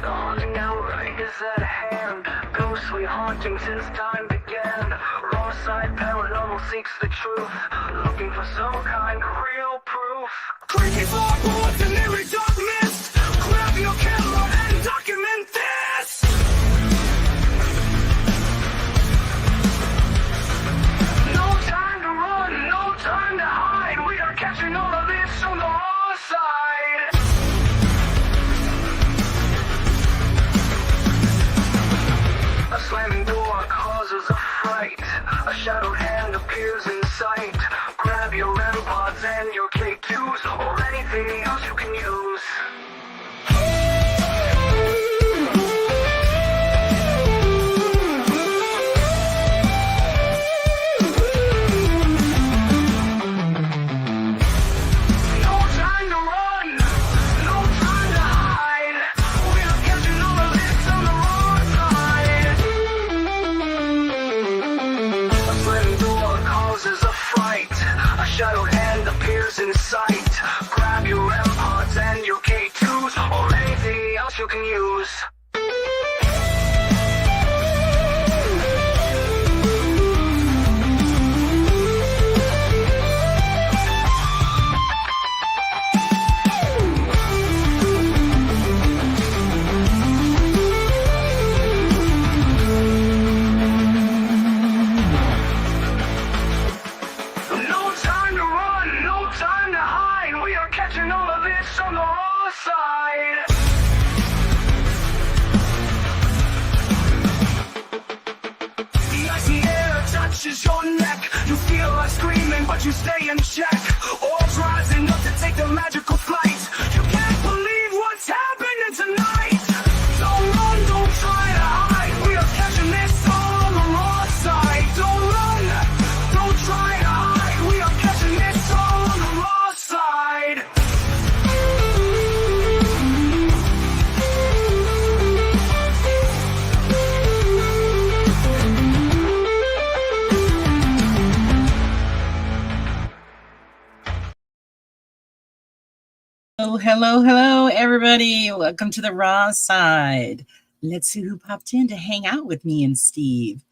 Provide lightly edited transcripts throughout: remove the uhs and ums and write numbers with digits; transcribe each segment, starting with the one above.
haunting hour is at hand. Ghostly haunting since time began. Raw side paranormal seeks the truth, looking for some kind of real proof. Creepy floorboards and eerie dark mist. Grab your camera and document this. No time to run, no time to hide. We are catching all of this from the raw side. A slamming door causes a fright. A shadowed hand appears in sight. Grab your REM pods and your K2s, or anything else you can use. No time to run, no time to hide. We are catching all of this on the wrong side. A slamming door causes a fright. A shadowed hand appears in sight. Grab your REM pods and your K2s, or anything else you can use. No time to run, no time to hide. We are catching all of this on the raw side. The icy air touches your neck. You feel like screaming, but you stay in check. Orbs rising up to take the magical flight. You can't believe what's happening tonight. Don't run, don't try to hide. We are catching this all on the raw side. Don't run, don't try to hide. We are catching this all on the raw side. Oh, hello, everybody. Welcome to the Raw Side. Let's see who popped in to hang out with me and Steve.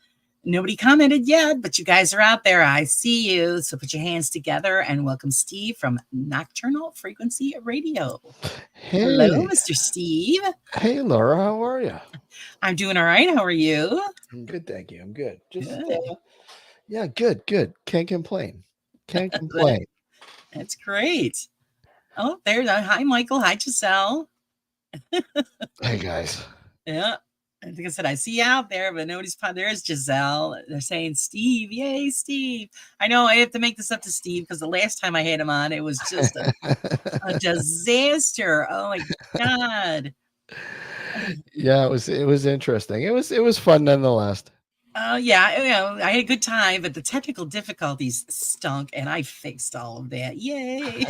Nobody commented yet, but you guys are out there. I see you. So put your hands together and welcome Steve from Nocturnal Frequency Radio. Hey. Hello, Mr. Steve. Hey, Laura, how are you? I'm doing all right. How are you? I'm good, thank you. I'm good. Just Good. yeah, good. Can't complain. Can't complain. That's great. Oh, there's hi, Michael. Hi, Giselle. Hey, guys. Yeah. I think I said, I see you out there, but nobody's there's Giselle. They're saying Steve. Yay, Steve. I know I have to make this up to Steve because the last time I had him on, it was just a disaster. Oh my God. Yeah, it was interesting. It was fun nonetheless. Yeah, I had a good time, but the technical difficulties stunk, and I fixed all of that. Yay!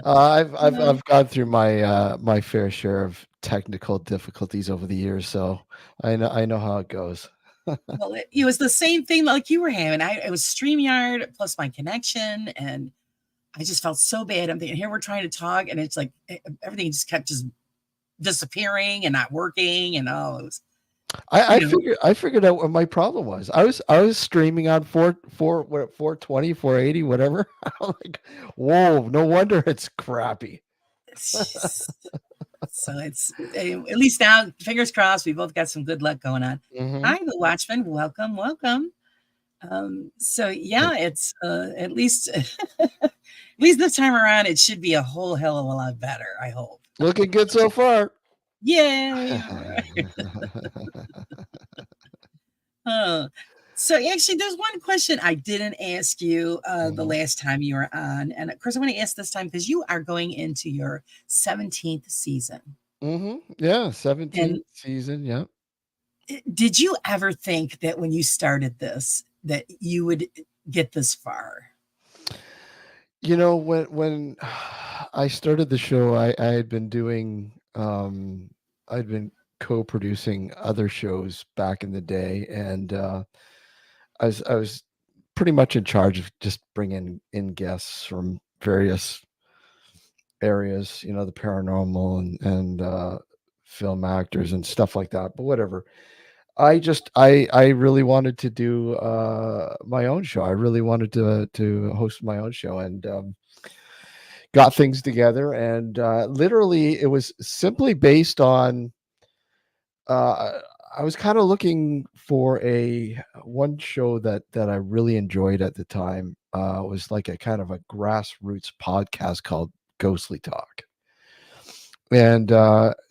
I've gone through my fair share of technical difficulties over the years, so I know how it goes. Well, it was the same thing like you were having. It was StreamYard plus my connection, and I just felt so bad. I'm thinking, here we're trying to talk, and it's like everything just kept just disappearing and not working, and all. It was, I figured out what my problem was. I was streaming on 420, 480, whatever. I'm like, whoa, no wonder it's crappy. So it's at least now, fingers crossed, we both got some good luck going on. Mhm. Hi, the Watchman. Welcome. So yeah, it's at least this time around, it should be a whole hell of a lot better, I hope. Looking good so far. Yay! So actually, there's one question I didn't ask you the last time you were on, and of course, I'm going to ask this time because you are going into your 17th season. Yeah, 17th season. Yeah. Did you ever think that when you started this, that you would get this far? You know, when I started the show, I had been doing I'd been co-producing other shows back in the day, and I was pretty much in charge of just bringing in guests from various areas, you know, the paranormal and film actors and stuff like that. But whatever. I really wanted to do my own show. I really wanted to host my own show, and got things together. And literally, it was simply based on. Uh, I was kind of looking for a one show that I really enjoyed at the time. Was like a kind of a grassroots podcast called Ghostly Talk, and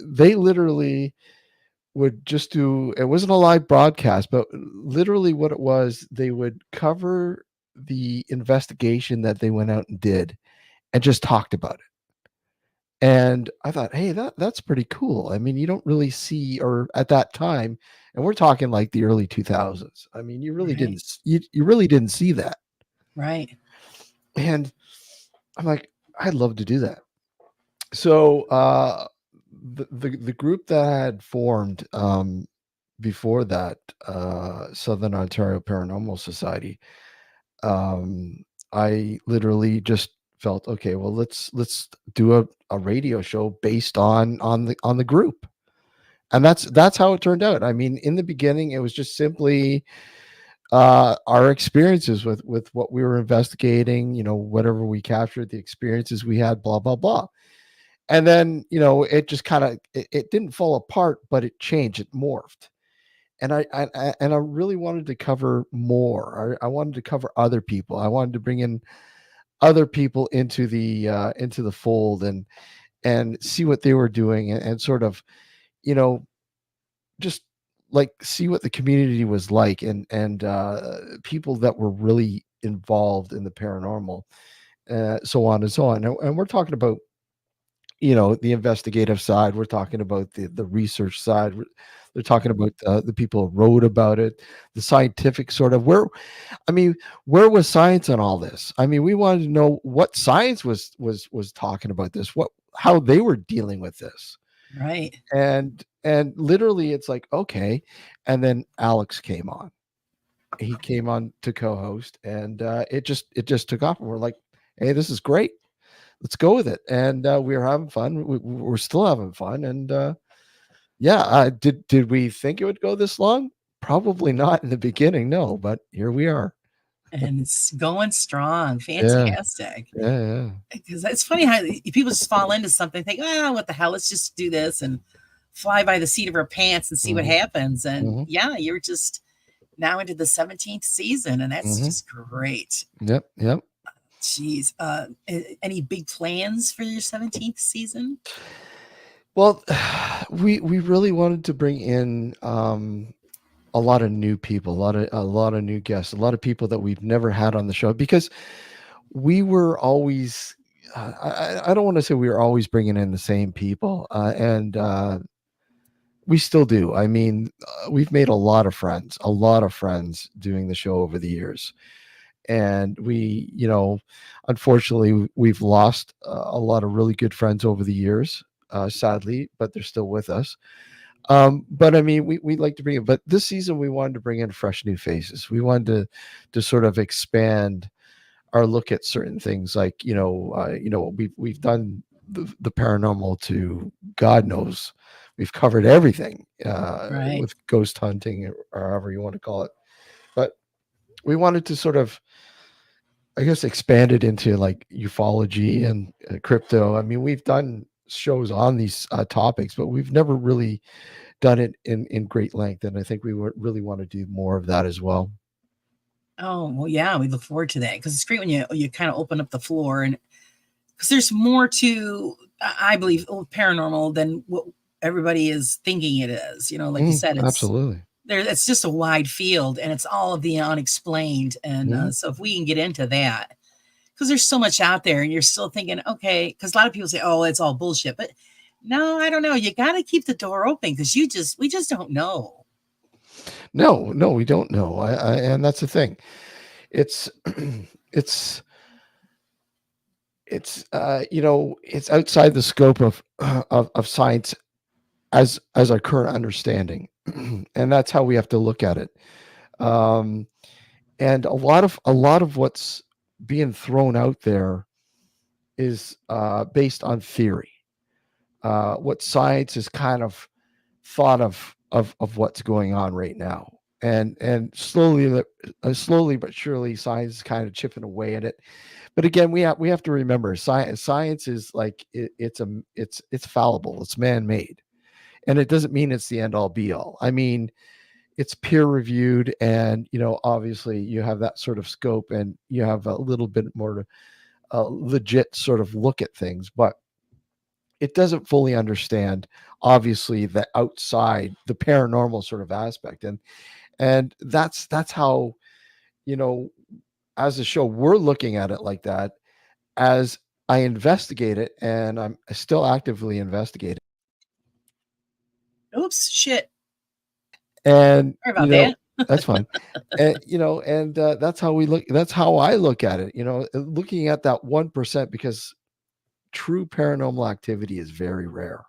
they literally would just do, it wasn't a live broadcast, but literally what it was, they would cover the investigation that they went out and did and just talked about it. And I thought, hey, that's pretty cool. I mean, you don't really see, or at that time, and we're talking like the early 2000s. I mean, you really Right. you really didn't see that. Right. And I'm like, I'd love to do that. So the group that I had formed before that, Southern Ontario Paranormal Society, um, I literally just felt, okay, well, let's do a radio show based on the group. And that's how it turned out. I mean, in the beginning, it was just simply our experiences with what we were investigating, whatever we captured, the experiences we had, blah blah blah. And then, it just kind of, it didn't fall apart, but it changed, it morphed. And I really wanted to cover more. I wanted to cover other people. I wanted to bring in other people into the fold, and see what they were doing, and sort of, you know just like see what the community was like, and people that were really involved in the paranormal, so on and so on. And we're talking about, the investigative side. We're talking about the research side. They're talking about the people who wrote about it, the scientific sort of, I mean, where was science on all this? I mean, we wanted to know what science was talking about this, how they were dealing with this. Right. And literally, it's like, okay. And then Alex came on. He came on to co-host, and it just took off. And we're like, hey, this is great. Let's go with it. And we were having fun. We're still having fun. And yeah, did we think it would go this long? Probably not in the beginning, no. But here we are. And it's going strong. Yeah, Fantastic. yeah, yeah. Because it's funny how people just fall into something, think, oh, what the hell? Let's just do this and fly by the seat of our pants and see what Hmm. happens. And Hmm. yeah, you're just now into the 17th season, and that's Hmm. just great. Yep, yep. Jeez. Any big plans for your 17th season? Well, we really wanted to bring in a lot of new people, a lot of new guests, a lot of people that we've never had on the show, because we were always, I don't want to say we were always bringing in the same people, and we still do. I mean, we've made a lot of friends doing the show over the years. And we, unfortunately, we've lost a lot of really good friends over the years, sadly, but they're still with us. But I mean, we like to bring it. But this season, we wanted to bring in fresh new faces. We wanted to sort of expand our look at certain things, like, we've done the paranormal to God knows. We've covered everything Right. with ghost hunting, or however you want to call it. But we wanted to sort of, I guess, expand it into like ufology and crypto. I mean, we've done shows on these topics, but we've never really done it in great length. And I think we would really want to do more of that as well. Oh, well, yeah, we look forward to that because it's great when you kind of open up the floor, and because there's more to, I believe, paranormal than what everybody is thinking it is. Like you said, Absolutely. it's just a wide field, and it's all of the unexplained. And Mhm. so if we can get into that, because there's so much out there, and you're still thinking, okay, because a lot of people say, oh, it's all bullshit, but no, I don't know. You got to keep the door open because we just don't know. No, no, we don't know. And that's the thing. It's it's it's outside the scope of science as our current understanding. And that's how we have to look at it. Um, and a lot of what's being thrown out there is based on theory. What science is kind of thought of what's going on right now. And slowly but surely, science is kind of chipping away at it. But again, we have to remember, science is like it's fallible, it's man-made, and it doesn't mean it's the end all be all. I mean, it's peer reviewed, and obviously you have that sort of scope, and you have a little bit more legit sort of look at things, but it doesn't fully understand, obviously, the outside, the paranormal sort of aspect. And that's how, you know as a show, we're looking at it like that. As I investigate it, and I'm still actively investigating, Oops, shit. and Sorry about that. that's fine. And that's how we look, that's how I look at it, looking at that 1%, because true paranormal activity is very rare,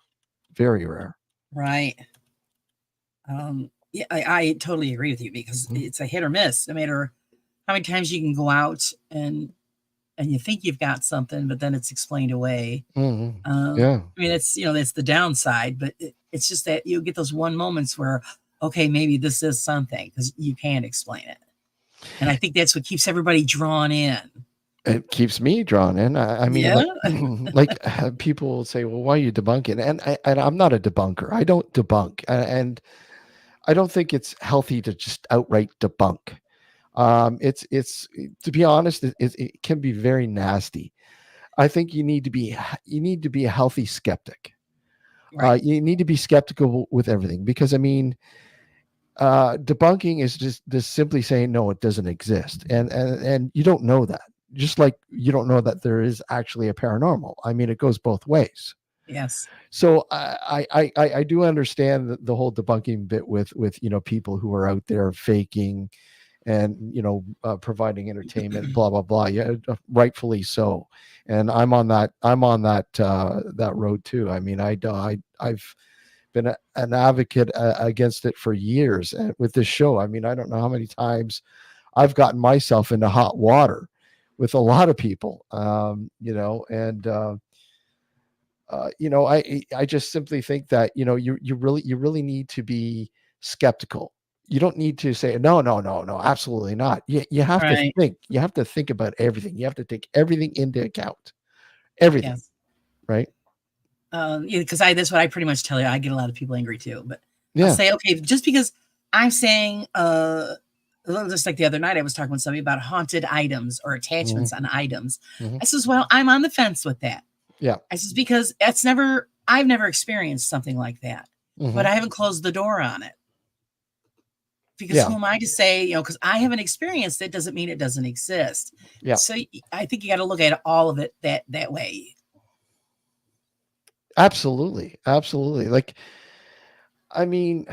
very rare. Right. Yeah, I totally agree with you, because it's a hit or miss. No matter how many times you can go out and you think you've got something, but then it's explained away. Yeah. I mean, that's the downside, but it's just that you get those one moments where, okay, maybe this is something, because you can't explain it. And I think that's what keeps everybody drawn in. It keeps me drawn in. I mean, Yeah. like people will say, "Well, why are you debunking?" And I'm not a debunker. I don't debunk, and I don't think it's healthy to just outright debunk. It's to be honest, it can be very nasty. I think you need to be a healthy skeptic. Right. You need to be skeptical with everything, because I mean, debunking is just simply saying no, it doesn't exist, and you don't know that. Just like you don't know that there is actually a paranormal. I mean, it goes both ways. Yes. So I do understand the whole debunking bit with people who are out there faking and providing entertainment, blah blah blah. Yeah, rightfully so. And I'm on that road too. I mean, I've been an advocate against it for years. And with this show, I mean, I don't know how many times I've gotten myself into hot water with a lot of people, and I just simply think that you really need to be skeptical. You don't need to say no, no, no, no, absolutely not. You have to Right. think. You have to think about everything. You have to take everything into account. Everything, Yes. right? Yeah, because that's what I pretty much tell you. I get a lot of people angry too, but I'll Yeah. say, okay, just because I'm saying, just like the other night, I was talking with somebody about haunted items or Mhm, attachments on items. mhm. I says, well, I'm on the fence with that. Yeah. I says, because I've never experienced something like that, but Mhm. I haven't closed the door on it. Because Yeah. who am I to say, because I haven't experienced it doesn't mean it doesn't exist. Yeah. So I think you got to look at all of it that way. Absolutely. Absolutely. Like, I mean,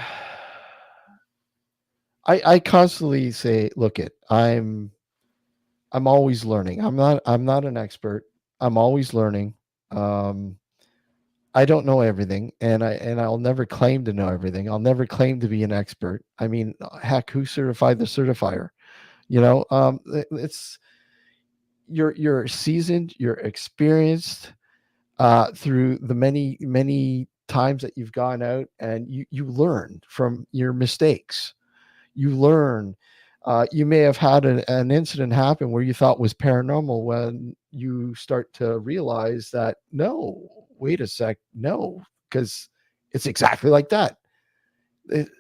I constantly say, look it, I'm always learning. I'm not an expert. I'm always learning. Um, I don't know everything, and I'll never claim to know everything. I'll never claim to be an expert. I mean, heck, who certified the certifier? It's you're seasoned, you're experienced through the many times that you've gone out, and you learn from your mistakes. You learn. You may have had an incident happen where you thought was paranormal, when you start to realize that no, wait a sec, no, because it's exactly like that.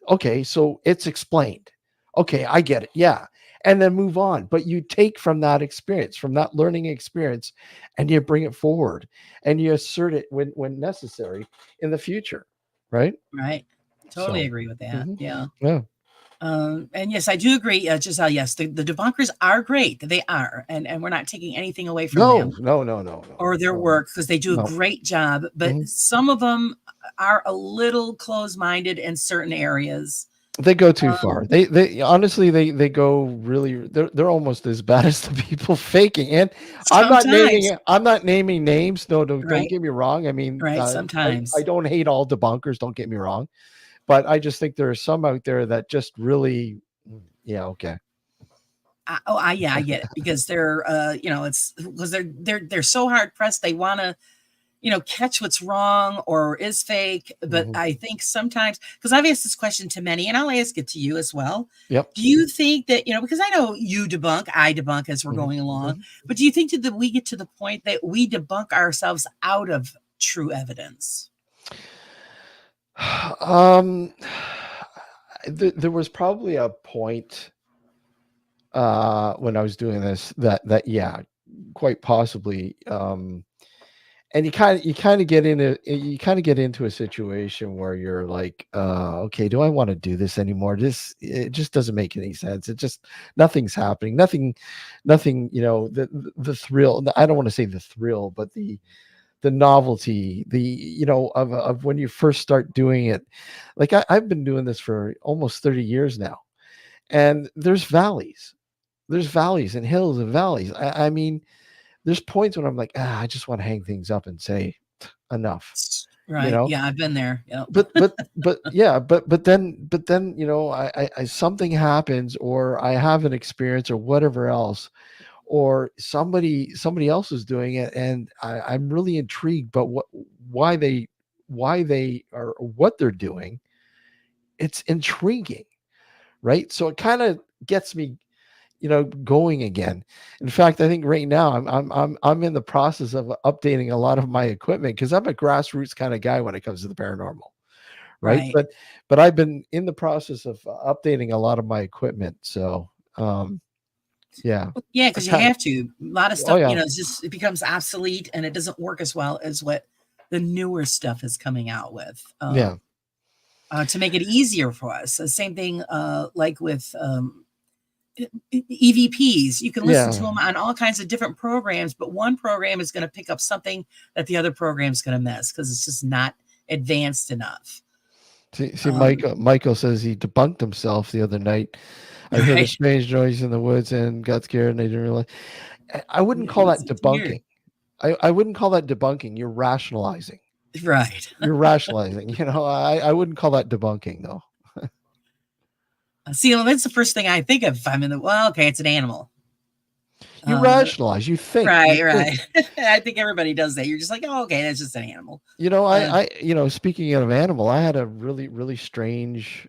Okay, so it's explained. Okay, I get it. Yeah. And then move on. But you take from that experience, from that learning experience, and you bring it forward, and you assert it when necessary in the future. Right. Right. Totally So, agree with that. mhm, Yeah. yeah. And yes, I do agree, Giselle. Yes, the debunkers are great. They are. And we're not taking anything away from them No, no, no, no, no, or their no, work, because they do a no. great job. But Mhm. some of them are a little close minded in certain areas. They go too far. Um, They honestly, they go really. They're almost as bad as the people faking. And Sometimes, I'm not naming names. No, don't right? get me wrong. I mean, Right. I Sometimes. don't hate all debunkers. Don't get me wrong, but I just think there are some out there that just really, yeah, okay, Yeah, I get it, because they're, it's because they're so hard pressed. They want to, catch what's wrong or is fake. But Mhm. I think sometimes, because I've asked this question to many, and I'll ask it to you as well. Yep. Do you think that, because I know you debunk, I debunk as we're Mhm. going along, Mhm. but do you think that we get to the point that we debunk ourselves out of true evidence? Um, there was probably a point when I was doing this that yeah, quite possibly. And you kind of get into a situation where you're like, okay, do I want to do this anymore? It just doesn't make any sense. It just nothing's happening. Nothing. The thrill. I don't want to say the thrill, but the novelty, of when you first start doing it. Like I've been doing this for almost 30 years now, and there's valleys and hills and valleys. I mean, there's points when I'm like, I just want to hang things up and say enough, you Right. know. Yeah, I've been there. Yep. But yeah, but then something happens, or I have an experience, or whatever else, or somebody else is doing it, and I'm really intrigued, but why they why they are what they're doing. It's intriguing, right? So it kind of gets me going again. In fact, I think right now I'm in the process of updating a lot of my equipment because I'm a grassroots kind of guy when it comes to the paranormal, right? Right. But I've been in the process of updating a lot of my equipment. So yeah, Yeah, I because you kind of have to. A lot of oh stuff, yeah, it becomes obsolete and it doesn't work as well as what the newer stuff is coming out with. yeah, To make it easier for us. The same thing, like with EVPs. You can listen to yeah. them on all kinds of different programs, but one program is going to pick up something that the other program is going to miss because it's just not advanced enough. See, Um, Michael says he debunked himself the other night. I heard a right. strange noise in the woods and got scared, and I didn't realize. I wouldn't call that It's weird. debunking. I wouldn't call that debunking. You're rationalizing. Right. You're rationalizing. I wouldn't call that debunking though. See, well, that's the first thing I think of if I'm in well, okay, it's an animal. You Uh, rationalize. You think. You right, think. right. I think everybody does that. You're just like, oh, okay, that's just an animal. Uh, Speaking of animal, I had a really, really strange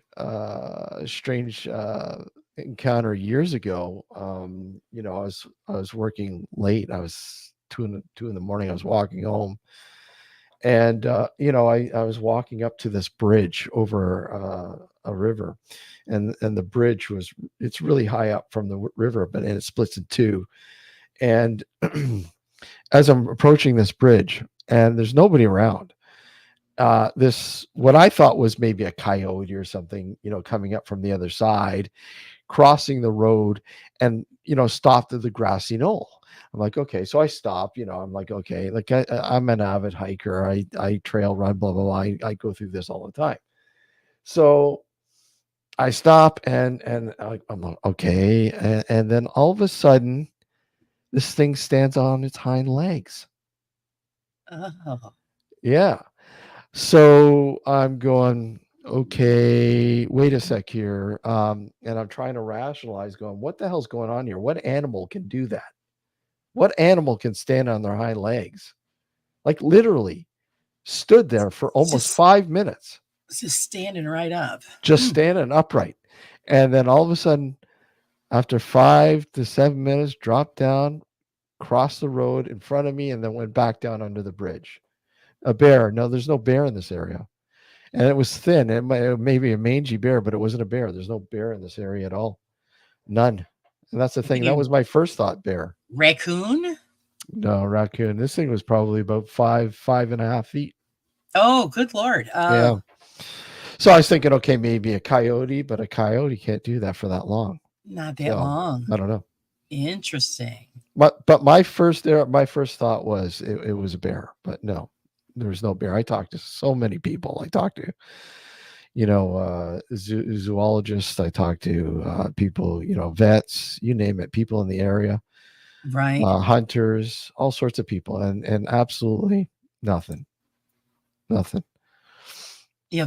encounter years ago. I was working late. I was two in the morning. I was walking home, and I was walking up to this bridge over a river, and the bridge it's really high up from the river, and it splits in two. And as I'm approaching this bridge, and there's nobody around, this what I thought was maybe a coyote or something, coming up from the other side, crossing the road, and stopped at the grassy knoll. I'm like, okay, so I stop. I'm like, okay, like I'm an avid hiker. I trail run, blah blah blah. I go through this all the time. So I stop, and I'm like, okay, and then all of a sudden, this thing stands on its hind legs. oh, Yeah. So I'm going, okay, wait a sec here. And I'm trying to rationalize, going, what the hell's going on here? What animal can do that? What animal can stand on their hind legs? Like literally stood there for it's almost just 5 minutes, it's just standing right up. just Hmm. standing upright. And then all of a sudden, after 5 to 7 minutes, dropped down, crossed the road in front of me, and then went back down under the bridge. A bear. No, there's no bear in this area. And it was thin. It may be a mangy bear, but it wasn't a bear. There's no bear in this area at all. None. And that's the thing. Maybe That a was my first thought, bear. raccoon. No, raccoon. This thing was probably about 5.5 feet. Oh, good lord. Yeah. So I was thinking, okay, maybe a coyote, but a coyote can't do that for that long. Not that So long. I don't know. Interesting. But my first thought was it was a bear, but no, there was no bear. I talked to so many people. I talked to zoologists. I talked to people, vets, you name it, people in the area, Right. hunters, all sorts of people, and absolutely nothing, nothing.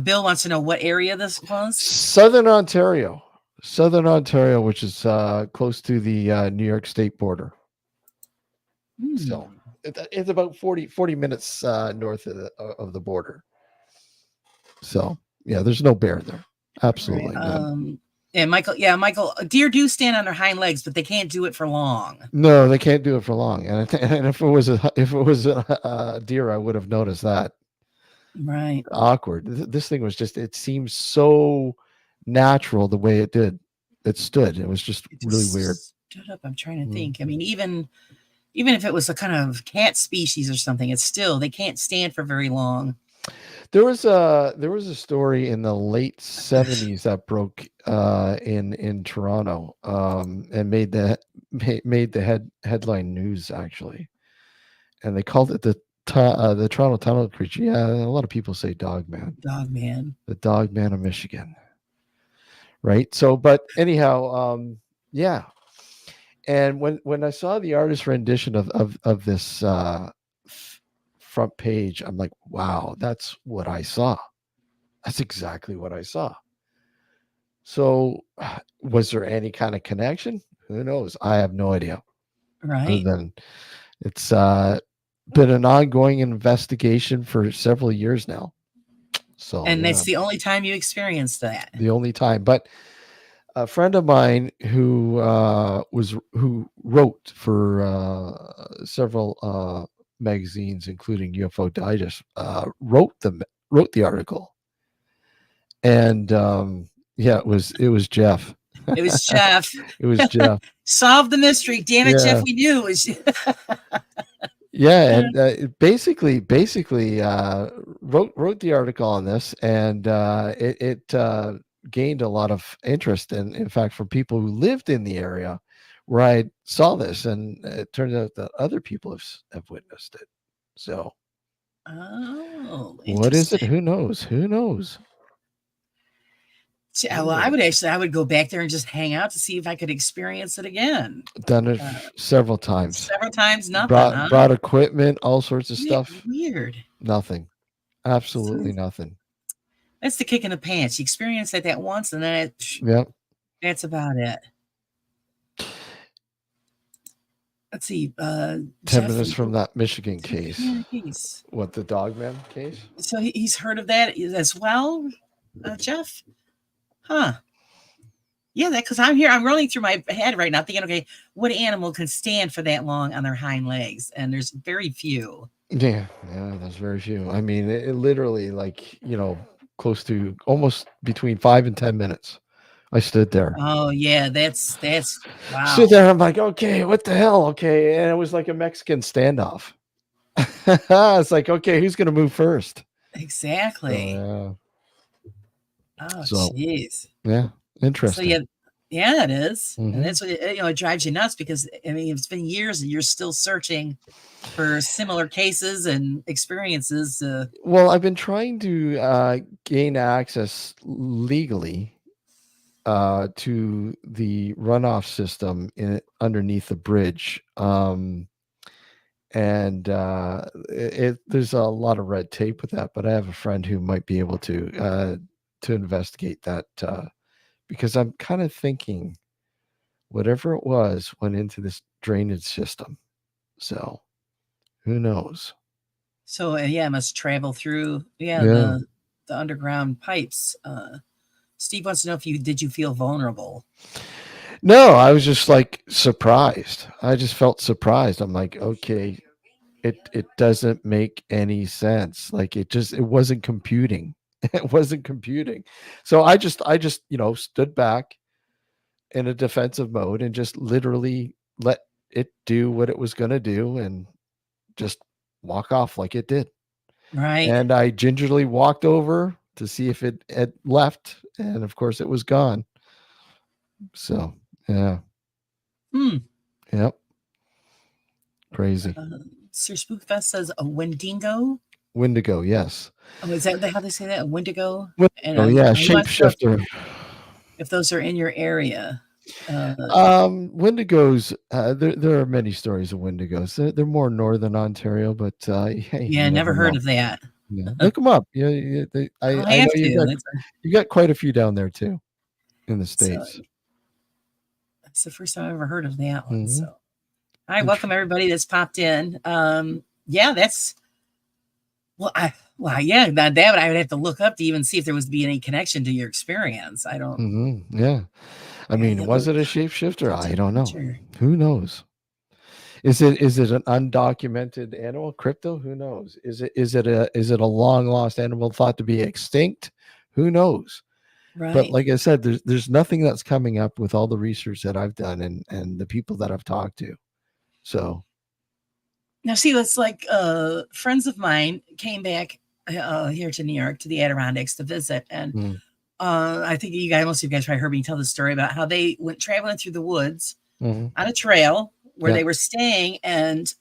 Bill wants to know what area this was. Southern Ontario, which is close to the New York State border. Hmm. So It's about 40 minutes north of the border. So yeah, there's no bear there. Right. Absolutely none. Michael, deer do stand on their hind legs, but they can't do it for long. No, they can't do it for long. And if it was a deer, I would have noticed that. Right. Awkward. This thing was just. It seems so natural the way it did. It stood. It was just It really weird. just stood up. I'm trying to Mm. think. I mean, even if it was a kind of cat species or something, it's still they can't stand for very long. There was a story in the late 70s that broke in Toronto and made the headline news actually, and they called it the Toronto tunnel creature. Yeah, a lot of people say dog man, Dog man. the dog man of Michigan, right? So, but anyhow, yeah. And when I saw the artist rendition of this front page, I'm like, wow, that's what I saw. That's exactly what I saw. So, was there any kind of connection? Who knows? I have no idea. Other Right. than it's been an ongoing investigation for several years now. So, And yeah, that's the only time you experienced that. the only time. But a friend of mine who wrote for several magazines, including UFO Digest, wrote the article, and yeah, it was Jeff. It was Jeff. It was Jeff. Solve the mystery. Damn it, Yeah. Jeff, we knew it was Yeah, and it basically wrote the article on this, and it gained a lot of interest, and in fact, from people who lived in the area where I saw this, and it turns out that other people have witnessed it. So, Oh, what is it? interesting. Who knows? Who knows? Well, I would go back there and just hang out to see if I could experience it again. Done it several times. Several times, nothing. Huh? Brought equipment, all sorts of stuff. Weird. Nothing. Absolutely nothing. That's the kick in the pants. You experience that once, and then Yep. That's about it. Let's see. 10 minutes from that Michigan case. What, the Dogman case? So he's heard of that as well, Jeff? Huh. Yeah, that because I'm rolling through my head right now thinking, okay, what animal can stand for that long on their hind legs? And there's very few. Yeah, there's very few. I mean, it literally, like, close to almost between 5 and 10 minutes. I stood there. Oh yeah, that's wow. Stood there. I'm like, okay, what the hell? Okay, and it was like a Mexican standoff. It's like, okay, who's gonna move first? Exactly. Oh, jeez. Yeah, interesting. So yeah, it is. Mhm. And that's what it drives you nuts because I mean it's been years and you're still searching for similar cases and experiences. Well, I've been trying to gain access legally to the runoff system underneath the bridge. And there's a lot of red tape with that, but I have a friend who might be able to investigate that because I'm kind of thinking whatever it was went into this drainage system. So who knows? So it must travel through the underground pipes. Steve wants to know did you feel vulnerable? No, I was just like surprised. I just felt surprised. I'm like, okay, it doesn't make any sense. Like it wasn't computing. It wasn't computing. So I just stood back in a defensive mode and just literally let it do what it was going to do and just walk off like it did. Right. And I gingerly walked over to see if it had left, and of course it was gone. So, yeah. Yep. Crazy. Sir Spookfest says a Wendigo. Wendigo, yes. Oh, is that how they say that? A Wendigo? Yeah, shapeshifter. If those are in your area. Wendigos, there are many stories of Wendigos. They're more northern Ontario, but hey, yeah, never heard of that. Yeah. Look them up. Yeah, I know you got quite a few down there too, in the States. So, that's the first time I ever heard of that one. Mm-hmm. So Hi, welcome everybody that's popped in. Yeah, that's yeah, that I would have to look up to even see if there was to be any connection to your experience. I don't. Yeah. I mean, Yeah, was it a shapeshifter? I don't know. creature. Who knows? Is it an undocumented animal? Crypto? Who knows? Is it a long lost animal thought to be extinct? Who knows? But Right. like I said, there's nothing that's coming up with all the research that I've done and the people that I've talked to. So Now, see, it's like friends of mine came back here to New York to the Adirondacks to visit, and mm, I think most of you guys probably heard me tell the story about how they went traveling through the woods mhm, on a trail where yeah. they were staying, and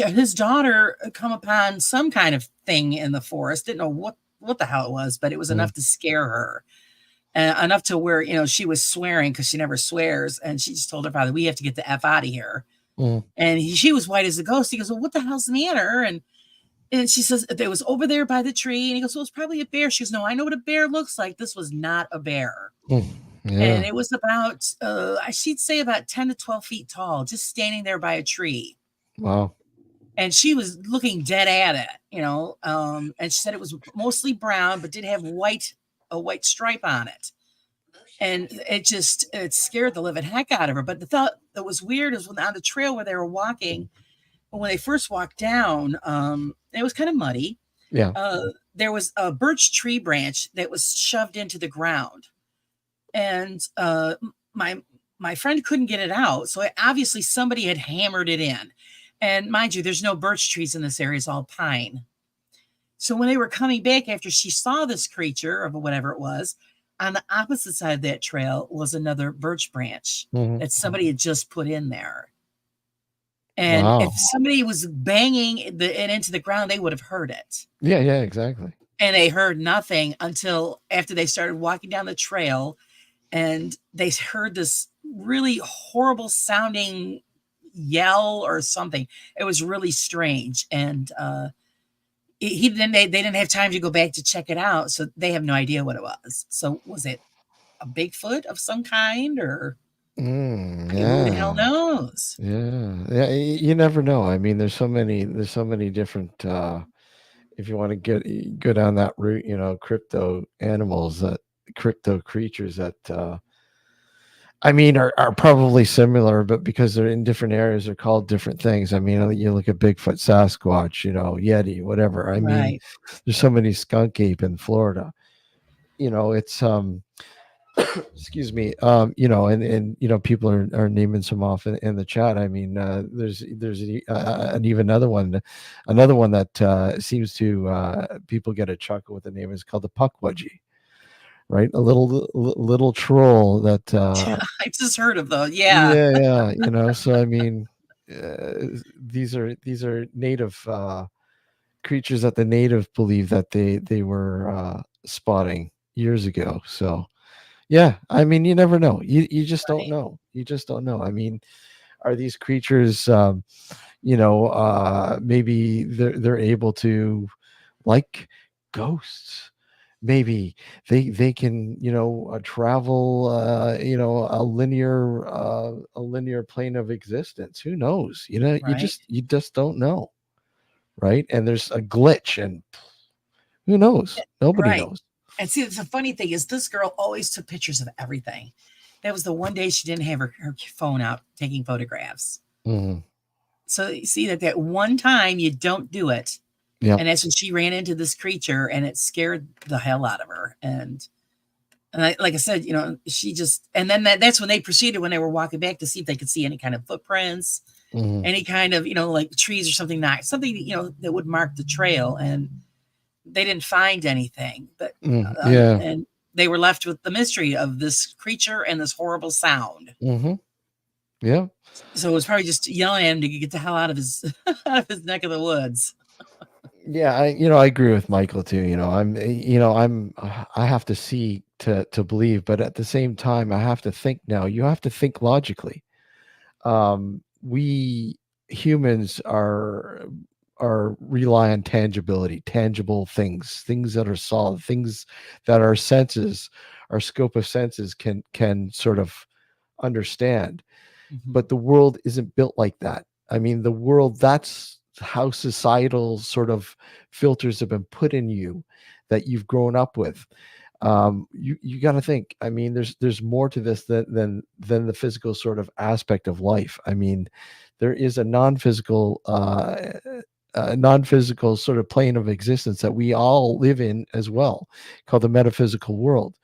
his daughter come upon some kind of thing in the forest. Didn't know what the hell it was, but it was Mm, enough to scare her, enough to where she was swearing because she never swears, and she just told her father, "We have to get the f out of here." mm, And she was white as a ghost. He goes, "Well, what the hell's the matter?" And she says, "It was over there by the tree." And he goes, "Well, it's probably a bear." She goes, "No, I know what a bear looks like. This was not a bear." mm, And yeah. it was about, she'd say about 10 to 12 feet tall, just standing there by a tree. Wow. And she was looking dead at it, and she said it was mostly brown, but did have a white stripe on it. And it scared the living heck out of her. But the thought that was weird is when on the trail where they were walking, when they first walked down, it was kind of muddy. Yeah. There was a birch tree branch that was shoved into the ground, and my my friend couldn't get it out. So obviously somebody had hammered it in. And mind you, there's no birch trees in this area; it's all pine. So when they were coming back after she saw this creature or whatever it was, on the opposite side of that trail was another birch branch Mhm. that somebody had just put in there. And if Wow. somebody was banging it into the ground, they would have heard it. Yeah, yeah, exactly. And they heard nothing until after they started walking down the trail, and they heard this really horrible sounding yell or something. It was really strange. And they didn't have time to go back to check it out. So they have no idea what it was. So was it a Bigfoot of some kind, or who the hell Yeah. knows? Yeah. Yeah, you never know. I mean, there's so many different if you want to go down that route, crypto animals that crypto creatures that I mean are probably similar, but because they're in different areas, they're called different things. I mean, you look at Bigfoot, Sasquatch, Yeti, whatever. I mean, Right. there's so many skunk ape in Florida. It's excuse me, and people are naming some off in the chat. I mean, there's an even another one that seems to people get a chuckle with. The name is called the puckwudgie, right? A little troll that I just heard of those. Yeah. yeah, yeah, so I mean, these are native creatures that the native believe that they were spotting years ago. So yeah, I mean, you never know. You just don't Right. know. You just don't know. I mean, are these creatures, maybe they're able to, like ghosts. Maybe they can, travel, a linear plane of existence. Who knows? You Right. just don't know, right? And there's a glitch, and who knows? Nobody Right. knows. And see, the funny thing is, this girl always took pictures of everything. That was the one day she didn't have her phone out taking photographs. Mhm. So you see that one time you don't do it. Yep. And that's when she ran into this creature, and it scared the hell out of her. And like I said, she just, and then that's when they proceeded, when they were walking back, to see if they could see any kind of footprints, Mhm. any kind of, like trees or something, not something, that would mark the trail. And they didn't find anything, but Yeah. and they were left with the mystery of this creature and this horrible sound. Mhm. Yeah. So it was probably just yelling at him to get the hell out of his out of his neck of the woods. Yeah, I agree with Michael too. I have to see to believe, but at the same time, I have to think now. You have to think logically. We humans are rely on tangibility, tangible things that are solid, things that our scope of senses can sort of understand. Mhm. but the world isn't built like that. I mean, the world, that's how societal sort of filters have been put in you that you've grown up with. You got to think. I mean, there's more to this than the physical sort of aspect of life. I mean, there is a non-physical sort of plane of existence that we all live in as well, called the metaphysical world.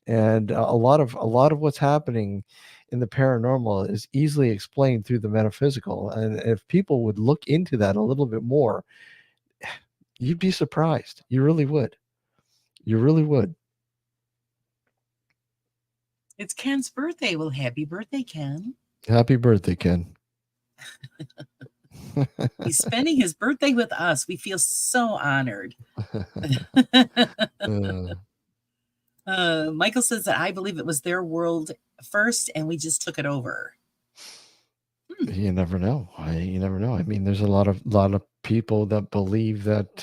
And a lot of what's happening in the paranormal is easily explained through the metaphysical. And if people would look into that a little bit more, you'd be surprised. You really would. You really would. It's Ken's birthday. Well, happy birthday, Ken. Happy birthday, Ken. He's spending his birthday with us. We feel so honored. Uh, Michael says that I believe it was their world first and we just took it over. you never know. You never know. I mean, there's a lot of people that believe that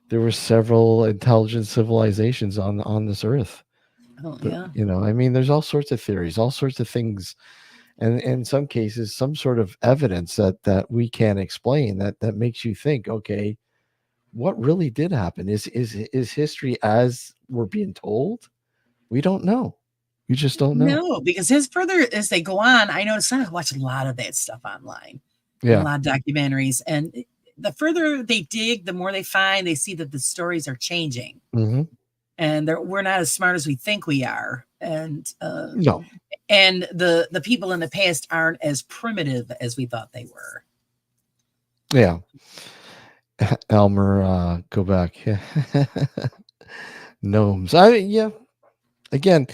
there were several intelligent civilizations on this earth. Oh, But yeah. I mean, there's all sorts of theories, all sorts of things, and in some cases, some sort of evidence that we can't explain that makes you think, okay, what really did happen? Is history as we're being told? We don't know. We just don't know. No, because as further as they go on, I notice I watch a lot of that stuff online and a Yeah. lot of documentaries. And the further they dig, the more they find, they see that the stories are changing Hmm. and we're not as smart as we think we are. No. And the people in the past aren't as primitive as we thought they were. Yeah. Elmer, go back. Yeah. Gnomes. Yeah. Again,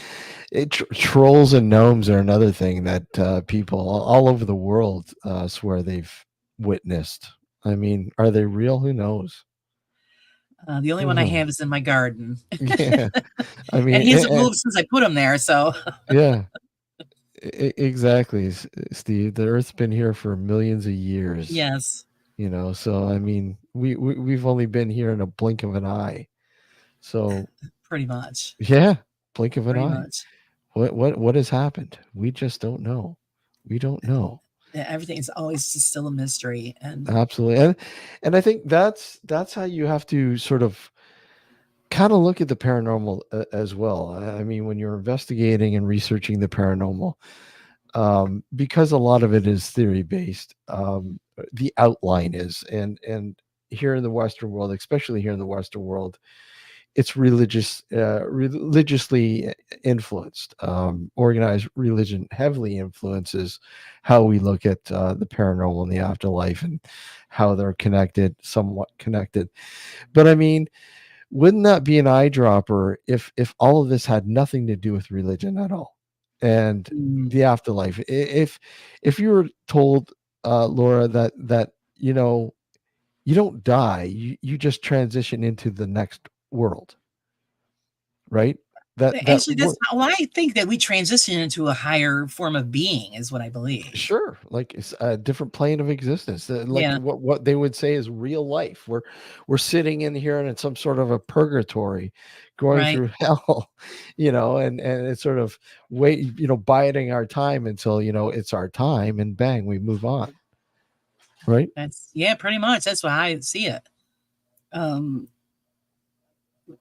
trolls and gnomes are another thing that people all over the world swear they've witnessed. I mean, are they real? Who knows? The only Who one I knows? have is in my garden, Yeah. I and mean, he hasn't moved since I put him there. So, yeah, exactly, Steve. The Earth's been here for millions of years. yes, So I mean, we've only been here in a blink of an eye. So pretty much, yeah, blink of an pretty eye. much. What has happened? We just don't know. We don't know. Yeah, everything is always just still a mystery. And Absolutely. And I think that's how you have to sort of kind of look at the paranormal as well. I mean, when you're investigating and researching the paranormal, because a lot of it is theory based, the outline is, and here in the Western world, especially here in the Western world, it's religiously influenced. Organized religion heavily influences how we look at the paranormal and the afterlife, and how they're connected, somewhat connected. But I mean, wouldn't that be an eyedropper if all of this had nothing to do with religion at all, and mm, the afterlife? If you were told, Laura, that you don't die, you just transition into the next world, right? That actually, that's well, I think that we transition into a higher form of being, is what I believe. Sure, like it's a different plane of existence, like Yeah, what they would say is real life. We're sitting in here and it's some sort of a purgatory, going right. through hell, and it's sort of wait, biding our time until it's our time, and bang, we move on, right? That's yeah, pretty much. That's why I see it. Um,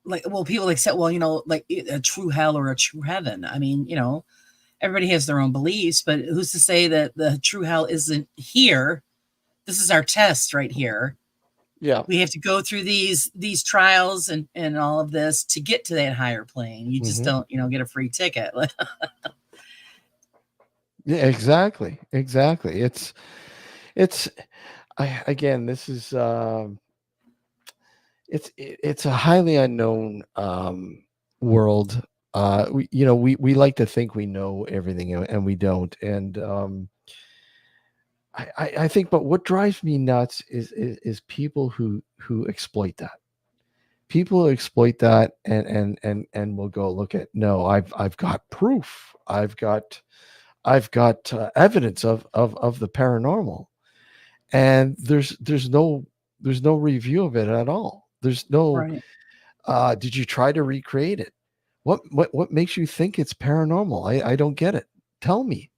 like, well, people like say, well, like a true hell or a true heaven. I mean, everybody has their own beliefs, but who's to say that the true hell isn't here? This is our test right here. Yeah. We have to go through these trials and all of this to get to that higher plane. You just Hmm. don't, get a free ticket. Yeah, exactly. It's again, this is it's a highly unknown world. We like to think we know everything, and we don't. And I think, but what drives me nuts is people who exploit that. People who exploit that, and will go, look at, no, I've got proof. I've got evidence of the paranormal, and there's no review of it at all. There's no, Right. did you try to recreate it? What makes you think it's paranormal? I don't get it. Tell me.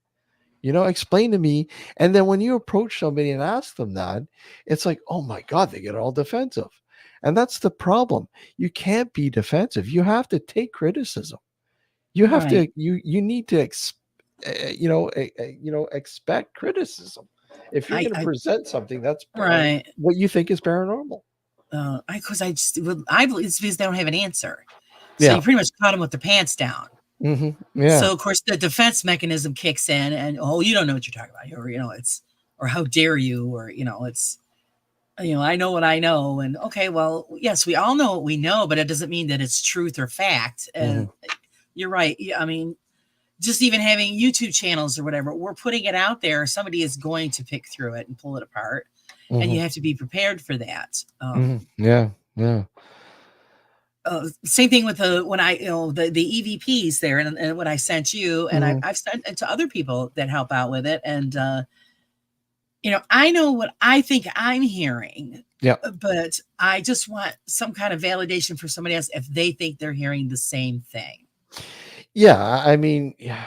explain to me. And then when you approach somebody and ask them that, it's like, oh my God, they get all defensive. And that's the problem. You can't be defensive. You have to take criticism. You have Right. to, you need to, expect criticism. If you're going to I present something that's right. what you think is paranormal. Because I just, well, I believe it's because they don't have an answer. So Yeah. you pretty much caught them with their pants down. Yeah. So of course the defense mechanism kicks in, and oh, you don't know what you're talking about, or it's, or how dare you, or it's, I know what I know, and okay, well, yes, we all know what we know, but it doesn't mean that it's truth or fact. Hmm. And you're right. I mean, just even having YouTube channels or whatever, we're putting it out there. Somebody is going to pick through it and pull it apart, and Hmm. you have to be prepared for that. Hmm. Yeah. Yeah. Same thing with the when I the EVPs there, and what I sent you, and Hmm. I've sent it to other people that help out with it, and I know what I think I'm hearing, Yeah. but I just want some kind of validation for somebody else if they think they're hearing the same thing Yeah. I mean, yeah,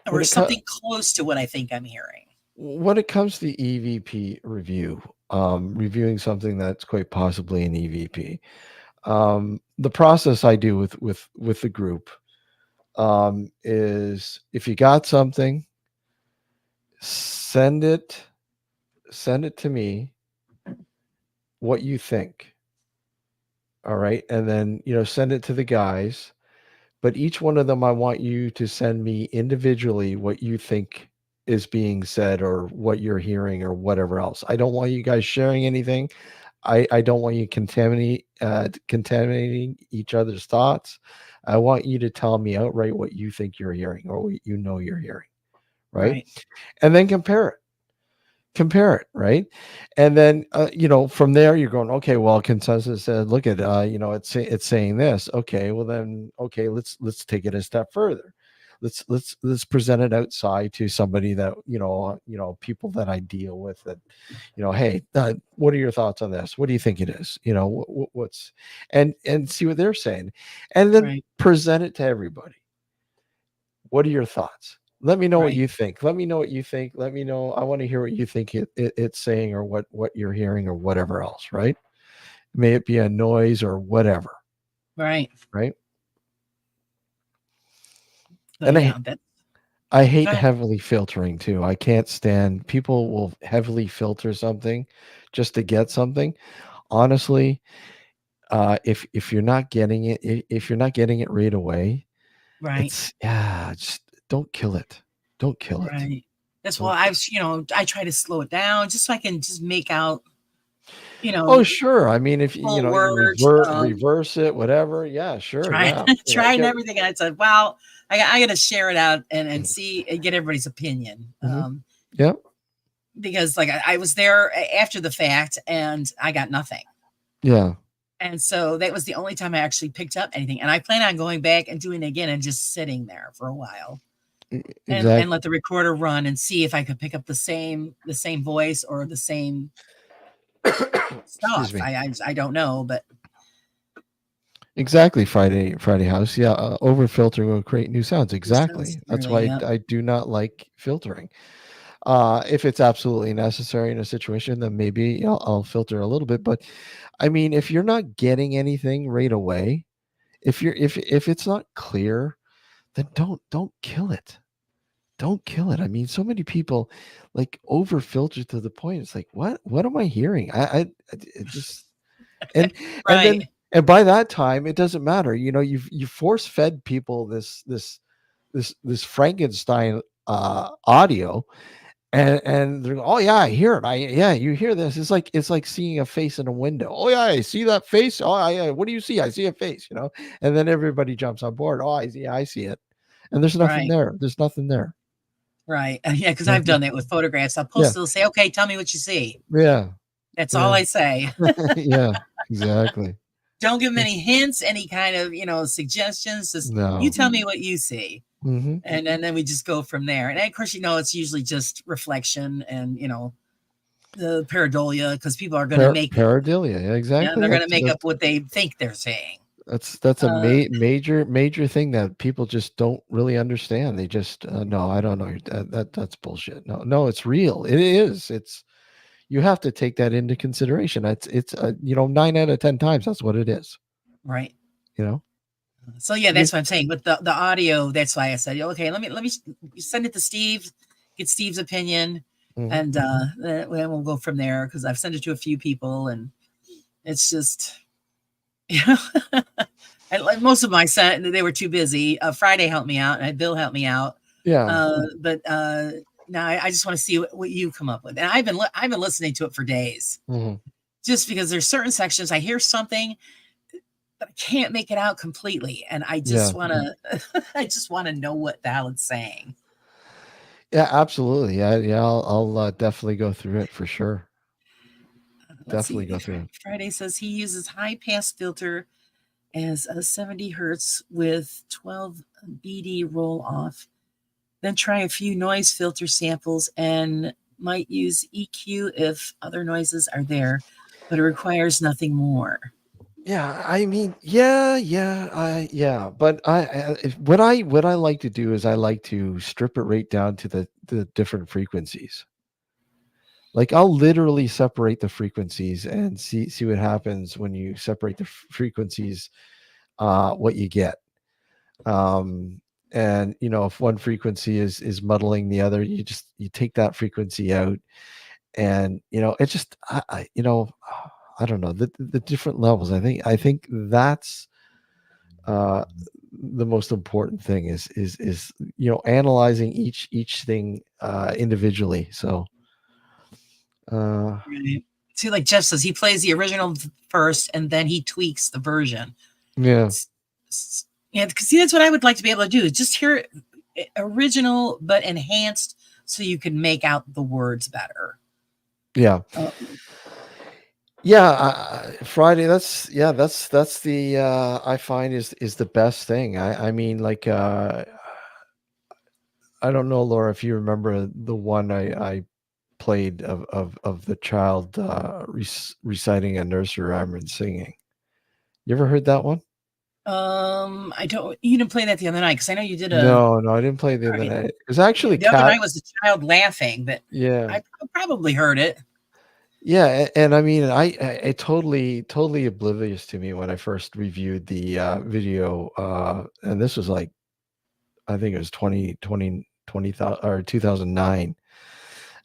when or it comes something close to what I think I'm hearing. when it comes to EVP review, reviewing something that's quite possibly an EVP, the process I do with the group, is if you got something, send it send it to me, what you think. All right. And then, send it to the guys. But each one of them, I want you to send me individually what you think is being said or what you're hearing or whatever else. I don't want you guys sharing anything. I don't want you contaminating each other's thoughts. I want you to tell me outright what you think you're hearing or what you're hearing. Right. Right, And then compare it, right? And then from there you're going, okay, well, consensus said, look at it's saying this. Okay, well then, okay, let's take it a step further. Let's present it outside to somebody that people that I deal with, that hey, what are your thoughts on this? What do you think it is? What's and see what they're saying, and then right, present it to everybody. What are your thoughts? Let me know what right, you think. Let me know what you think. Let me know. I want to hear what you think it's saying, or what you're hearing, or whatever else, right? May it be a noise or whatever, right. right? So And yeah, that I go hate ahead. heavily filtering too. I can't stand people will heavily filter something just to get something. Honestly, if you're not getting it, if you're not getting it right away, Right, just don't kill it. Don't kill it. right. That's Don't. why I try to slow it down just so I can just make out, you Oh, know, sure. I mean, if full you words. reverse it, whatever. Yeah, sure. Trying Yeah. trying Get. everything. And I said, wow, I got to share it out and see and get everybody's opinion. Hmm. Yeah. Because like I was there after the fact and I got nothing. Yeah. And so that was the only time I actually picked up anything. And I plan on going back and doing it again and just sitting there for a while and Exactly. let the recorder run and see if I could pick up the same voice or the same Excuse stuff. me. I don't know, but Exactly. Friday house. Yeah. Over filtering will create new sounds. sounds Exactly. That's really why yep. I do not like filtering. If it's absolutely necessary in a situation, then maybe I'll filter a little bit. But I mean, if you're not getting anything right away, if it's not clear, then don't kill it. Don't kill it. I mean, so many people like over filter to the point. It's like, what am I hearing? It just and and Right. then and by that time, it doesn't matter. You force fed people this Frankenstein audio, and they're, oh yeah, I hear it. Yeah, you hear this. It's like seeing a face in a window. Oh yeah, I see that face. Oh yeah, what do you see? I see a face. And then everybody jumps on board. Oh, I see it. And there's nothing Right. there. There's nothing there. Right. Yeah, because I've Nothing. done that with photographs. I'll Yeah. post it'll say, okay, tell me what you see. Yeah. That's all Yeah. I say. Yeah. Exactly. Don't give them any hints, any kind of, suggestions. Just you No. tell me what you see. Hmm. And then we just go from there. And of course, it's usually just reflection and, the pareidolia because people are going to make it. Pareidolia. Yeah, Yeah, exactly. they're going to That's make that's up what they think they're saying. That's a Uh, major thing that people just don't really understand. They just no, I don't know. That's bullshit. No, no, it's real. It is. It's you have to take that into consideration. It's 9 out of 10 times that's what it is. right. You know. So yeah, Because that's what I'm saying with the audio. That's why I said, okay, let me send it to Steve, get Steve's opinion, Mhm. and then we'll go from there because I've sent it to a few people, and it's just you know, like most of my set they were too busy. Friday helped me out, and Bill helped me out, Yeah. but now I just want to see what you come up with, and I've been listening to it for days, Mhm. just because there's certain sections I hear something but I can't make it out completely. And I Yeah. just want to, I just want to know what the hell it's saying. Yeah, absolutely. Yeah, I'll definitely go through it for sure. Let's Definitely see. go through it. Friday says he uses high pass filter as a 70 hertz with 12 BD roll off. Then try a few noise filter samples and might use EQ if other noises are there, but it requires nothing more. Yeah, I mean, yeah, but what I like to do is I like to strip it right down to the different frequencies. Like I'll literally separate the frequencies and see what happens when you separate the frequencies, what you get. Um, and if one frequency is muddling the other, you take that frequency out, and it just I don't know the different levels. I think that's uh the most important thing is analyzing each thing individually. So uh Right. See, like Jeff says, he plays the original first and then he tweaks the version. yeah, Yeah, because see, that's what I would like to be able to do is just hear original but enhanced so you can make out the words better. yeah, Uh, yeah. Friday, that's the I find is the best thing. I mean, like, I don't know, Laura, if you remember the one I played of the child reciting a nursery rhyme and singing. You ever heard that one? I don't. You didn't play that the other night because I know you did a. No, no, I didn't play the All other right, night. It was actually the other cat. night was the child laughing, but Yeah, I probably heard it. yeah, and I mean, I totally oblivious to me when I first reviewed the video, and this was like I think it was 2020 or 2009,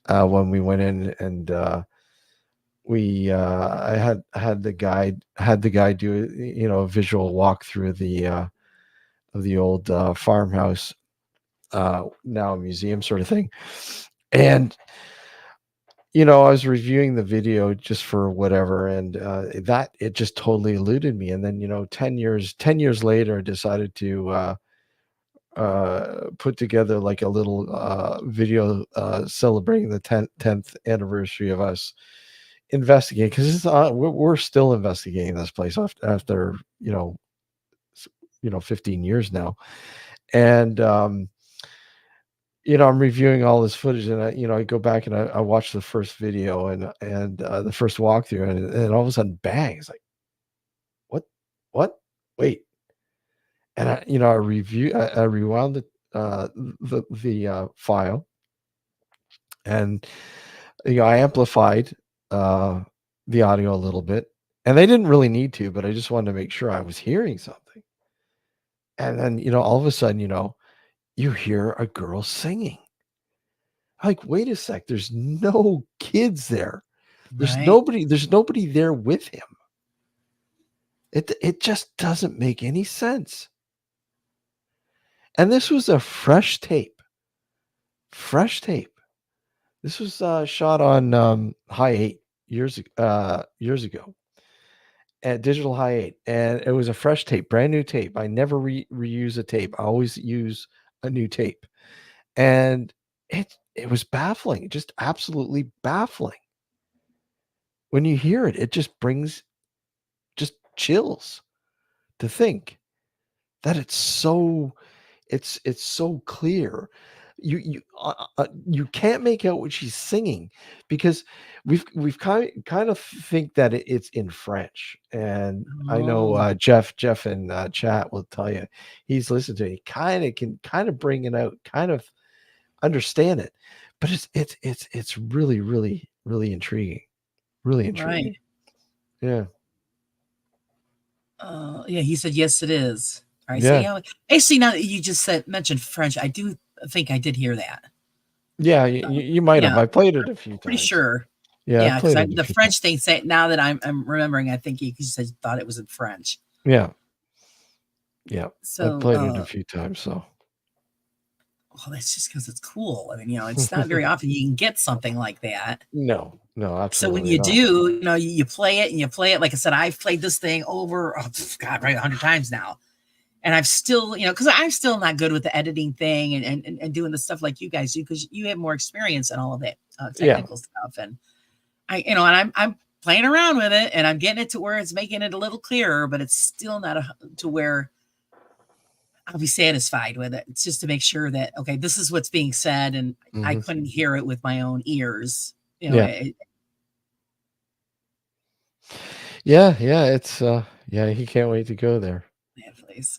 when we went in and I had the guy do a visual walk through the of the old farmhouse, now a museum sort of thing, and I was reviewing the video just for whatever, and that it just totally eluded me. And then 10 years later, I decided to put together like a little video celebrating the 10th anniversary of us investigating, because we're still investigating this place after 15 years now. And I'm reviewing all this footage, and I go back and I watch the first video and the first walkthrough, and all of a sudden, bang! It's like, what, what? Wait! And I rewound the file, and I amplified uh, the audio a little bit, and they didn't really need to, but I just wanted to make sure I was hearing something. And then all of a sudden, you hear a girl singing. Like, wait a sec, there's no kids there. There's Right, nobody there's nobody there with him. It just doesn't make any sense. And this was a fresh tape. Fresh tape. This was shot on high 8 years ago at digital high 8, and it was a fresh tape, brand new tape. I never reuse a tape. I always use a new tape. And it was baffling, just absolutely baffling. When you hear it, it just brings just chills to think that it's so clear. you can't make out what she's singing because we've kind of think that it's in French. And I know Oh, Jeff in chat will tell you he's listened to it. He kind of bring it out, kind of understand it, but it's really really intriguing, really right. intriguing. Yeah, Yeah, he said, yes, it is. All right. So, yeah, yeah, actually, now that you just mentioned French, I do think I did hear that. yeah. You might have. Yeah, I played it a few pretty times. sure. Yeah, I Yeah, because played it a the few times. French thing, say, now that I'm remembering, I think he said thought it was in French. Yeah, yeah. I So, played it a few times. So well, that's just because it's cool. I mean, it's not very often you can get something like that. no, no, So when absolutely you not. do, you play it and you play it. Like I said, I've played this thing over, God, right, 100 times now. And I've still, because I'm still not good with the editing thing and doing the stuff like you guys do, because you have more experience in all of that Yeah. technical stuff. And and I'm playing around with it and I'm getting it to where it's making it a little clearer, but it's still not to where I'll be satisfied with it. It's just to make sure that, okay, this is what's being said. And I Hmm. couldn't hear it with my own ears. Yeah. Yeah. Yeah. It's yeah, he can't wait to go there. That place.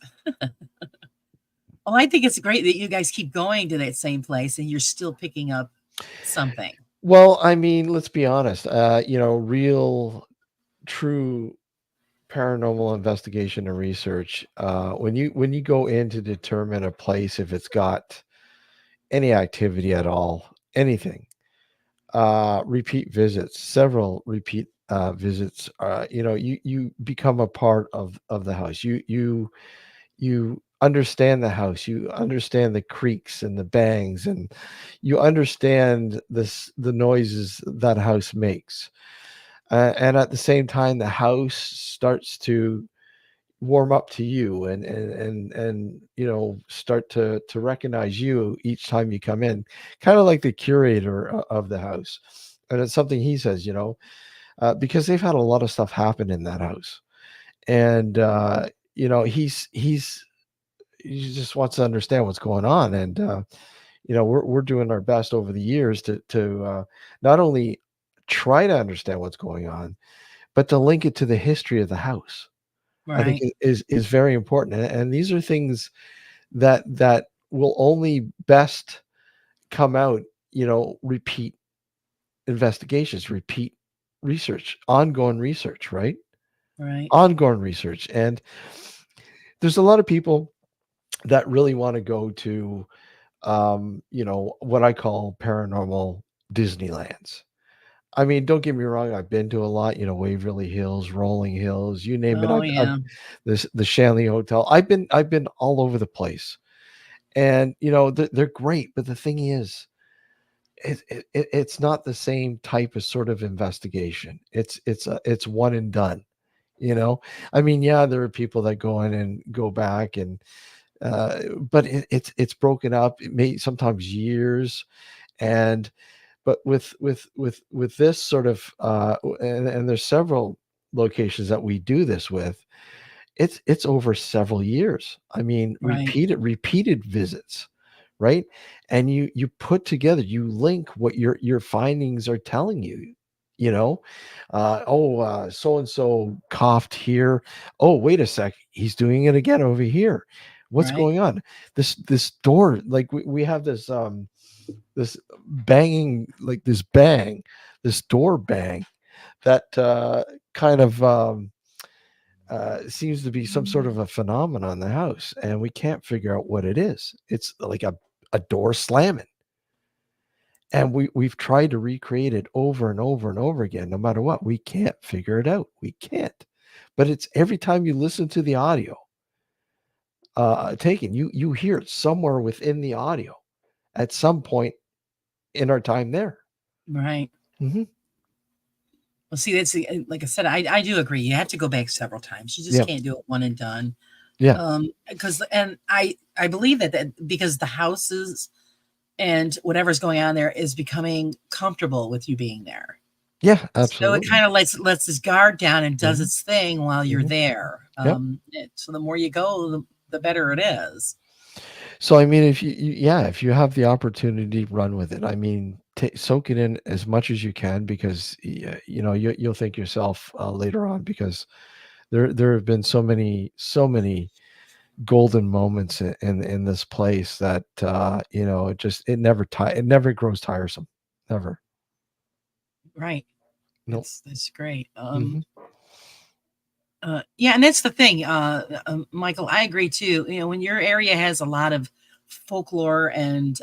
Well, I think it's great that you guys keep going to that same place and you're still picking up something. Well, I mean, let's be honest. Real true paranormal investigation and research, when you go in to determine a place if it's got any activity at all, anything, repeat visits, several repeat visits, you become a part of the house. You understand the house, you understand the creaks and the bangs, and you understand the noises that house makes. And at the same time, the house starts to warm up to you, and start to recognize you each time you come in, kind of like the curator of the house. And it's something he says, because they've had a lot of stuff happen in that house. And he just wants to understand what's going on. And we're doing our best over the years to not only try to understand what's going on, but to link it to the history of the house. I think Right. it is very important. And these are things that will only best come out, repeat investigations, repeat research, ongoing research, right? Right. Ongoing research. And there's a lot of people that really want to go to what I call paranormal Disneylands. I mean, don't get me wrong, I've been to a lot, Waverly Hills, Rolling Hills, you name it. Oh, I've yeah. the Shanley Hotel. I've been all over the place. And they're great, but the thing is, it's not the same type of sort of investigation. It's one and done, you know. I mean, yeah, there are people that go in and go back, and but it's broken up. It may sometimes years. And but with this sort of and there's several locations that we do this with. It's over several years. I mean, Right. repeated visits, right? And you put together, you link what your findings are telling you. So and so coughed here. Oh, wait a sec, he's doing it again over here. What's Right. going on? This door, like we have this banging, like this bang, this door bang that kind of seems to be some sort of a phenomenon in the house, and we can't figure out what it is. It's like a door slamming, and we've tried to recreate it over and over and over again. No matter what, we can't figure it out. We can't. But it's every time you listen to the audio taken, you hear it somewhere within the audio at some point in our time there. Right. Hmm. Well, see, that's like I said, I do agree. You have to go back several times. You just Yeah, can't do it one and done. yeah, Because and I believe that because the houses and whatever's going on there is becoming comfortable with you being there. yeah, So it absolutely. kind of lets his guard down and does Hmm. its thing while you're Hmm. there. Yep. So the more you go, the better it is. So I mean, if yeah, if you have the opportunity, run with it. I mean, soak it in as much as you can because you know you'll thank yourself later on because there have been so many golden moments in this place that you know it never grows tiresome, never. Right. Nope. That's great. Hmm. Yeah, and that's the thing, Michael. I agree too. You know, when your area has a lot of folklore and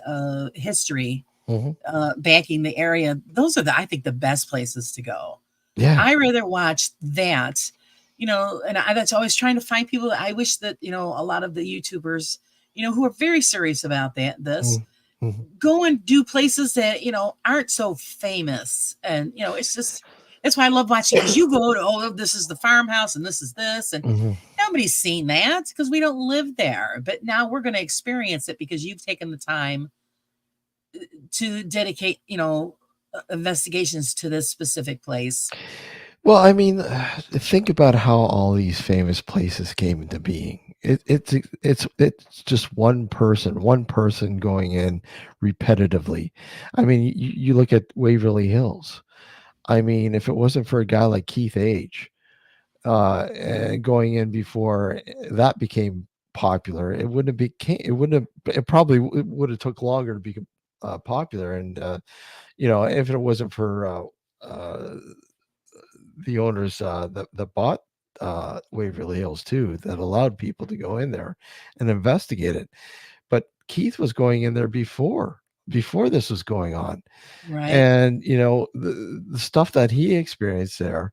history Hmm. backing the area, those are I think the best places to go. Yeah. I rather watch that, you know, and that's always trying to find people. I wish that a lot of the YouTubers, who are very serious about this, Hmm. go and do places that aren't so famous, and it's just that's why I love watching because you go to this is the farmhouse and this is this and Hmm. nobody's seen that because we don't live there, but now we're going to experience it because you've taken the time to dedicate investigations to this specific place. Well, I mean, think about how all these famous places came into being. It's just one person going in repetitively. I mean, you look at Waverly Hills. I mean, if it wasn't for a guy like Keith Age going in before that became popular, it wouldn't have it probably would have took longer to become popular. And you know, if it wasn't for the owners that bought Waverly Hills too, that allowed people to go in there and investigate it. But Keith was going in there before this was going on, Right. and you know the stuff that he experienced there.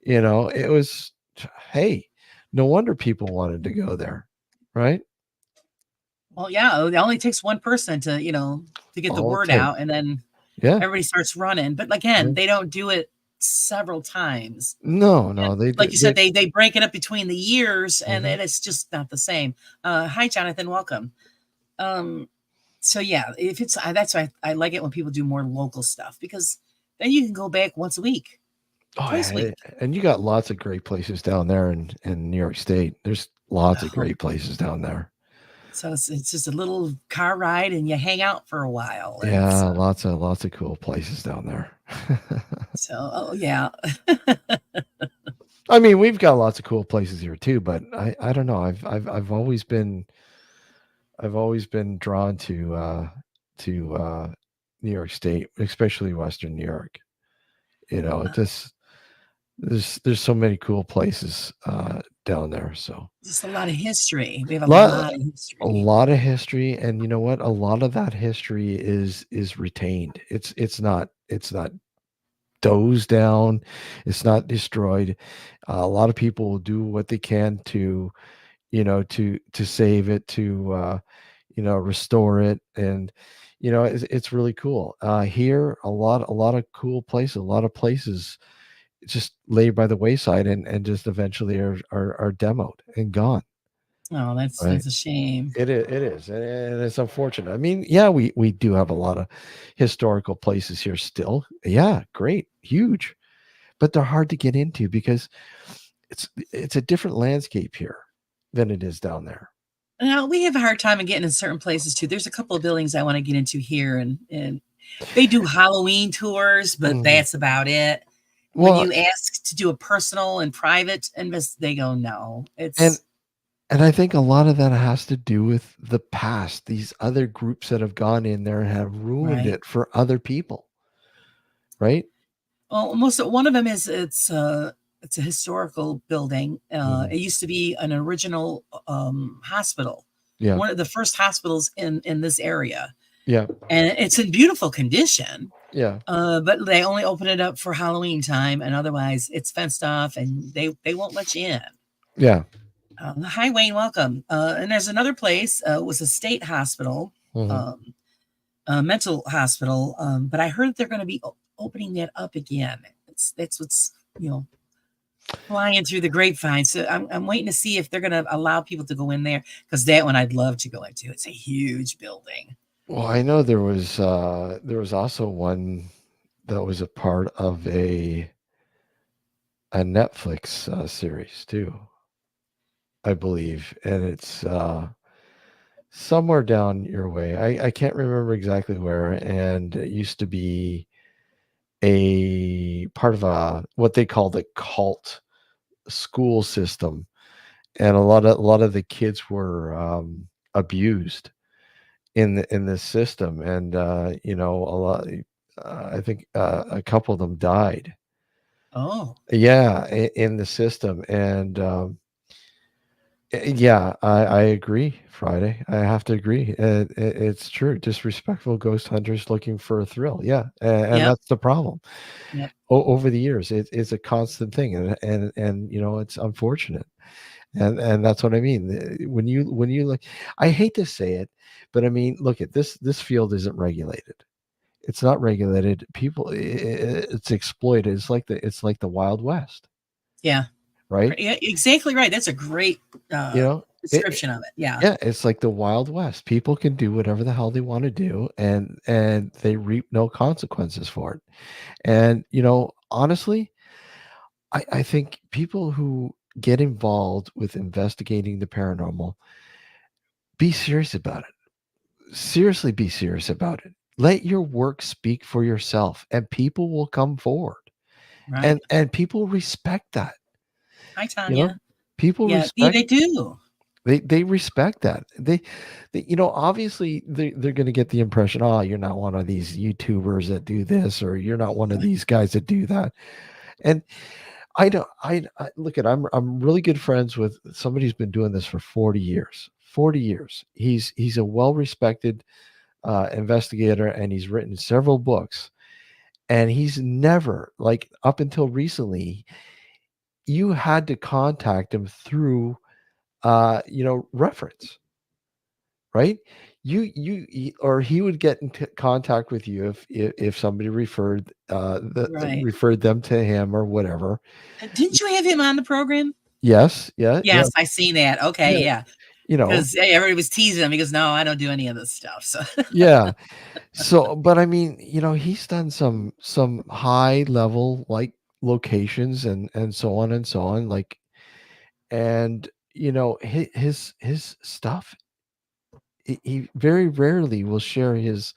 You know, it was hey, no wonder people wanted to go there, right? Well, yeah, it only takes one person to to get the All it word takes. out, and then Yeah. everybody starts running. But again, Yeah. they don't do it several times. No, And no, they like did. you said, they break it up between the years, and Mhm. it's just not the same. Hi, Jonathan. Welcome. Um, so yeah, if it's that's why I like it when people do more local stuff because then you can go back once a week, Oh, twice a yeah, week. and you got lots of great places down there in New York State. There's lots of Oh, great places down there. so it's just a little car ride, and you hang out for a while, and it's Yeah, lots of cool places down there. so oh yeah. I mean, we've got lots of cool places here too, but I don't know. I've always been drawn to New York State, especially Western New York. You know, it just there's so many cool places down there. So Just a lot of history. We have a lot lot of a history. lot of history, and you know what? A lot of that history is retained. It's not dozed down. It's not destroyed. A lot of people will do what they can to to save it, to restore it, and it's really cool. Here, a lot of cool places, a lot of places just lay by the wayside and just eventually are demoed and gone. Oh, that's Right. a shame. It is, and it's unfortunate. I mean, yeah, we do have a lot of historical places here still. Yeah, great, huge, but they're hard to get into because it's a different landscape here than it is down there. Now we have a hard time in getting in certain places too. There's a couple of buildings I want to get into here, and they do Halloween tours, but Mhm. that's about it. When Well, you ask to do a personal and private they go no. and It's and I think a lot of that has to do with the past. These other groups that have gone in there and have ruined right. it for other people, right? Well, most of one of them is it's a historical building. Mhm. It used to be an original hospital, Yeah, one of the first hospitals in this area, yeah, and it's in beautiful condition. yeah, But they only open it up for Halloween time, and otherwise it's fenced off, and they won't let you in. yeah. Hi, Wayne, welcome. And there's another place. It was a state hospital, Mhm. um, a mental hospital, but I heard they're going to be opening that up again. That's what's flying through the grapevine. So I'm waiting to see if they're going to allow people to go in there because that one I'd love to go into. It's a huge building. Well, I know there was also one that was a part of a Netflix series too, I believe, and it's somewhere down your way. I can't remember exactly where, and it used to be a part of a what they call the cult school system, and a lot of the kids were abused in this system, and a lot. I think a couple of them died. Oh, Yeah, in the system, and yeah, I agree. Friday, I have to agree. It's true. Disrespectful ghost hunters looking for a thrill. Yeah, and yep, that's the problem. yep, Over the years, it's a constant thing, and it's unfortunate. And that's what I mean. When you like, I hate to say it, but I mean, look at this field isn't regulated. It's not regulated. People, it's exploited. It's like the Wild West, yeah. right? Yeah, exactly right. That's a great You know, description of it. Yeah, yeah, it's like the Wild West. People can do whatever the hell they want to do, and they reap no consequences for it. And honestly, I think people who get involved with investigating the paranormal, be serious about it. Seriously, be serious about it. Let your work speak for yourself, and people will come forward. right. And people respect that. Hi, You know, Tanya. people Yeah, yeah, respect they do. they respect that. They obviously they're going to get the impression, oh, you're not one of these YouTubers that do this, or you're not one of Right. these guys that do that. And I don't. I look at. I'm really good friends with somebody who's been doing this for 40 years. 40 years. He's a well respected investigator, and he's written several books. And he's never, like, up until recently, you had to contact him through reference, right? Or he would get in contact with you if somebody Right. referred them to him or whatever. Didn't you have him on the program? Yes, yeah, yeah, Yes, I seen that. Okay, yeah. yeah. You know, Because everybody was teasing him. He goes, "No, I don't do any of this stuff." So, yeah. So, but I mean, he's done some high level, like, locations and so on and so on, like, and his stuff. He very rarely will share his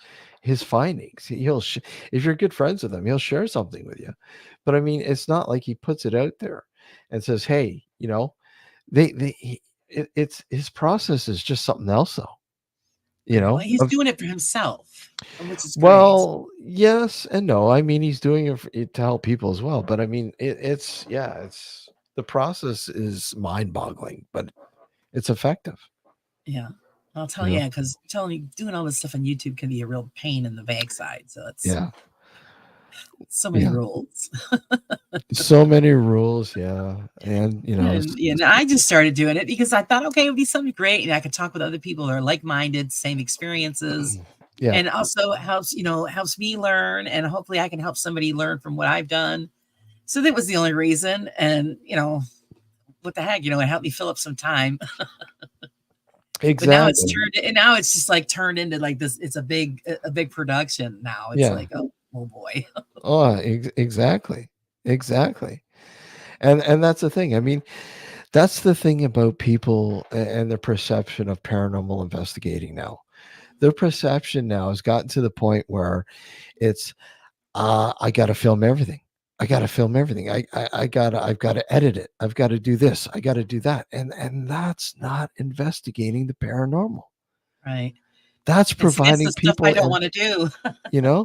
findings. If you're good friends with him, he'll share something with you. But I mean, it's not like he puts it out there and says, "Hey, it's his process is just something else, though." You right. Well, know, he's doing it for himself, which is great. Well, yes and no. I mean, he's doing it to help people as well. But I mean, it's the process is mind-boggling, but it's effective. Yeah. I'll tell You you, know, because telling you doing all this stuff on YouTube can be a real pain in the backside. So it's yeah, so many yeah. rules. So many rules, yeah, and And I just started doing it because I thought, okay, it would be something great, and I could talk with other people who are like-minded, same experiences, yeah, and also helps me learn, and hopefully I can help somebody learn from what I've done. So that was the only reason, and what the heck, it helped me fill up some time. But now it's exactly, turned, and now it's just like turned into like this. It's a big production now. It's yeah. like, oh boy. Oh, exactly, exactly, and that's the thing. I mean, that's the thing about people and their perception of paranormal investigating now. Their perception now has gotten to the point where it's I got to film everything. I got to film everything. I've got to edit it. I've got to do this. I got to do that. And that's not investigating the paranormal. Right. That's And see, that's the providing stuff I people, don't want to do. you know,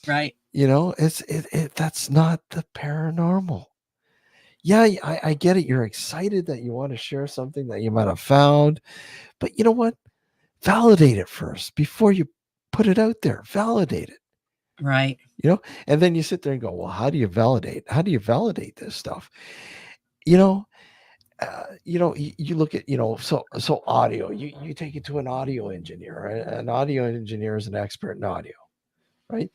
Right. that's not the paranormal. Yeah, I get it. You're excited that you want to share something that you might have found, but you know what? Validate it first before you put it out there. Validate it. Right. And then you sit there and go, well, how do you validate this stuff? you know you look at, so audio, you take it to an audio engineer. An audio engineer is an expert in audio, right?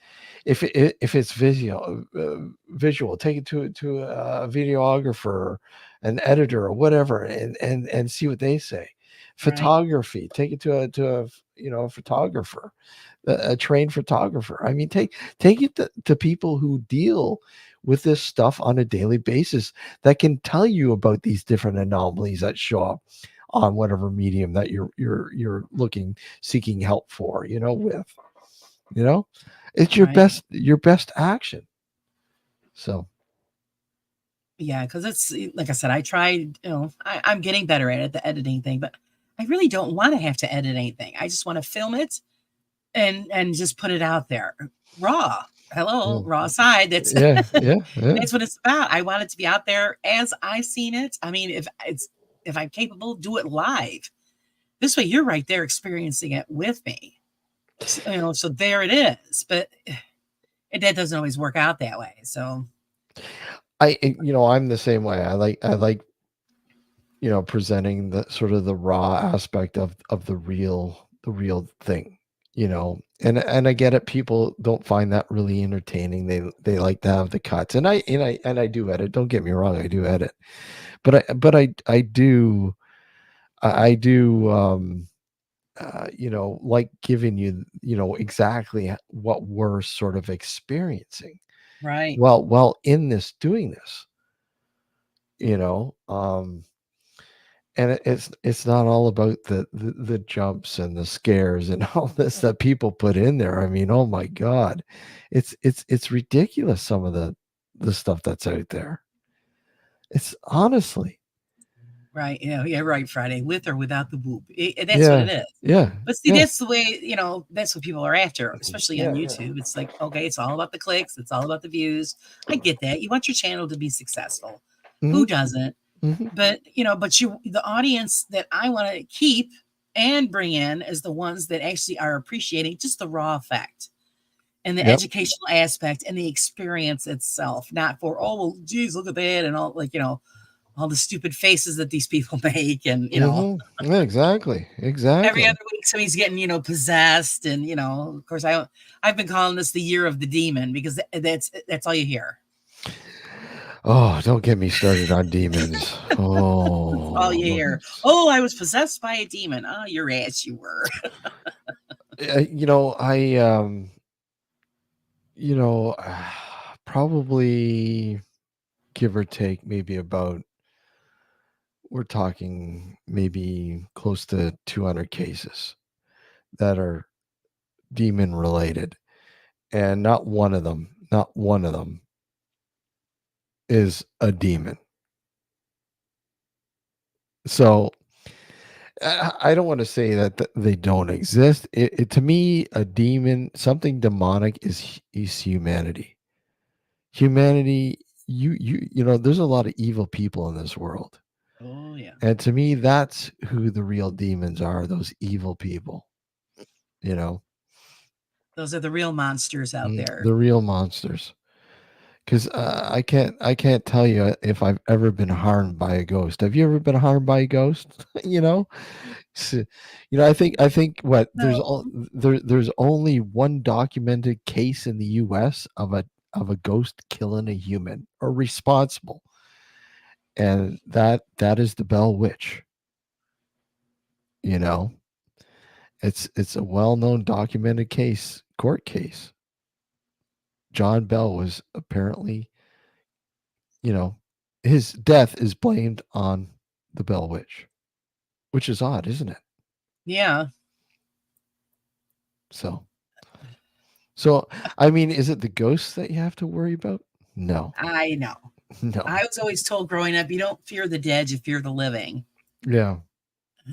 If it's visual, take it to a videographer, an editor, or whatever, and see what they say. Right. Photography, take it to a photographer, a trained photographer. I mean, take it to people who deal with this stuff on a daily basis, that can tell you about these different anomalies that show up on whatever medium that you're looking seeking help for, with, you know, it's Right. your best action. So Yeah, because it's like I said, I tried, I'm getting better at it, the editing thing, but I really don't want to have to edit anything. I just want to film it and just put it out there raw. Hello, mm, raw side. That's yeah, yeah, yeah. that's what it's about. I want it to be out there as I seen it. I mean, if I'm capable, do it live. This way, you're right there experiencing it with me. So there it is. But that doesn't always work out that way. So I'm the same way. I like presenting the sort of the raw aspect of the real thing, and I get it. People don't find that really entertaining. They like to have the cuts, and I do edit. Don't get me wrong, I do edit, but I do like giving you exactly what we're sort of experiencing right, well in this doing this, you know um and it's not all about the jumps and the scares and all this that people put in there. I mean, oh my god, it's ridiculous, some of the stuff that's out there. It's honestly. right. Yeah, right. Friday, with or without the whoop. That's what Yeah, it is. yeah, But see, yeah, that's the way, that's what people are after, especially on yeah, yeah. YouTube. It's like, okay, it's all about the clicks, it's all about the views. I get that. You want your channel to be successful. Hmm. Who doesn't? Hmm. But the audience that I want to keep and bring in is the ones that actually are appreciating just the raw effect and the Yep. educational aspect and the experience itself, not for, oh, well, geez, look at that. And all like, all the stupid faces that these people make. And, Hmm. Yeah, exactly, every exactly. other week somebody's getting possessed, and of course I've been calling this the year of the demon because that's all you hear. Oh, don't get me started on demons. That's all you Oh, hear. Oh, I was possessed by a demon. Oh, your ass, you were. I probably, give or take, maybe about, we're talking maybe close to 200 cases that are demon related, and not one of them is a demon. So I don't want to say that they don't exist. To me, a demon, something demonic, is humanity. Humanity. There's a lot of evil people in this world, Oh yeah, and to me, that's who the real demons are. Those evil people. You know, those are the real monsters out there. the real monsters. Because I can't tell you if I've ever been harmed by a ghost. Have you ever been harmed by a ghost? S- I think what No. there's only one documented case in the U.S. of a ghost killing a human, or responsible, and that is the Bell Witch. You know, it's a well-known documented court case. John Bell was apparently, you know, his death is blamed on the Bell Witch, which is odd, isn't it? Yeah, So, so I mean, is it the ghosts that you have to worry about? No, I know. no. I was always told growing up, you don't fear the dead, you fear the living. Yeah.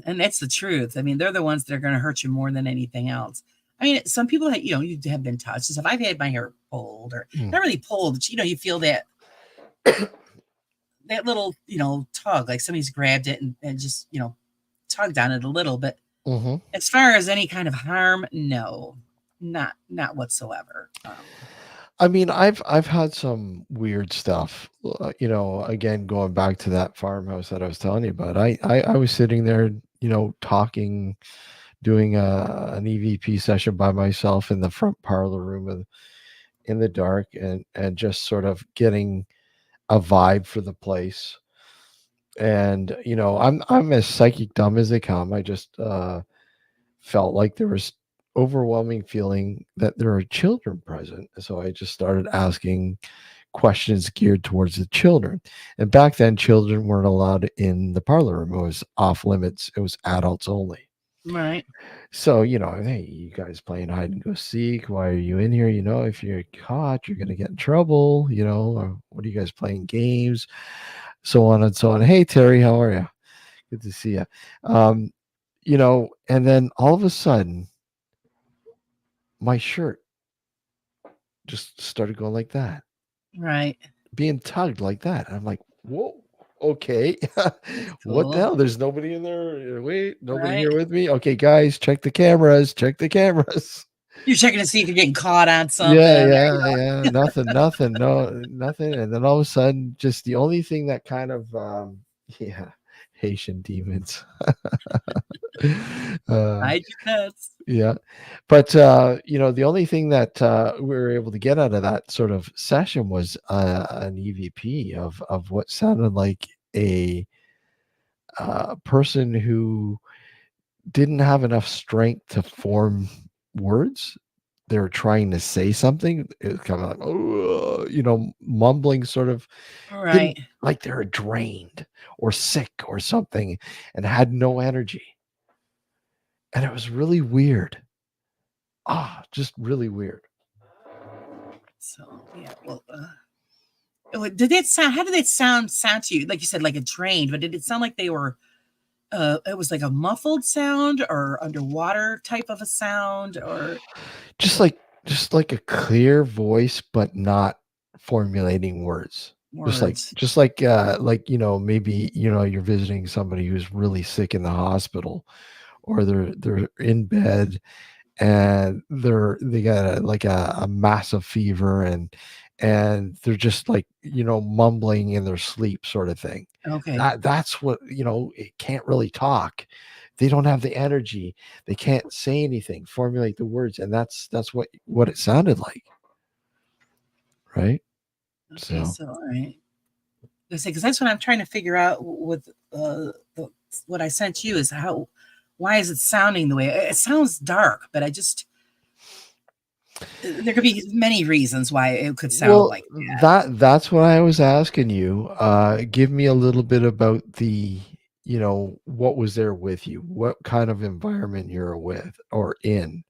And that's the truth. I mean, they're the ones that are going to hurt you more than anything else. I mean, some people that you have been touched. If I've had my hair pulled, or Mm. not really pulled, but you feel that little tug, like somebody's grabbed it and just tugged on it a little. But Hmm. as far as any kind of harm, no, not whatsoever. I mean, I've had some weird stuff. Again, going back to that farmhouse that I was telling you about. I was sitting there, talking, doing an EVP session by myself in the front parlor room, in the dark, and just sort of getting a vibe for the place. And I'm as psychic dumb as they come. I just felt like there was overwhelming feeling that there are children present. So I just started asking questions geared towards the children. And back then, children weren't allowed in the parlor room. It was off limits. It was adults only. Right. So, hey, you guys playing hide and go seek. Why are you in here? If you're caught, you're going to get in trouble, or what are you guys playing games? So on and so on. Hey, Terry, how are you? Good to see you. Um, and then all of a sudden, my shirt just started going like that, Right. being tugged like that. And I'm like, whoa, okay. That's What the cool. hell? There's nobody in there. Wait, nobody Right. here with me. Okay, guys, check the cameras. Check the cameras. You're checking to see if you're getting caught on something. Yeah, There yeah, you yeah. Nothing, no, nothing. And then all of a sudden, just the only thing that kind of, yeah, Haitian demons. go. uh, Hide your pets. yeah. But, the only thing that we were able to get out of that sort of session was an EVP of what sounded like a person who didn't have enough strength to form words. They were trying to say something. It was kind of like, oh, mumbling, sort of didn't Right. like they were drained or sick or something and had no energy. And it was really weird. Just really weird. So yeah. Well, did it sound? How did it sound to you? Like you said, like a drained, but did it sound like they were? It was like a muffled sound or underwater type of a sound or Just like a clear voice, but not formulating words. Just like words. just like maybe you're visiting somebody who's really sick in the hospital, or they're in bed and they got a massive fever, and they're just like mumbling in their sleep, sort of thing. Okay. That's what, it can't really talk. They don't have the energy. They can't say anything, formulate the words, and that's what it sounded like, right? Okay. So So all right. Because that's what I'm trying to figure out with what I sent you is why is it sounding the way it sounds dark, but I just there could be many reasons why it could sound well, like that's what I was asking you. Give me a little bit about what was there with you, what kind of environment you're with or in,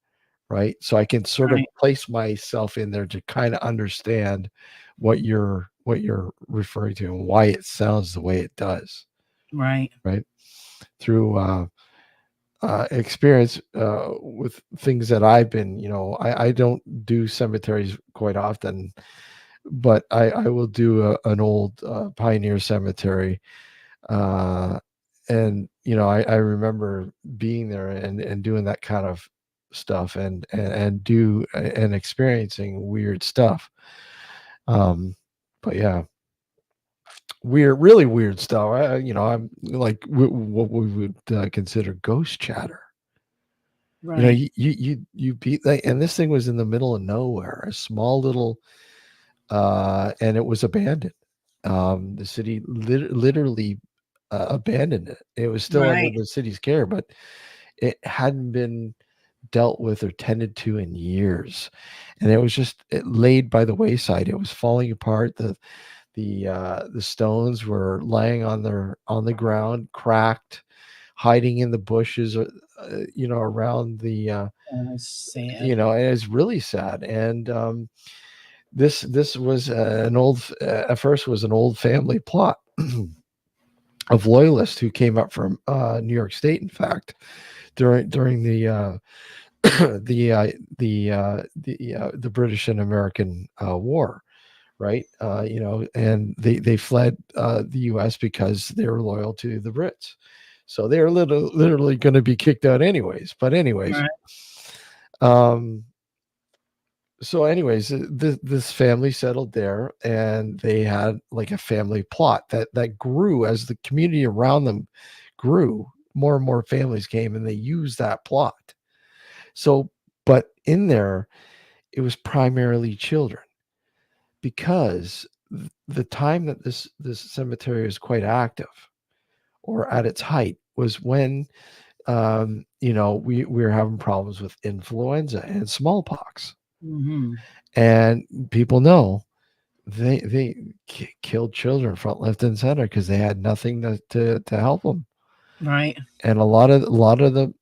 right? So I can sort of right, place myself in there to kind of understand what you're referring to and why it sounds the way it does, right, right? Through experience with things that I've been, I don't do cemeteries quite often, but I will do an old pioneer cemetery. Uh, and I remember being there and doing that kind of stuff and experiencing weird stuff. Um, but yeah, really weird stuff. I'm like what we would consider ghost chatter. right, You beat that, and this thing was in the middle of nowhere, a small little, and it was abandoned. The city literally abandoned it. It was still under right. the city's care, but it hadn't been dealt with or tended to in years, and it was just laid by the wayside. It was falling apart. The stones were laying on the ground, cracked, hiding in the bushes, around That's sad. and it's really sad. And this was an old at first was an old family plot of loyalists who came up from New York State, in fact, during the British and American war, right? And they fled the U.S. because they were loyal to the Brits. So they were literally going to be kicked out anyways. But anyways, Right. um, this family settled there, and they had like a family plot that grew as the community around them grew. More and more families came, and they used that plot. So, but in there, it was primarily children, because the time that this cemetery is quite active, or at its height, was when we were having problems with influenza and smallpox. Hmm. And people know they killed children front, left, and center because they had nothing to help them. Right. And a lot of the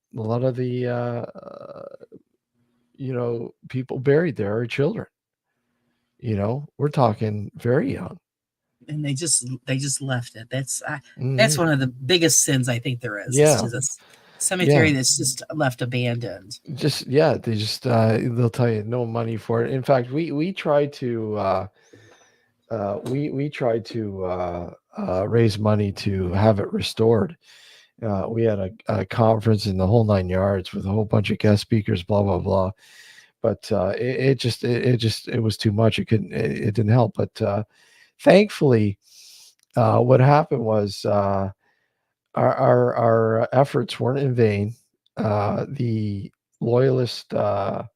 people buried there are children. We're talking very young. And they just left it. That's Mhm. one of the biggest sins I think there is. It's Yeah, just a yeah. cemetery that's just left abandoned. Just yeah, they just they'll tell you no money for it. In fact, we tried to we tried to raise money to have it restored. We had a conference in the whole 9 yards with a whole bunch of guest speakers, blah blah blah. But it was too much. It didn't help. But thankfully, what happened was our efforts weren't in vain. The loyalist, the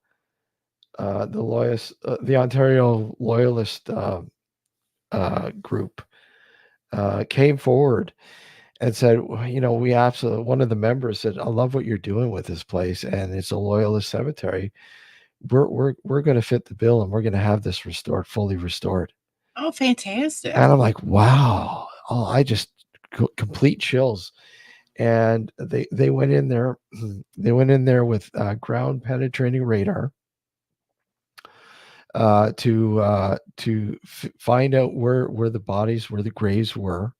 Ontario Loyalist group came forward and said, "Well, we absolutely." One of the members said, "I love what you're doing with this place, and it's a Loyalist cemetery. We're going to fit the bill, and we're going to have this restored, fully restored." Oh, fantastic. And I'm like, "Wow!" Oh, I just complete chills. And they went in there. They went in there with ground penetrating radar to find out where the bodies, where the graves were,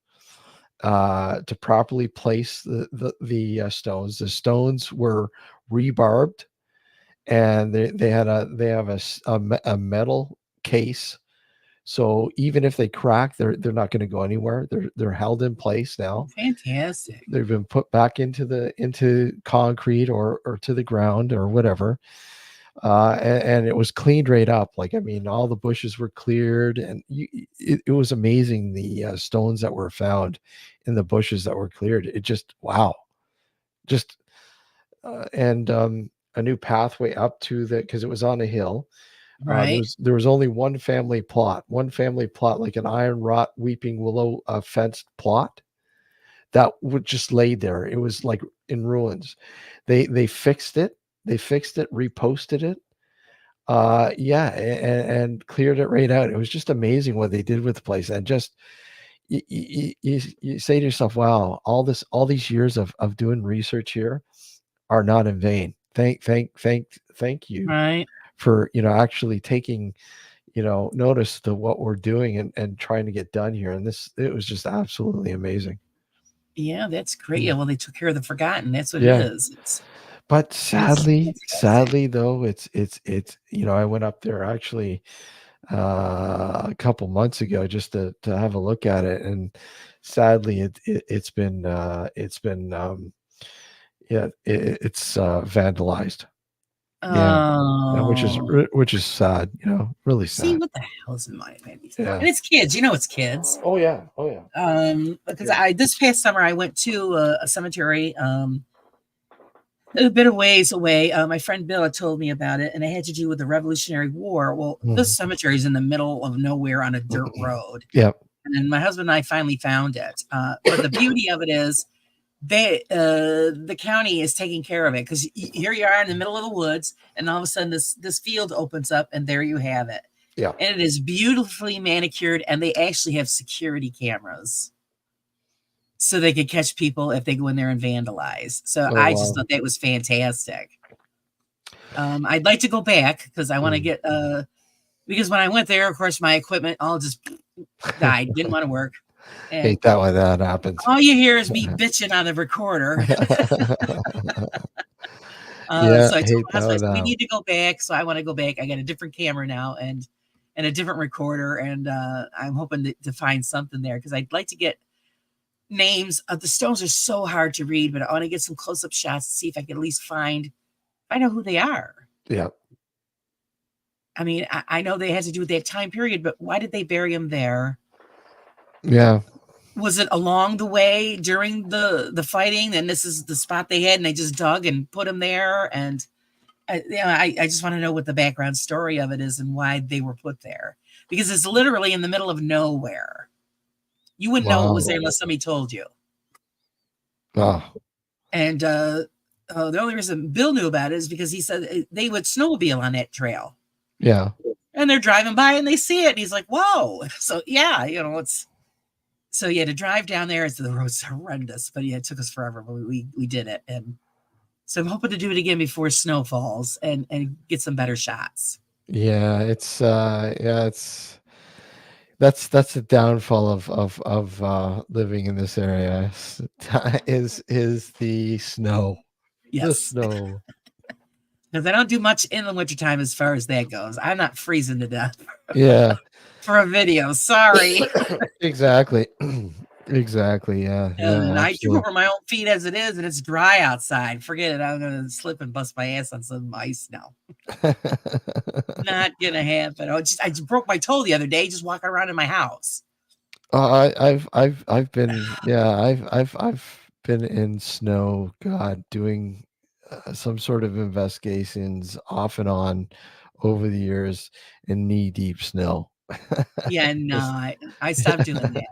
to properly place the stones. The stones were rebarbed, and they have a metal case. So even if they crack, they're not going to go anywhere. They're held in place now. Fantastic. They've been put back into concrete or to the ground or whatever. And it was cleaned right up. Like, I mean, all the bushes were cleared, and it was amazing the stones that were found in the bushes that were cleared. It just wow, just and a new pathway up to the because it was on a hill. Right. There was only one family plot, like an iron wrought weeping willow fenced plot that would just lay there. It was like in ruins. They fixed it. They fixed it, reposted it. Yeah, and cleared it right out. It was just amazing what they did with the place, and just you say to yourself, "Wow, all these years of doing research here are not in vain." Thank you Right. for actually taking notice to what we're doing and trying to get done here. And it was just absolutely amazing. Yeah, that's great. Mm. Yeah, well, they took care of the forgotten. That's what it Yeah. is. But It's fantastic. sadly though, it's I went up there actually a couple months ago just to have a look at it, and sadly it's been yeah it's vandalized. Yeah, Oh, which is sad, really see sad. what the hell is in my babies? Yeah. And it's kids. It's kids. Oh yeah. Oh yeah. Because Yeah. I this past summer I went to a cemetery a bit of ways away. My friend Bill had told me about it, and it had to do with the Revolutionary War. Well, this Mhm. cemetery is in the middle of nowhere on a dirt road, Yeah. and then my husband and I finally found it. But the beauty of it is the county is taking care of it because here you are in the middle of the woods, and all of a sudden this field opens up, and there you have it. Yeah. And it is beautifully manicured, and they actually have security cameras so they could catch people if they go in there and vandalize. So Oh I just wow. thought that was fantastic. I'd like to go back because I want to Mm. get because when I went there, of course, my equipment all just died, didn't want to work, and Hate that when that happens. all you hear is me bitching on the recorder. Yeah, So I told hate my that husband, I one said, we now. need to go back. So I want to go back. I got a different camera now and a different recorder, and I'm hoping to find something there because I'd like to get names. The stones are so hard to read, but I want to get some close up shots to see if I can at least find out who they are. Yeah. I mean, I know they had to do with that time period, but why did they bury him there? Yeah. Was it along the way during the fighting? And this is the spot they had, and they just dug and put him there. And I just want to know what the background story of it is and why they were put there, because it's literally in the middle of nowhere. You wouldn't know it was there Wow. unless somebody told you. Oh, And the only reason Bill knew about it is because he said they would snowmobile on that trail. yeah. And they're driving by and they see it. And he's like, whoa. So yeah, so yeah, to drive down there, the road's horrendous, but yeah, it took us forever, but we did it. And so I'm hoping to do it again before snow falls and get some better shots. Yeah, it's that's the downfall of living in this area is the snow. The Yes. snow. Because I don't do much in the wintertime as far as that goes. I'm not freezing to death Yeah. for a video. Sorry. Exactly. Exactly. Yeah. Yeah, And I drove absolutely. over my own feet as it is, and it's dry outside. Forget it. I'm going to slip and bust my ass on some ice now. Not going to happen. I just broke my toe the other day just walking around in my house. I've been, yeah, I've been in snow, God, doing some sort of investigations off and on over the years in knee deep snow. Yeah, no, Just I stopped doing that.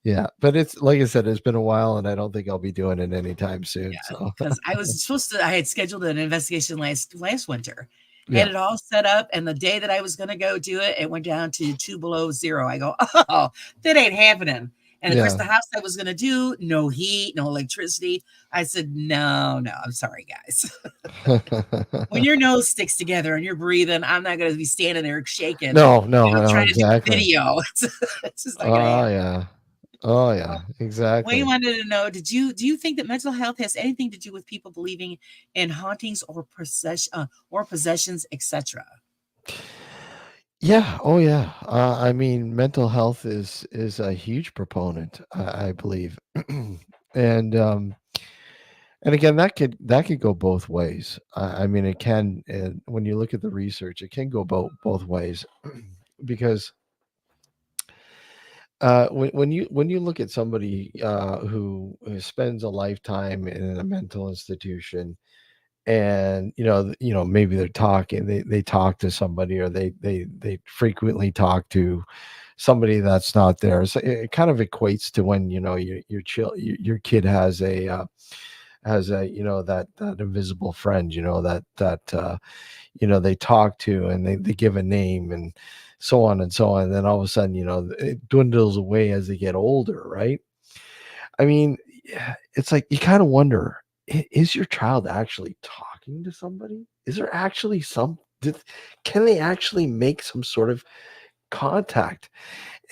yeah, but it's like I said, it's been a while, and I don't think I'll be doing it anytime soon. Yeah, So because I had scheduled an investigation last winter, yeah, had it all set up, and the day that I was going to go do it, it went down to 2 below zero. I go, oh, that ain't happening. And of course, yeah. the house I was going to do, no heat, no electricity. I said, no, I'm sorry, guys. When your nose sticks together and you're breathing, I'm not going to be standing there shaking, No, trying to do a exactly. video. It's just not going to Oh happen. yeah, oh Well, yeah, we exactly. wanted to know, do you think that mental health has anything to do with people believing in hauntings or possessions, etc.? Yeah. Oh, yeah. I mean, mental health is a huge proponent, I believe, and again, that could go both ways. I mean, it can. And when you look at the research, it can go both ways, because when you look at somebody who spends a lifetime in a mental institution, and maybe they're talking, they talk to somebody, or they frequently talk to somebody that's not there. So it kind of equates to when your kid has a that invisible friend, they talk to, and they give a name, and so on and so on. And then all of a sudden, it dwindles away as they get older, right? I mean, yeah, it's like you kind of wonder, is your child actually talking to somebody? Is there actually can they actually make some sort of contact?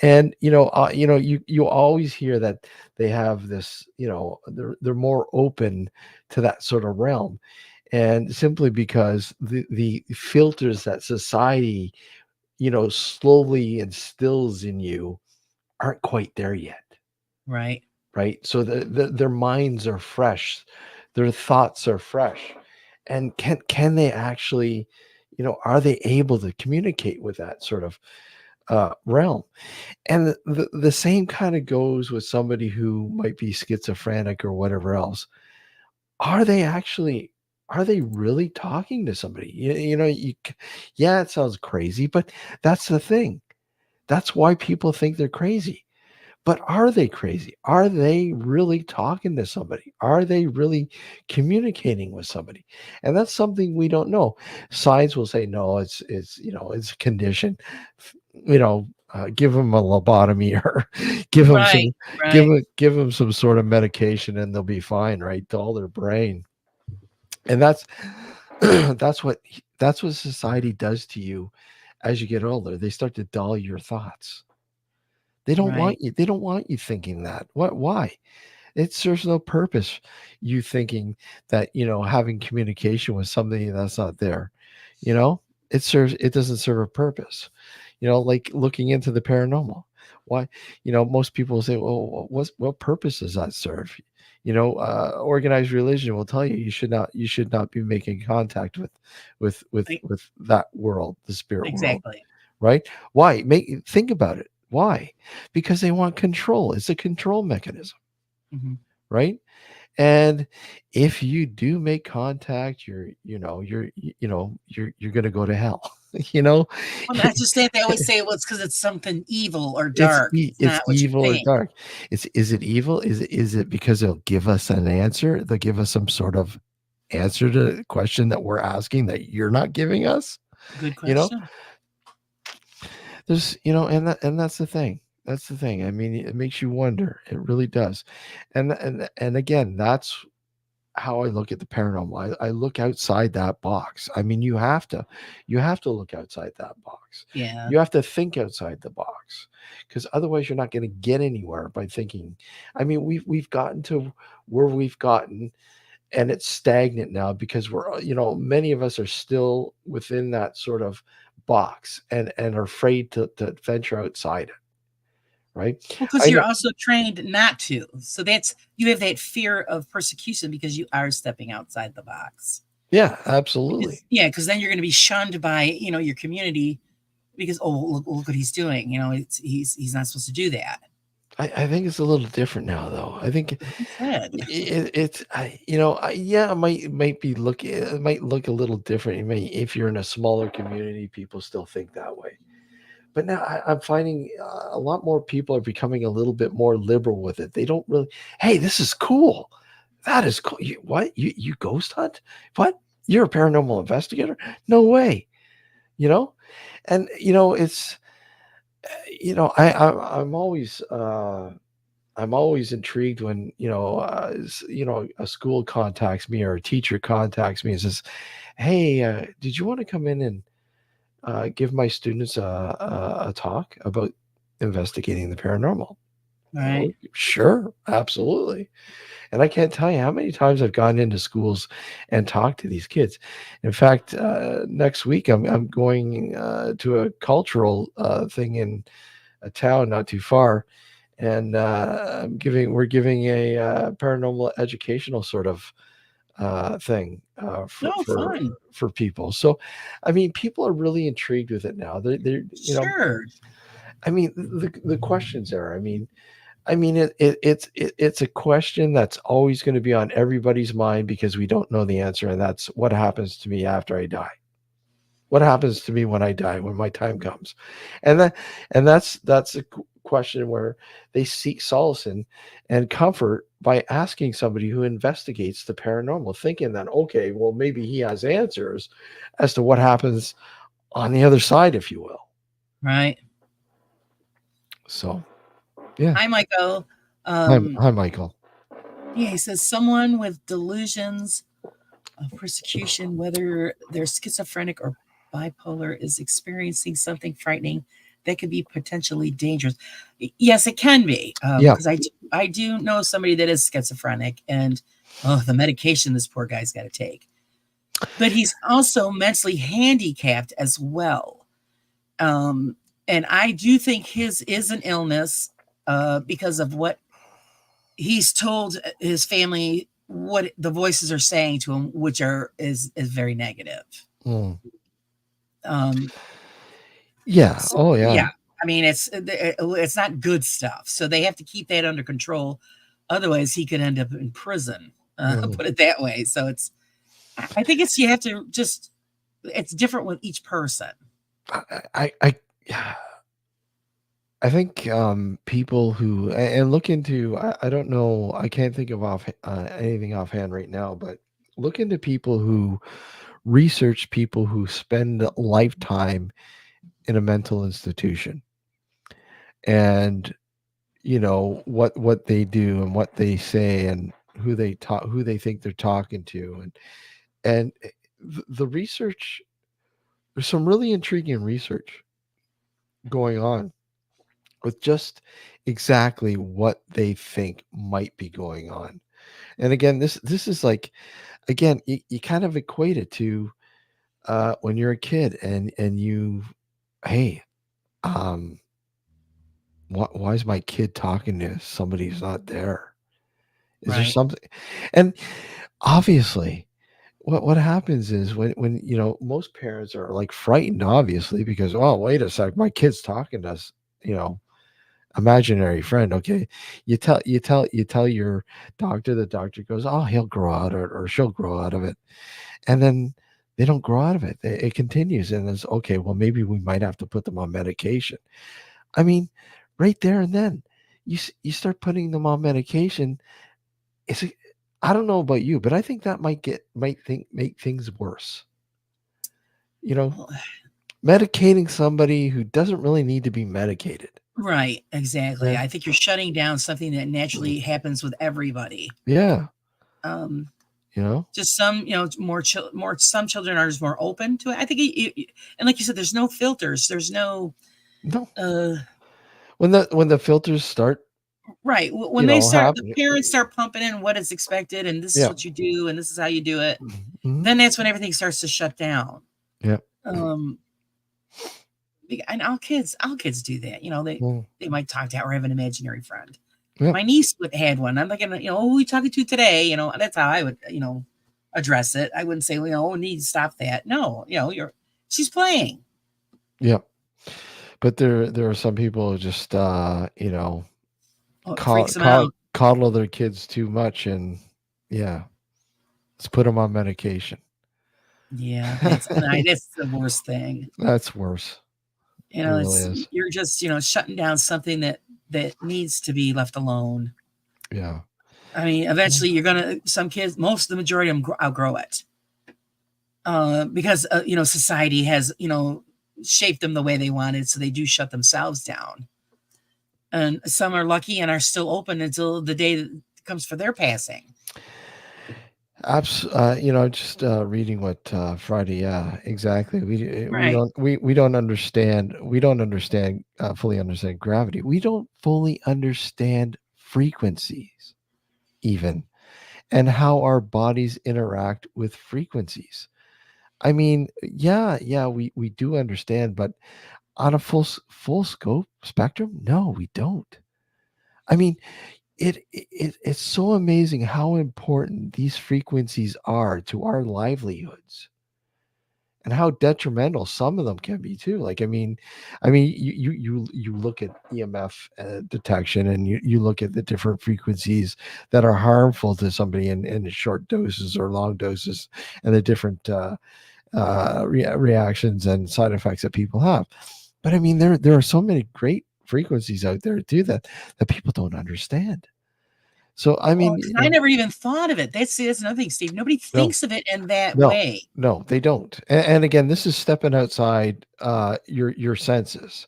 And you always hear that they have this, they're more open to that sort of realm, and simply because the filters that society, slowly instills in you aren't quite there yet. Right, Right? So their minds are fresh, their thoughts are fresh, and can they actually, are they able to communicate with that sort of realm? And the same kind of goes with somebody who might be schizophrenic or whatever else. Are they actually? Are they really talking to somebody? Yeah, it sounds crazy, but that's the thing. That's why people think they're crazy. But are they crazy? Are they really talking to somebody? Are they really communicating with somebody? And that's something we don't know. Science will say no, it's a condition. Give them a lobotomy, or give them right, some right, give them some sort of medication, and they'll be fine, right? Dull their brain. And that's that's what society does to you as you get older. They start to dull your thoughts. right. They don't want you thinking that. Why? It serves no purpose, you thinking that, having communication with somebody that's not there. It doesn't serve a purpose. Like looking into the paranormal. Why? Most people say, well, what purpose does that serve? Organized religion will tell you you should not be making contact I- with that world, the spirit world, exactly. right? Why? Think about it. Why? Because they want control. It's a control mechanism, Mhm. right? And if you do make contact, you're going to go to hell. you know, Well, not just that, they always say, well, it's because it's something evil or dark. It's it's not what you evil or think. dark. Is it evil? Is it because they'll give us an answer? They'll give us some sort of answer to the question that we're asking that you're not giving us. Good You know, question. There's, and that's the thing. That's the thing. I mean, it makes you wonder. It really does. And again, that's how I look at the paranormal. I look outside that box. I mean, you have to look outside that box. Yeah. You have to think outside the box, because otherwise you're not going to get anywhere by thinking. I mean, we've gotten to where we've gotten, and it's stagnant now because many of us are still within that sort of box, and are afraid to venture outside it, right? Well, because I you're know. also trained not to. So that's you have that fear of persecution because you are stepping outside the box. Yeah, absolutely. Because yeah, because then you're going to be shunned by your community because look what he's doing. He's not supposed to do that. I think it's a little different now, though. I think Who said? it's yeah, it might look a little different. If you're in a smaller community, people still think that way. But now I'm finding a lot more people are becoming a little bit more liberal with it. They don't really, hey, this is cool. That is cool. What? You ghost hunt? What? You're a paranormal investigator? No way. You know? And it's I'm always intrigued when a school contacts me or a teacher contacts me and says, "Hey, did you want to come in and give my students a talk about investigating the paranormal?" Oh, Right. sure, absolutely. And I can't tell you how many times I've gone into schools and talked to these kids. In fact, next week I'm going to a cultural thing in a town not too far, and we're giving a paranormal educational sort of thing No fun. for people. So, I mean, people are really intrigued with it now. Sure. I mean, the questions there. I mean, it's a question that's always going to be on everybody's mind because we don't know the answer, and that's what happens to me after I die. What happens to me when I die, when my time comes? And that that's a question where they seek solace and comfort by asking somebody who investigates the paranormal, thinking that, okay, well, maybe he has answers as to what happens on the other side, if you will. Right. So, yeah. Hi, Michael. Hi, Um, hi, Michael. yeah, he says someone with delusions of persecution, whether they're schizophrenic or bipolar, is experiencing something frightening that could be potentially dangerous. Yes, it can be, Yeah. because I do know somebody that is schizophrenic, and oh, the medication this poor guy's got to take. But he's also mentally handicapped as well. Um, and I do think his is an illness because of what he's told his family, what the voices are saying to him, which is very negative. Mm. Um, Yeah. so, Oh, yeah. yeah, I mean it's not good stuff. So they have to keep that under control. Otherwise, he could end up in prison. Mm. Put it that way. So I think you have to just it's different with each person. I think people who and look into I don't know, I can't think of anything offhand right now, but look into people who research people who spend a lifetime in a mental institution, and what they do and what they say and who they think they're talking to, and the research, there's some really intriguing research going on with just exactly what they think might be going on. And again, this is like, again, you kind of equate it to when you're a kid and hey, um, why is my kid talking to somebody who's not there? Is there Right. something? And obviously, what happens is when most parents are like frightened, obviously, because, oh, wait a sec, my kid's talking to us, you know, imaginary friend. Okay, you tell your doctor. The doctor goes, oh, he'll grow out of it, or she'll grow out of it, and then they don't grow out of it. It continues, and it's okay. Well, maybe we might have to put them on medication. I mean, right there and then, you start putting them on medication. It's I don't know about you, but I think that might make things worse. You know, Well, medicating somebody who doesn't really need to be medicated. Right, exactly. Yeah. I think you're shutting down something that naturally happens with everybody. Yeah. Um, You know? just some, more some children are just more open to it. I think, and like you said, there's no filters. There's no, No. uh, When the filters start, right. When the happening. parents start pumping in what is expected, and this is Yeah. what you do, and this is how you do it, Mhm. then that's when everything starts to shut down. Yeah. Um, and all kids do that. Mm. They might talk to or have an imaginary friend. Yeah. My niece had one. I'm thinking, who are we talking to today? That's how I would, address it. I wouldn't say, oh, need to stop that. No, she's playing. Yeah. But there are some people who just Oh, it freaks them out. coddle their kids too much, and yeah, let's put them on medication. Yeah, that's the worst thing. That's worse. It really It's is. you're just, shutting down something that needs to be left alone. Yeah. I mean, eventually some kids, the majority of them outgrow it. Because society has shaped them the way they wanted, so they do shut themselves down. And some are lucky and are still open until the day that comes for their passing. Just reading what Friday. Yeah, exactly. Right. We don't understand. We don't understand fully understand gravity. We don't fully understand frequencies even, and how our bodies interact with frequencies. I mean, yeah, we do understand, but on a full scope spectrum, no, we don't. I mean, it's so amazing how important these frequencies are to our livelihoods, and how detrimental some of them can be too. Like, I mean, you look at EMF detection, and you look at the different frequencies that are harmful to somebody in short doses or long doses, and the different reactions and side effects that people have. But I mean, there are so many great frequencies out there too that people don't understand. So I Well, mean, 'cause I never even thought of it. That's another thing, Steve. Nobody no, thinks of it in that no, way. no, they don't. And again, this is stepping outside your senses,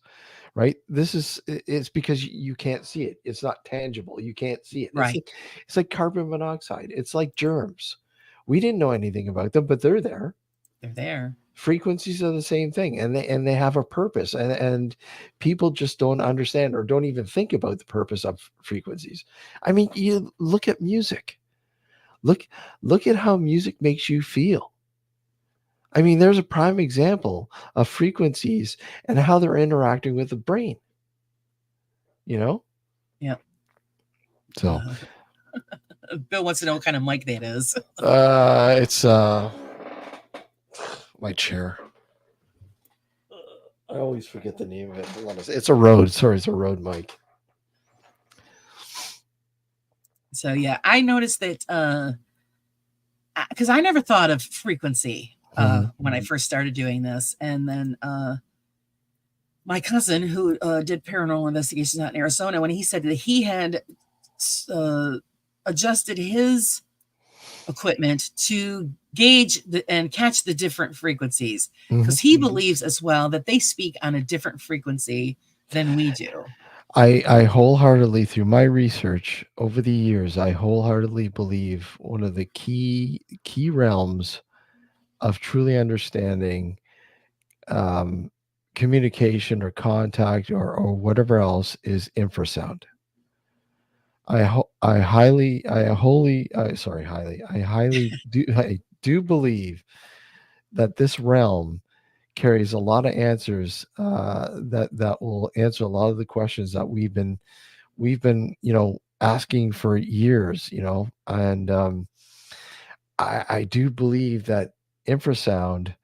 right? It's because you can't see it. It's not tangible. You can't see it. Right. It's like carbon monoxide. It's like germs. We didn't know anything about them, but they're there. They're there. Frequencies are the same thing, and they have a purpose, and people just don't understand or don't even think about the purpose of frequencies. I mean, you look at music. Look at how music makes you feel. I mean, there's a prime example of frequencies and how they're interacting with the brain, you know? Yeah. So Bill wants to know what kind of mic that is. it's my chair. I always forget the name of it. It's a Rode. Sorry, it's a Rode mic. So yeah, I noticed that because I never thought of frequency when I first started doing this, and then my cousin who did paranormal investigations out in Arizona, when he said that he had adjusted his equipment to gauge and catch the different frequencies, because he believes as well that they speak on a different frequency than we do. I wholeheartedly, through my research over the years, I wholeheartedly believe one of the key realms of truly understanding um, communication or contact or whatever else is infrasound. I highly I wholly sorry highly I highly do I do believe that this realm carries a lot of answers that will answer a lot of the questions that we've been asking for years, and I do believe that infrasound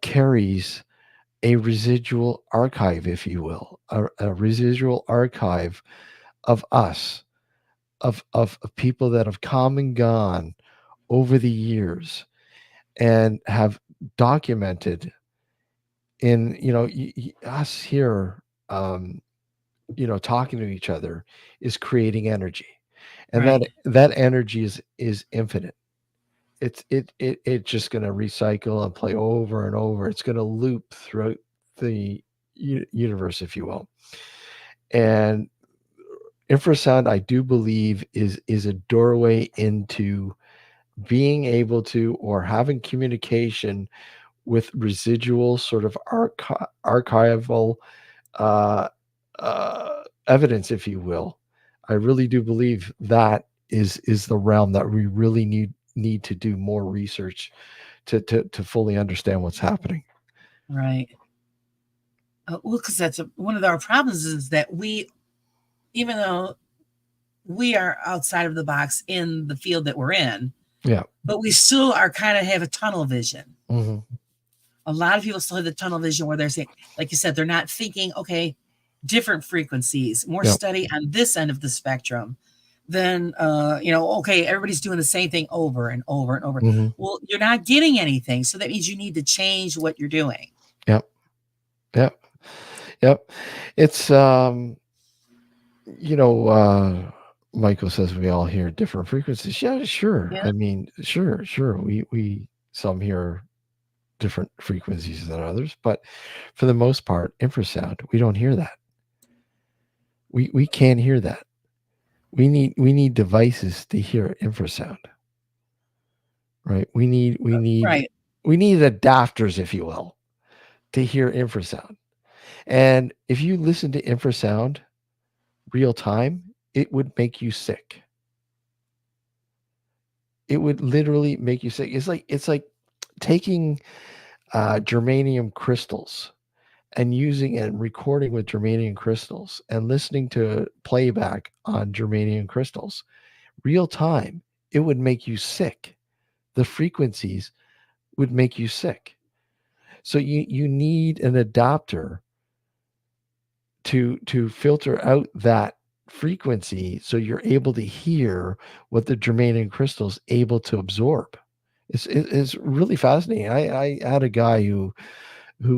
carries a residual archive, if you will, a residual archive of us, of people that have come and gone over the years and have documented in us here, talking to each other is creating energy, and that Right. that energy is infinite. it's just going to recycle and play over and over. It's going to loop throughout the universe, if you will. And infrasound, I do believe, is a doorway into being able to, or having communication with residual sort of archival uh, evidence, if you will. I really do believe that is the realm that we really need to do more research to fully understand what's happening. Right. Well, because that's one of our problems is that we, even though we are outside of the box in the field that we're in, Yeah. but we still are kind of have a tunnel vision. Mm-hmm. A lot of people still have the tunnel vision where they're saying, like you said, they're not thinking, okay, different frequencies, more Yep. study on this end of the spectrum. Then, okay, everybody's doing the same thing over and over and over. Mm-hmm. Well, you're not getting anything. So that means you need to change what you're doing. Yep. Yep. Yep. It's, Michael says we all hear different frequencies. Yeah, sure. Yeah. I mean, sure. We some hear different frequencies than others, but for the most part, infrasound, we don't hear that. We can't hear that. We need devices to hear infrasound. Right? We need Right. adapters, if you will, to hear infrasound. And if you listen to infrasound real time, it would make you sick. It would literally make you sick. It's like taking germanium crystals and using and recording with germanium crystals and listening to playback on germanium crystals real time. It would make you sick. The frequencies would make you sick. So you need an adapter to filter out that frequency so you're able to hear what the germanium crystal's able to absorb. It's really fascinating. I had a guy who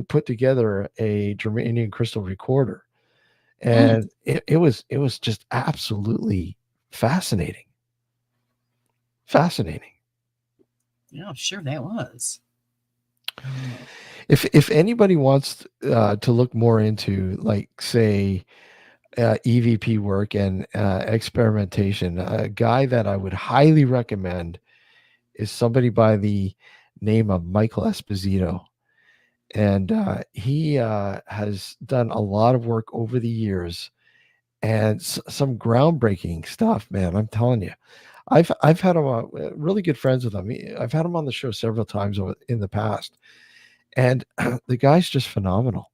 put together a germanium crystal recorder, and it was just absolutely fascinating. Fascinating. Yeah, I'm sure that was. If anybody wants to look more into, like, say, EVP work and experimentation, a guy that I would highly recommend is somebody by the name of Michael Esposito. And he has done a lot of work over the years, and some groundbreaking stuff, man. I'm telling you, I've had him really good friends with him. I've had him on the show several times in the past, and the guy's just phenomenal.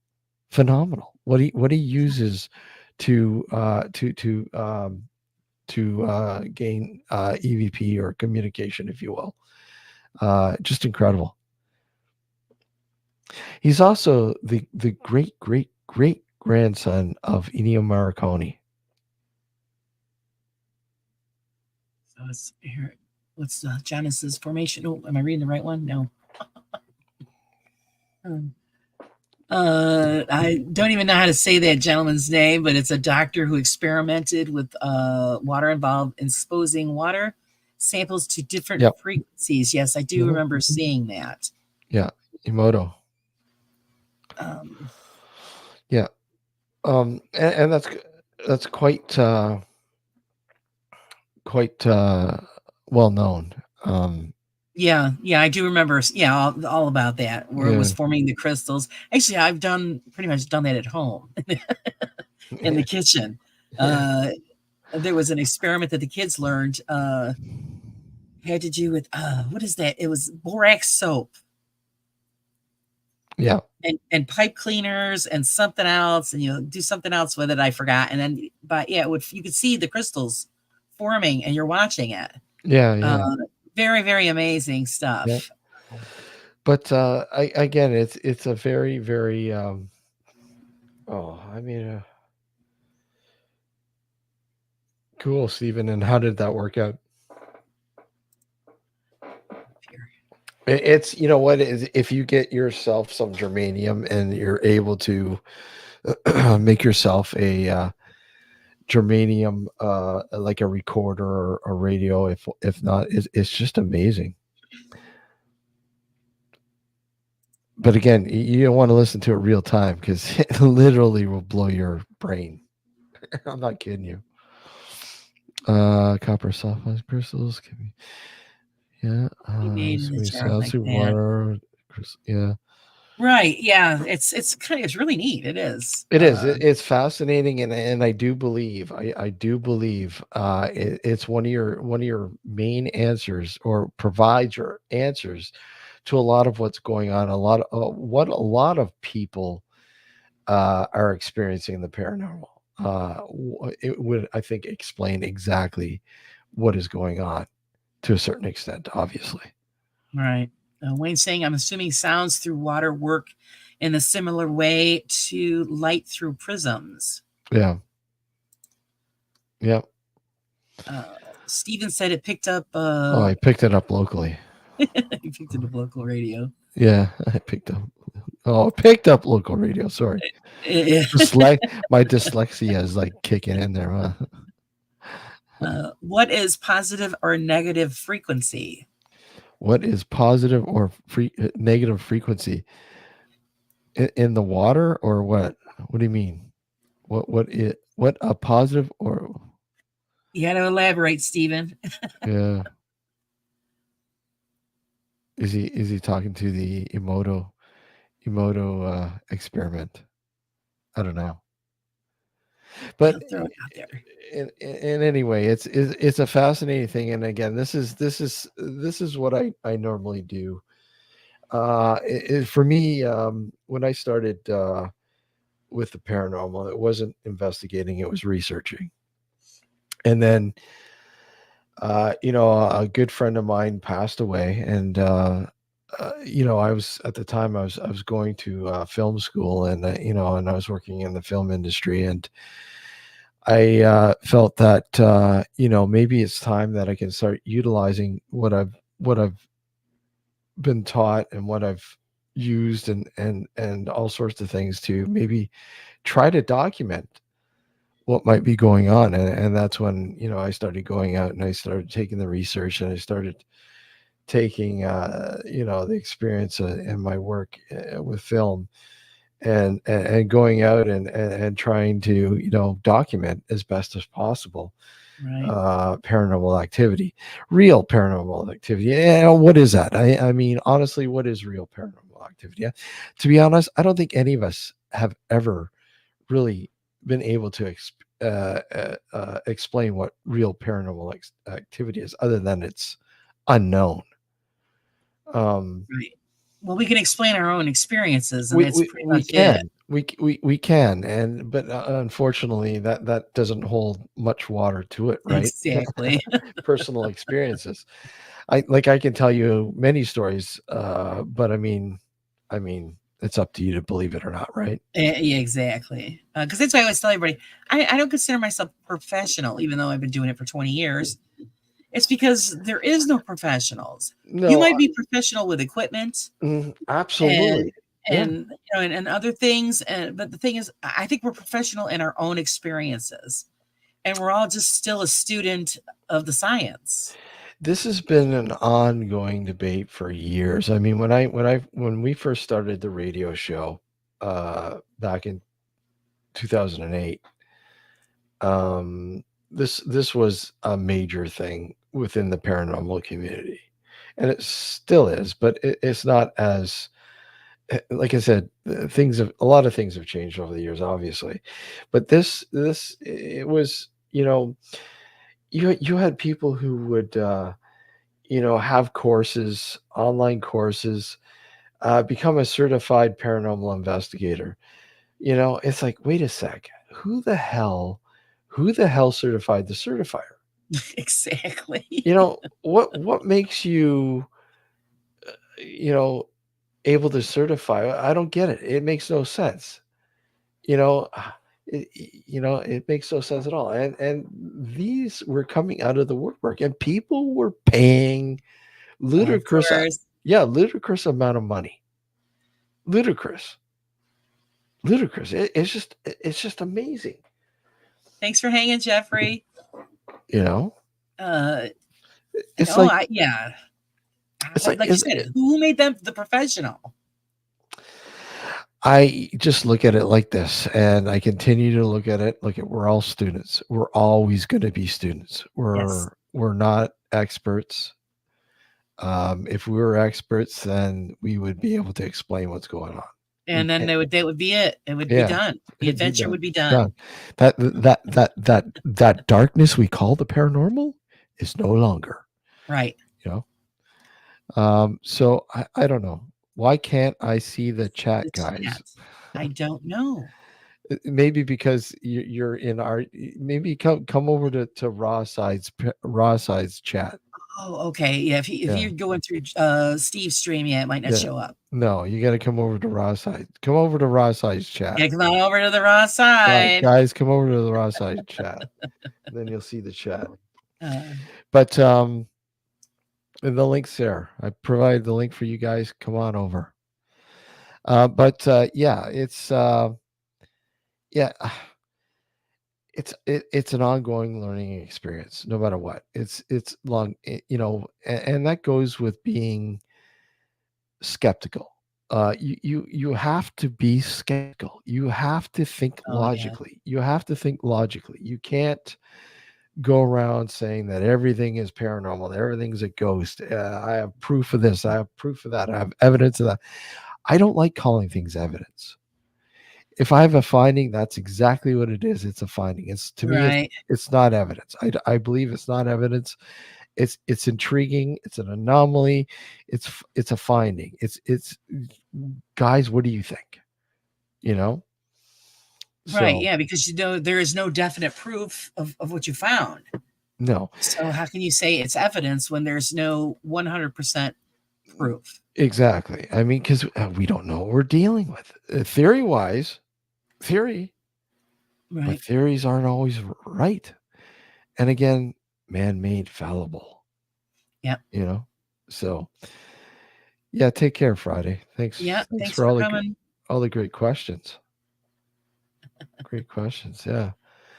What he uses to gain EVP or communication, if you will, just incredible. He's also the great grandson of Ennio Morricone. So let's hear. What's Genesis formation? Oh, am I reading the right one? No. I don't even know how to say that gentleman's name, but it's a doctor who experimented with water involved exposing water samples to different frequencies. Yes, I do remember seeing that. Yeah, Emoto. Yeah, and that's quite well known. Yeah, I do remember. Yeah, all about that, where it was forming the crystals. Actually, I've pretty much done that at home in the kitchen. There was an experiment that the kids learned had to do with what is that? It was borax soap. Yeah. And pipe cleaners and something else, and you do something else with it. I forgot. And then, but yeah, you could see the crystals forming, and you're watching it. Yeah. Very, very amazing stuff. Yeah. But again, it's a very, very cool, Stephen. And how did that work out? It's, what is, if you get yourself some germanium and you're able to make yourself a germanium like a recorder or a radio, if not, it's just amazing. But again, you don't want to listen to it real time because it literally will blow your brain. I'm not kidding you. Copper sulfide crystals can be, yeah. Be made in So a we jar sell like to that. water. Yeah, Right. Yeah. It's really neat. It is. it is. It's fascinating, and I do believe it's one of your main answers, or provides your answers to a lot of what's going on. A lot of what a lot of people are experiencing the paranormal. It would, I think, explain exactly what is going on to a certain extent, obviously. Right. Wayne saying, I'm assuming sounds through water work in a similar way to light through prisms. Yeah. Yeah. Uh, Steven said it picked up. Oh, I picked it up locally. He picked it up local radio. Yeah, I picked up. Oh, I picked up local radio. Sorry. Yeah. My dyslexia is like kicking in there. Huh? What is positive or negative frequency? What is positive or negative frequency in the water, or what? What do you mean? What a positive or You got to elaborate, Steven. yeah? Is he talking to the Emoto experiment? I don't know, but I'll throw it out there. in any way, it's a fascinating thing. And again, this is what I normally do. For me, when I started with the paranormal, it wasn't investigating; it was researching. And then, a good friend of mine passed away, and I was at the time I was going to film school, and and I was working in the film industry, and I felt that maybe it's time that I can start utilizing what I've been taught and what I've used, and all sorts of things to maybe try to document what might be going on. And that's when I started going out and I started taking the research, and I started taking the experience in my work with film, and going out and trying to document as best as possible Right. paranormal activity, real paranormal activity. What is that? I mean, honestly, what is real paranormal activity? To be honest, I don't think any of us have ever really been able to explain what real paranormal activity is, other than it's unknown. Um, Right. Well, we can explain our own experiences, and we, that's we pretty we much it. can we can, and but unfortunately that doesn't hold much water to it, right? Exactly. Personal experiences. I can tell you many stories, but I mean, it's up to you to believe it or not, right? Yeah, exactly. Because that's why I always tell everybody, I don't consider myself professional, even though I've been doing it for 20 years. It's because there is no professionals. You No, might be professional with equipment and absolutely. Yeah. and other things, but the thing is, I think we're professional in our own experiences, and we're all just still a student of the science. This has been an ongoing debate for years. I mean, when we first started the radio show back in 2008, this was a major thing within the paranormal community, and it still is, but it's not as like I said, a lot of things have changed over the years, obviously, but this it was, you had people who would have courses, online courses, become a certified paranormal investigator. It's like, wait a sec, who the hell certified the certifier? Exactly. What makes you you know able to certify? I don't get it. It makes no sense. You know, it makes no sense at all. And these were coming out of the woodwork, and people were paying Of ludicrous, course. yeah, ludicrous amount of money. Ludicrous, ludicrous. It's just amazing. Thanks for hanging, Jeffrey. You know, Uh, it's like yeah. it's like Like you said, who made them the professional? I just look at it like this, and I continue to look at it. Look at we're all students. We're always going to be students. Yes. We're not experts. If we were experts, then we would be able to explain what's going on. We And then can't. that would be it. It would be Yeah, done. The it'd be adventure done. would be done. Done. That darkness we call the paranormal is no longer. Right. You know. So I don't know. Why can't I see the chat, The guys? chat. I don't know. Maybe because you're in our. Maybe come over to Raw Side's chat. Oh, okay. Yeah. If Yeah, you're going through Steve's stream, yeah, it might not yeah. show up. No, you got to come over to Raw Side. Come over to Raw Side's chat. Yeah, come on over to the raw side. Guys, come over to the Raw Side chat. Then you'll see the chat. Uh, But the link's there. I provided the link for you guys. Come on over. But yeah, yeah, it's an ongoing learning experience, no matter what. It's long, and that goes with being skeptical. You have to be skeptical. You have to think oh yeah. logically. You have to think logically. You can't go around saying that everything is paranormal, that everything's a ghost. I have proof of this. I have proof of that. I have evidence of that. I don't like calling things evidence. If I have a finding, that's exactly what it is. It's a finding. It's to me, Right. it's not evidence. I believe it's not evidence. It's intriguing. It's an anomaly. It's a finding. It's guys. What do you think? You know. Right. So Yeah, because there is no definite proof of what you found. no, So how can you say it's evidence when there's no 100% proof? exactly. I mean, because we don't know what we're dealing with. Theory wise, theory, but Right. theories aren't always right. And again, man-made, fallible. Yeah. You know. So yeah, take care, Friday. Yeah. Thanks Thanks for for coming. all the great questions. Great questions. Yeah.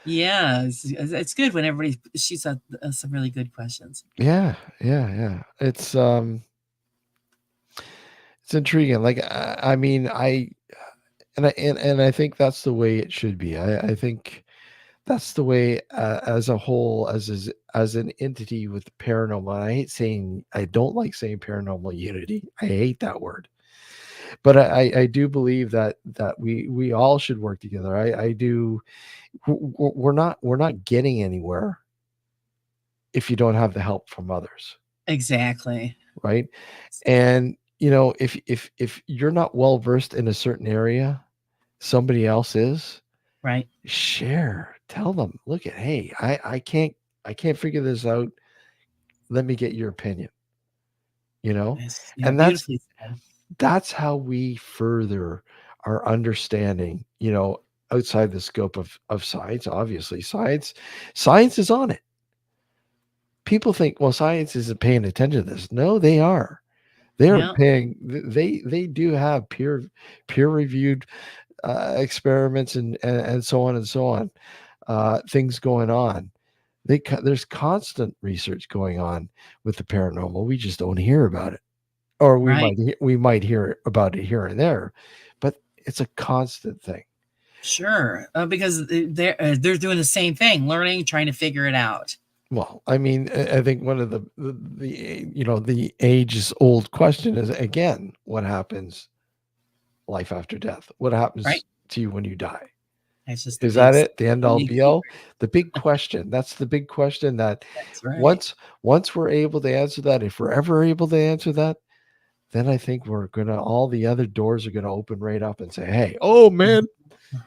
Yeah, it's good when everybody shoots out some really good questions. Yeah. Yeah. Yeah. It's intriguing. Like I mean, and I think that's the way it should be. I think that's the way as a whole, as an entity with paranormal. And I don't like saying paranormal unity. I hate that word. But I do believe that we all should work together. I do. We're not getting anywhere if you don't have the help from others, Exactly. right? And if you're not well versed in a certain area, somebody else is. Right. Share, tell them, look at, hey, I can't figure this out. Let me get your opinion. Yeah, And that's beautifully said. that's how we further our understanding. Outside the scope of science. Obviously, science is on it. People think, well, science isn't paying attention to this. No, they are. They're Yeah. paying. They do have peer reviewed experiments and so on and so on. Things going on. There's constant research going on with the paranormal. We just don't hear about it, or Right. we might hear about it here and there, but it's a constant thing. Sure. Because they're doing the same thing, learning, trying to figure it out. Well, I mean, I think one of the ages old question is, again, what happens life after death? What Right. happens to you when you die? That's just the Is that big, it? The end all big be secret. all? The big question. That's the big question that That's right. once we're able to answer that, if we're ever able to answer that, then I think all the other doors are gonna open right up and say, hey, oh man,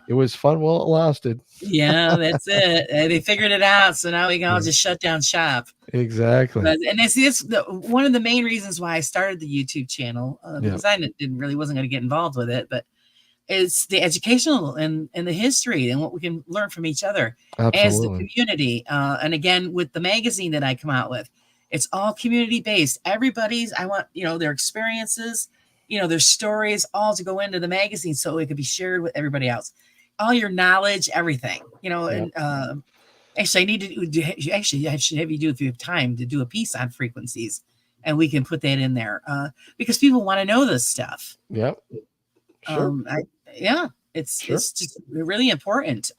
it was fun while it lasted. Yeah, that's it. They figured it out, so now we can all Yeah, just shut down shop. exactly. But and this one of the main reasons why I started the YouTube channel Yeah, because I didn't really wasn't going to get involved with it, but it's the educational and the history and what we can learn from each other as the absolutely. community. And again, with the magazine that I come out with, it's all community based. Everybody's I want their experiences, their stories, all to go into the magazine so it could be shared with everybody else. All your knowledge, everything, Yeah. and actually, I need to actually I should have you do if you have time to do a piece on frequencies, and we can put that in there because people want to know this stuff. Yeah. Sure. Yeah, Sure. it's just really important.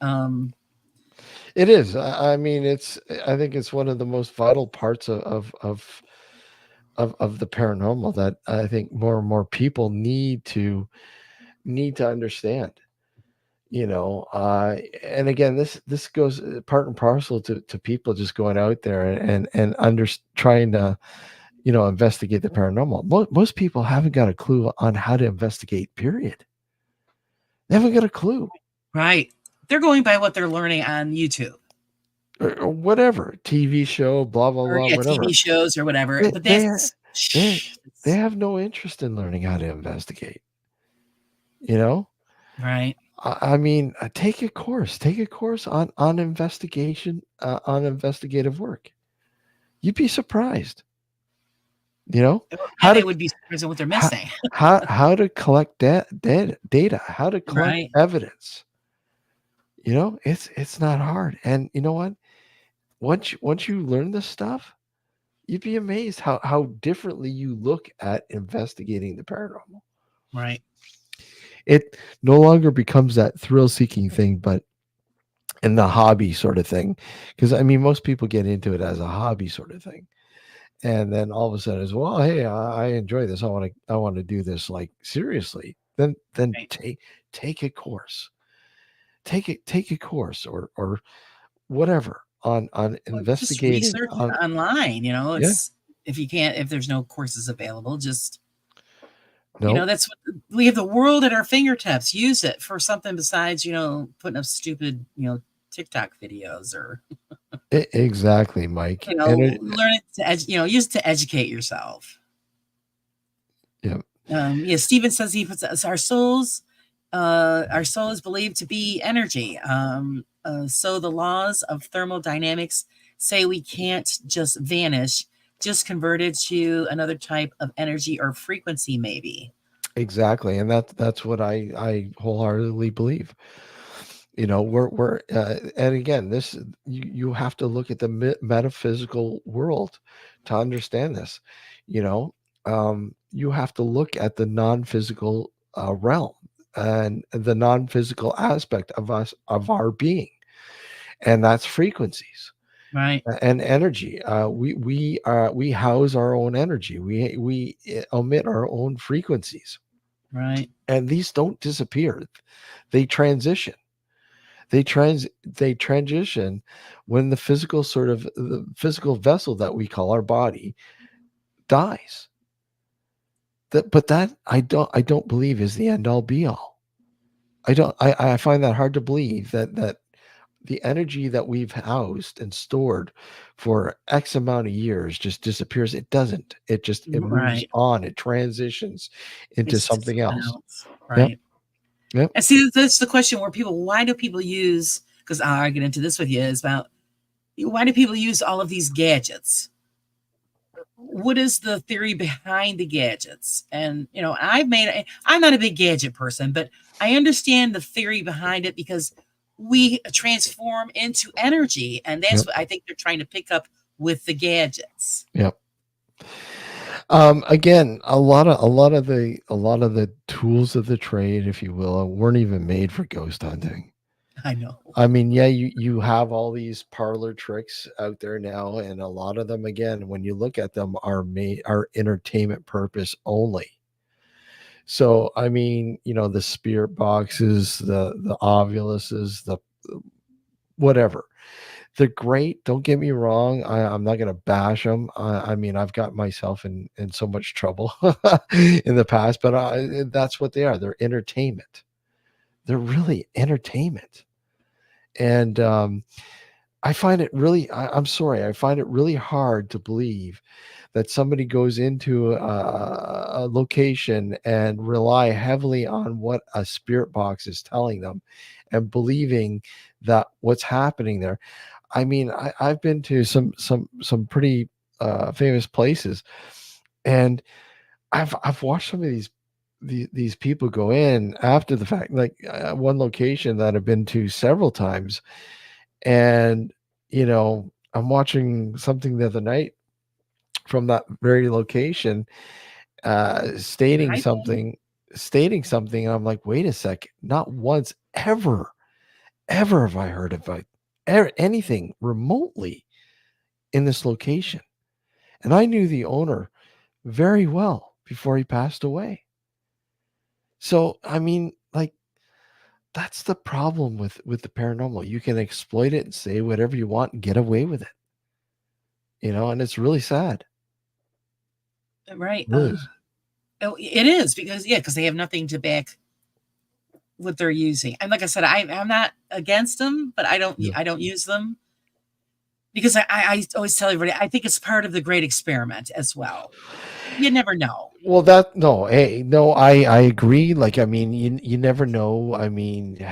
It is. I mean, I think it's one of the most vital parts of the paranormal that I think more and more people need to understand. And again, this goes part and parcel to people just going out there and trying to investigate the paranormal. Most people haven't got a clue on how to investigate. Period. They haven't got a clue. Right. They're going by what they're learning on YouTube Or whatever TV show, blah blah or blah, yeah, whatever. TV shows or whatever. They But they that's they, they it's- have no interest in learning how to investigate. You know, right, I mean, take a course on investigation, on investigative work. You'd be surprised. You know and how they to would be surprised at what they're how missing. how to collect data, how to collect Right. evidence. It's not hard, and you know what? Once you learn this stuff, you'd be amazed how differently you look at investigating the paranormal. Right. It no longer becomes that thrill-seeking thing, but in the hobby sort of thing. Because I mean, most people get into it as a hobby sort of thing, and then all of a sudden, it's well, hey, I enjoy this. I want to do this like seriously. Then Right. take a course, take a course or whatever on Well, just investigating research on. online, Yeah, it's if there's no courses available, just no, that's what we have the world at our fingertips. Use it for something besides, putting up stupid, TikTok videos or, exactly, Mike, and learn it to use it to educate yourself. yeah, Yeah, Stephen says he puts our soul is believed to be energy. So the laws of thermodynamics say we can't just vanish, just convert it to another type of energy or frequency, maybe. exactly, and that's what I wholeheartedly believe. And again, this you have to look at the metaphysical world to understand this. You know, you have to look at the non-physical realm and the non-physical aspect of our being, and that's frequencies Right, and energy. We house our own energy. We emit our own frequencies, right, and these don't disappear. They transition. They transition when the physical vessel that we call our body dies. But that I don't believe is the end all be all. I find that hard to believe that the energy that we've housed and stored for X amount of years just disappears. It doesn't. It moves right. on. It transitions into It's to something something else. else, Yep. right? Yep. And see, that's the question where why do people use? Because I'll get into this with you is about why do people use all of these gadgets? What is the theory behind the gadgets? And I'm not a big gadget person, but I understand the theory behind it because we transform into energy, and that's Yep. what I think they're trying to pick up with the gadgets. Yep. Again, a lot of the tools of the trade, if you will, weren't even made for ghost hunting. I know. I mean, yeah, you have all these parlor tricks out there now, and a lot of them, again, when you look at them, are entertainment purpose only. So, I mean, the spirit boxes, the ovuluses, the whatever. They're great. Don't get me wrong. I'm not going to bash them. I mean, I've got myself in so much trouble in the past, but that's what they are. They're entertainment. They're really entertainment. And I find it really, I'm sorry, I find it really hard to believe that somebody goes into a location and rely heavily on what a spirit box is telling them and believing that what's happening there. I mean, I've been to some pretty famous places, and I've watched some of these people go in after the fact, like one location that I've been to several times, and I'm watching something the other night from that very location, stating Hi, Ben. something. stating something, and I'm like, wait a sec, not once ever have I heard of anything remotely in this location. And I knew the owner very well before he passed away. So, I mean, like, that's the problem with the paranormal. You can exploit it and say whatever you want and get away with it. And it's really sad. Right. It really is. Oh, it is because they have nothing to back what they're using. And like I said, I'm not against them, but Yeah. I don't use them because I always tell everybody I think it's part of the great experiment as well. You never know. Well, no, I agree. Like, I mean, you never know. I mean,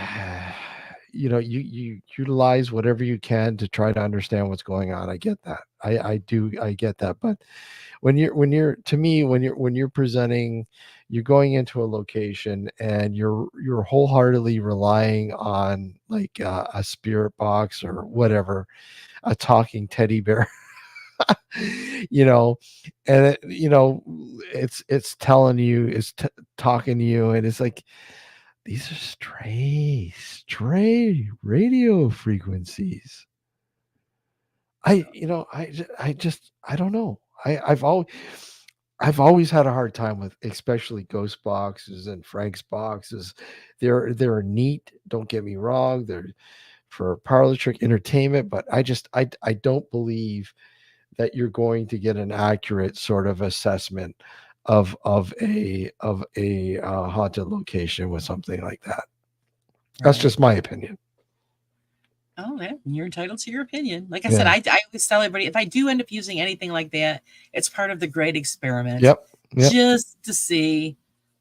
you utilize whatever you can to try to understand what's going on. I get that. I get that. But when you're presenting, you're going into a location and you're wholeheartedly relying on like a spirit box or whatever, a talking teddy bear. you know and it's telling you, talking to you, and it's like, these are stray radio frequencies. I don't know. I've always had a hard time with especially ghost boxes and Frank's boxes. They're neat, don't get me wrong. They're for parlor trick entertainment, but I don't believe that you're going to get an accurate sort of assessment of a haunted location with something like that. That's Right. just my opinion. Oh, yeah, you're entitled to your opinion. Like I said, Yeah. I always tell everybody if I do end up using anything like that, it's part of the great experiment, Yep. Yep. just to see.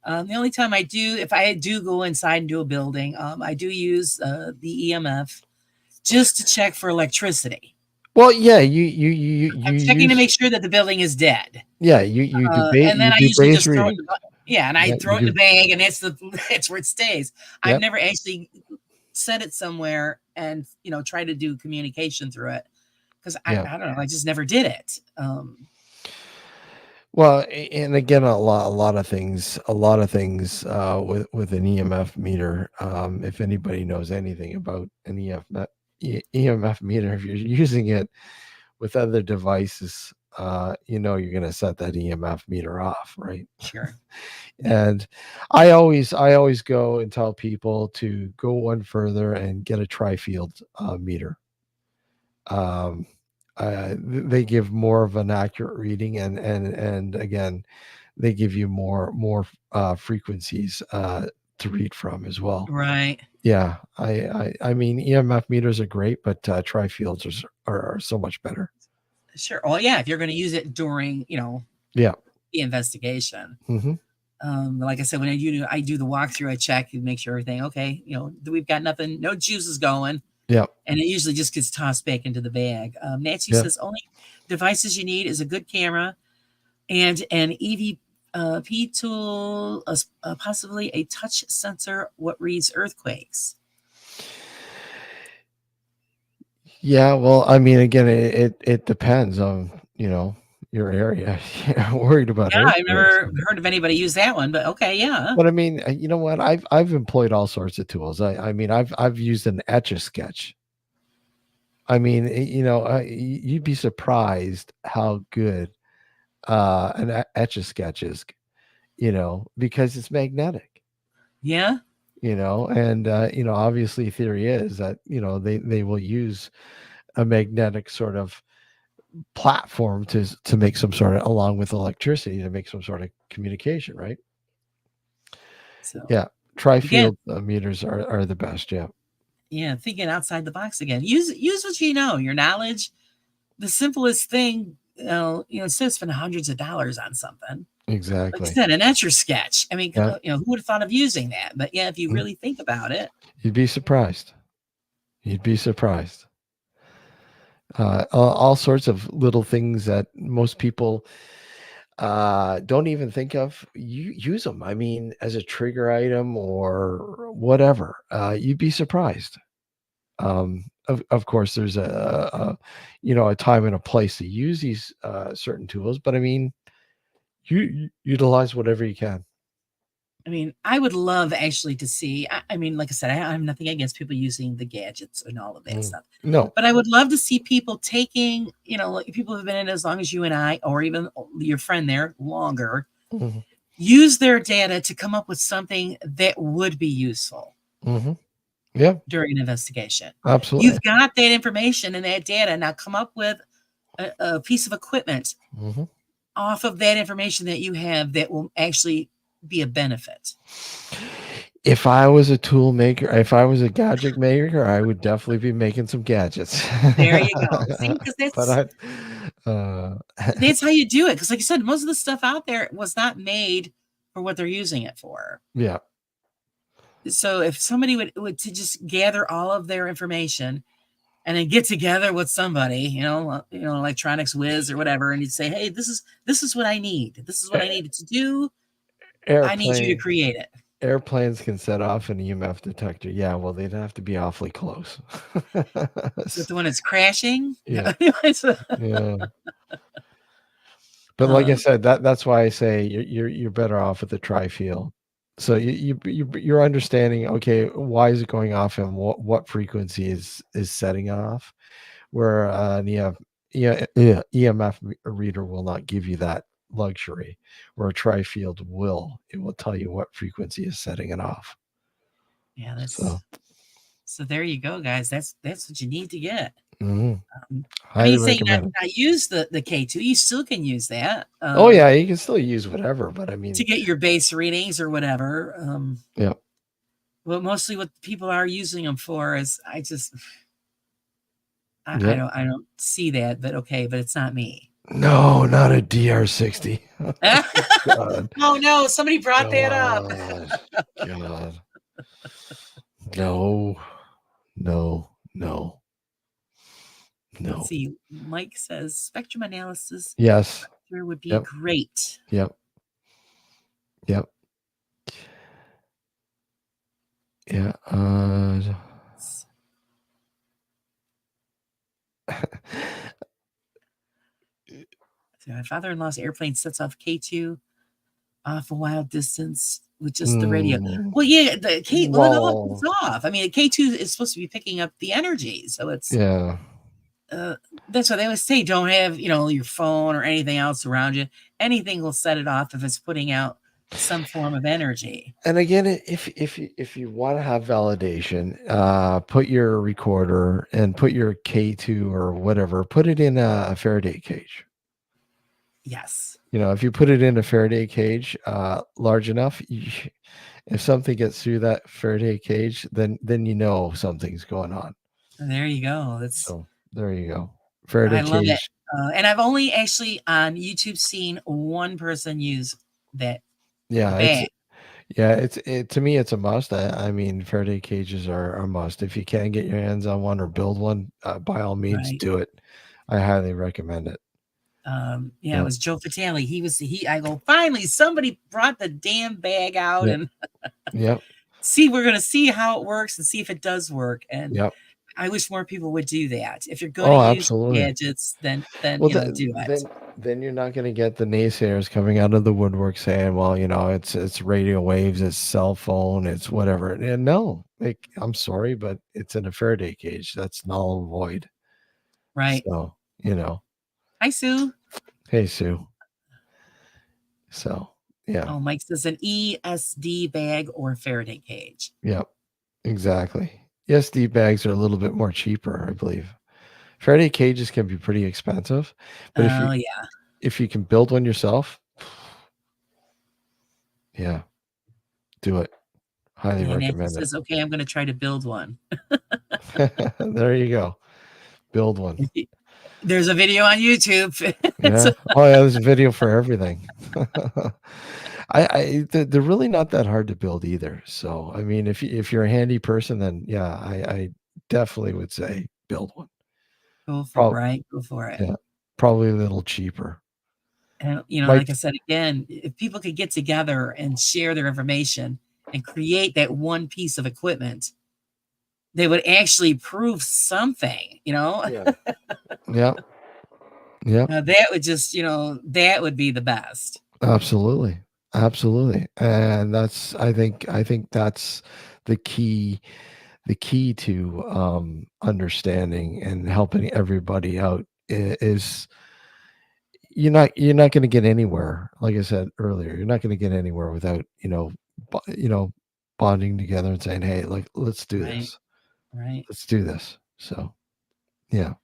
The only time if I do go inside and do a building, I do use the EMF just to check for electricity. Well, yeah, you I'm checking to use make sure that the building is dead. yeah, you do And then I do usually base just throw it reading. in and I Yeah, throw you it in the do. bag, and that's where it stays. I've Yep. never actually set it somewhere and try to do communication through it because Yeah. I don't know, I just never did it. Well, and again, a lot of things with an EMF meter. If anybody knows anything about an EMF meter, if you're using it with other devices, you're going to set that EMF meter off, right? Sure. And I always go and tell people to go one further and get a tri-field meter. Um, they give more of an accurate reading, and again, they give you more frequencies to read from as well. Right. Yeah, I mean, EMF meters are great, but tri-fields are so much better. Sure. Oh yeah, if you're going to use it during Yeah. the investigation. Hmm. Like I said, when I do the walkthrough, I check and make sure everything okay. We've got nothing, no juice is going. Yeah. And it usually just gets tossed back into the bag. Nancy Yeah. says only devices you need is a good camera and an EVP tool, possibly a touch sensor, what reads earthquakes. Yeah, well, I mean, again, it depends on your area. Worried about Yeah, I've earthquakes. never heard of anybody use that one, but okay, yeah. But I mean, you know what? I've employed all sorts of tools. I mean, I've used an etch a sketch. I mean, you'd be surprised how good an etch a sketch is. Because it's magnetic. Yeah. And obviously, theory is that they will use a magnetic sort of platform to make some sort of, along with electricity, to make some sort of communication, right? So Yeah, again, tri-field meters are the best. Yeah. yeah, thinking outside the box again. Use what you know, your knowledge. The simplest thing, instead of spending hundreds of dollars on something, like I Exactly. said, an etch a sketch. I mean, Yeah. who would have thought of using that? But yeah, if you Mhm. really think about it, You'd be surprised. You'd be surprised. All sorts of little things that most people don't even think of. You use them. I mean, as a trigger item or whatever. You'd be surprised. Of course, there's a time and a place to use these certain tools, but I mean, you utilize whatever you can. I mean, I would love actually to see. I mean, like I said, I'm nothing against people using the gadgets and all of that stuff, No. but I would love to see people taking, like people who've been in as long as you and I, or even your friend there longer, Hmm. use their data to come up with something that would be useful Hmm. Yeah, during an investigation. absolutely. You've got that information and that data. Now come up with a piece of equipment Hmm. off of that information that you have that will actually be a benefit. If I was a tool maker, if I was a gadget maker, I would definitely be making some gadgets. There you go. See, because But that's how you do it. Because, like you said, most of the stuff out there was not made for what they're using it for. yeah, So if somebody would to just gather all of their information and then get together with somebody, electronics whiz or whatever, and you'd say, hey, this is what I need. This is what I needed to do. I need you to airplane create it. airplanes can set off an EMF detector. Yeah, well, they'd have to be awfully close. Is it the one that's crashing? Yeah, Anyways, yeah. But like I um, said, that's why I say you're better off with the tri-field. So you're understanding, okay, why is it going off and what frequency is setting it off? Where an EMF reader will not give you that luxury, where a tri-field will. It will tell you what frequency is setting it off. yeah, So, so there you go, guys. That's what you need to get. mhm, I mean, highly you say not, recommend it. not use the K2. You still can use that Oh yeah, you can still use whatever, but I to mean, get your base readings or whatever. yeah, Well, mostly what people are using them for is I yeah. don't see that, but okay, but it's not me. No, not a DR60. God, Oh no, somebody brought that up. God, God. No, no, no, Let's no. see. Mike says spectrum analysis Yes. here would be Yep. great. Yep. Yep. Yeah. So my father-in-law's airplane sets off K2 off a wild distance with just the radio. Mm, Well, yeah, the K well, it all goes well, off. I mean, the K2 is supposed to be picking up the energy, so it's yeah. that's what they always say. Don't have your phone or anything else around you. Anything will set it off if it's putting out some form of energy. And again, if you want to have validation, put your recorder and put your K2 or whatever, put it in a Faraday cage. Yes, If you put it in a Faraday cage large enough, if something gets through that Faraday cage, then something's going on. there you go. That's So there you go. I Faraday love it. cage. And I've only actually on YouTube seen one person use that Yeah, bag. to me it's a must. I mean, Faraday cages are a must. If you can get your hands on one or build one, by all means Right. do it. I highly recommend it. Yeah, it Yeah. was Joe Vitale. I go, finally, somebody brought the damn bag out Yep. and Yep. we're going to see how it works and see if it does work. And Yep. I wish more people would do that. If you're going to Oh, use absolutely. gadgets, then Well, do it. then you're not going to get the naysayers coming out of the woodwork saying, "Well, it's radio waves, it's cell phone, it's whatever." And no, I'm sorry, but it's in a Faraday cage. That's null and void. Right. So, Hi, Sue. hey, Sue. So, yeah, Oh, Mike says an ESD bag or Faraday cage. yeah, exactly. Yes, SD bags are a little bit more cheaper, I believe. Faraday cages can be pretty expensive, but Oh, yeah. if you can build one yourself, yeah, do it. Highly Yeah, Nancy recommend it. says, okay, I'm going to try to build one. There you go. Build one. There's a video on YouTube. Yeah. Oh yeah, there's a video for everything. They're really not that hard to build either. So I mean, if you're a handy person, then yeah, I definitely would say build one. Go for it, Prob right? Go for it. Yeah, probably a little cheaper. And, Might like I said, again, if people could get together and share their information and create that one piece of equipment, they would actually prove something, Yeah. Yeah. Yeah. that would just, that would be the best. Absolutely. Absolutely. And I think that's the key to understanding and helping everybody out is you're not going to get anywhere. Like I said earlier, you're not going to get anywhere without bonding together and saying, hey, like, let's do Right, this. right. Let's do this. So yeah.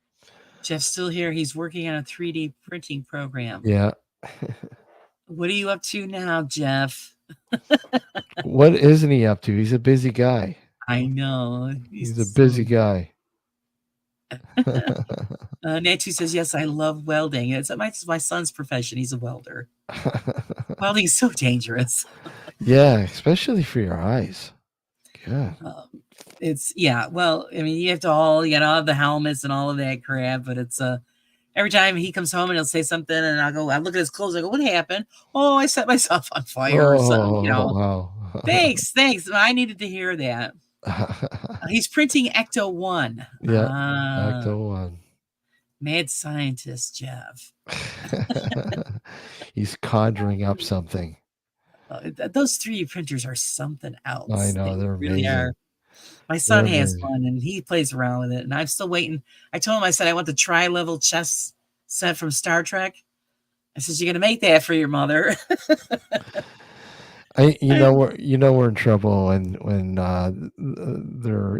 Jeff's still here. He's working on a 3D printing program. Yeah. What are you up to now, Jeff? What isn't he up to? He's a busy guy. I know. He's He's a busy so. guy. Nancy says, yes, I love welding. It's my son's profession. He's a welder. Welding is so dangerous. Yeah, especially for your eyes. Yeah. Yeah. Well, I mean, you all have the helmets and all of that crap, but it's every time he comes home and he'll say something, and I look at his clothes, I go, what happened? Oh, I set myself on fire or something. Oh, wow. Thanks. I needed to hear that. He's printing Ecto 1. Yeah, Acto One. Mad scientist, Jeff. He's conjuring up something. Those 3D printers are something I else. know, They they're really are. amazing. My They're son has amazing. one, and he plays around with it, and I'm still waiting. I told him, I said, I want the tri-level chess set from Star Trek. I said, you're going to make that for your mother. We're in trouble when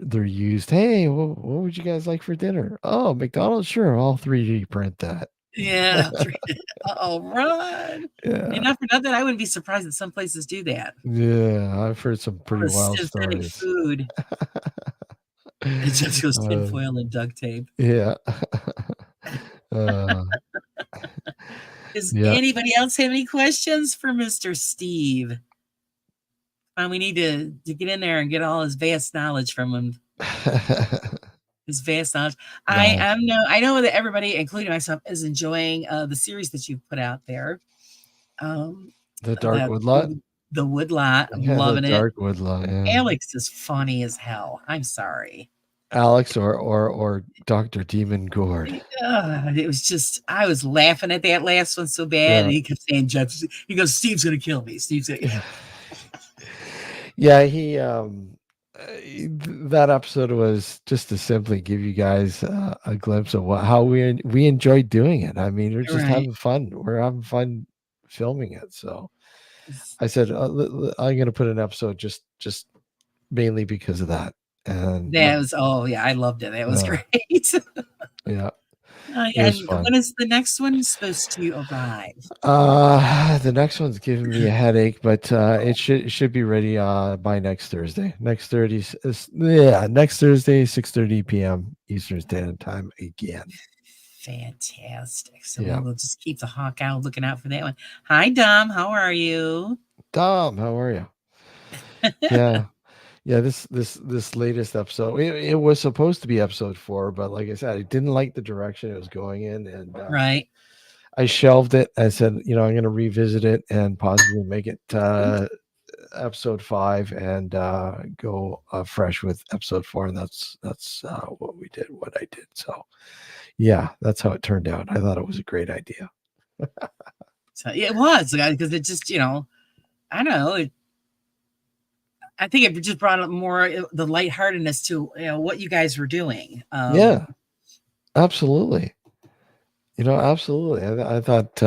they're used. Hey, what would you guys like for dinner? Oh, McDonald's, sure. I'll 3D print that. Yeah. Oh, run. Yeah, And not for nothing, I wouldn't be surprised that some places do that. yeah. I've heard some All pretty the wild synthetic stories. food. It just goes Uh, tinfoil and duct tape. yeah, uh, Does yeah. anybody else have any questions for Mr. Steve? We need to get in there and get all his vast knowledge from him. His vast knowledge. No, I know that everybody, including myself, is enjoying the series that you've put out there. Um, the Dark that Woodlot. the Woodlot. I'm Yeah, the loving it. Dark Woodlot. Yeah. Alex is funny as hell. I'm sorry. Alex or Dr. Demon Gord. It was just, I was laughing at that last one so bad. Yeah. And he kept saying, Jeff, he goes, Steve's going to kill me. Steve's going to. Yeah, that episode was just to simply give you guys a glimpse of how we enjoyed doing it. I mean, we're just Right. having fun. We're having fun filming it. So I said I'm going to put an episode just mainly because of that. And That was, oh, yeah, I loved it. That was uh, great. yeah, it was And fun. when is the next one supposed to arrive? The next one's giving me a headache, but it should be ready by next Thursday. Next Thursday, 6:30 p.m. Eastern Standard Time again. Fantastic. So Yeah. we'll just keep the hawk out looking out for that one. Hi, Dom. How are you? Tom, how are you? Yeah. Yeah, this latest episode, it was supposed to be episode 4, but like I said, I didn't like the direction it was going in, and Right. I shelved it. I said, I'm going to revisit it and possibly make it episode 5 and go fresh with episode 4, and that's what I did. So yeah, that's how it turned out. I thought it was a great idea. So it was because it just, I don't know. I think it just brought up more the lightheartedness to what you guys were doing. Yeah, absolutely. Absolutely. I thought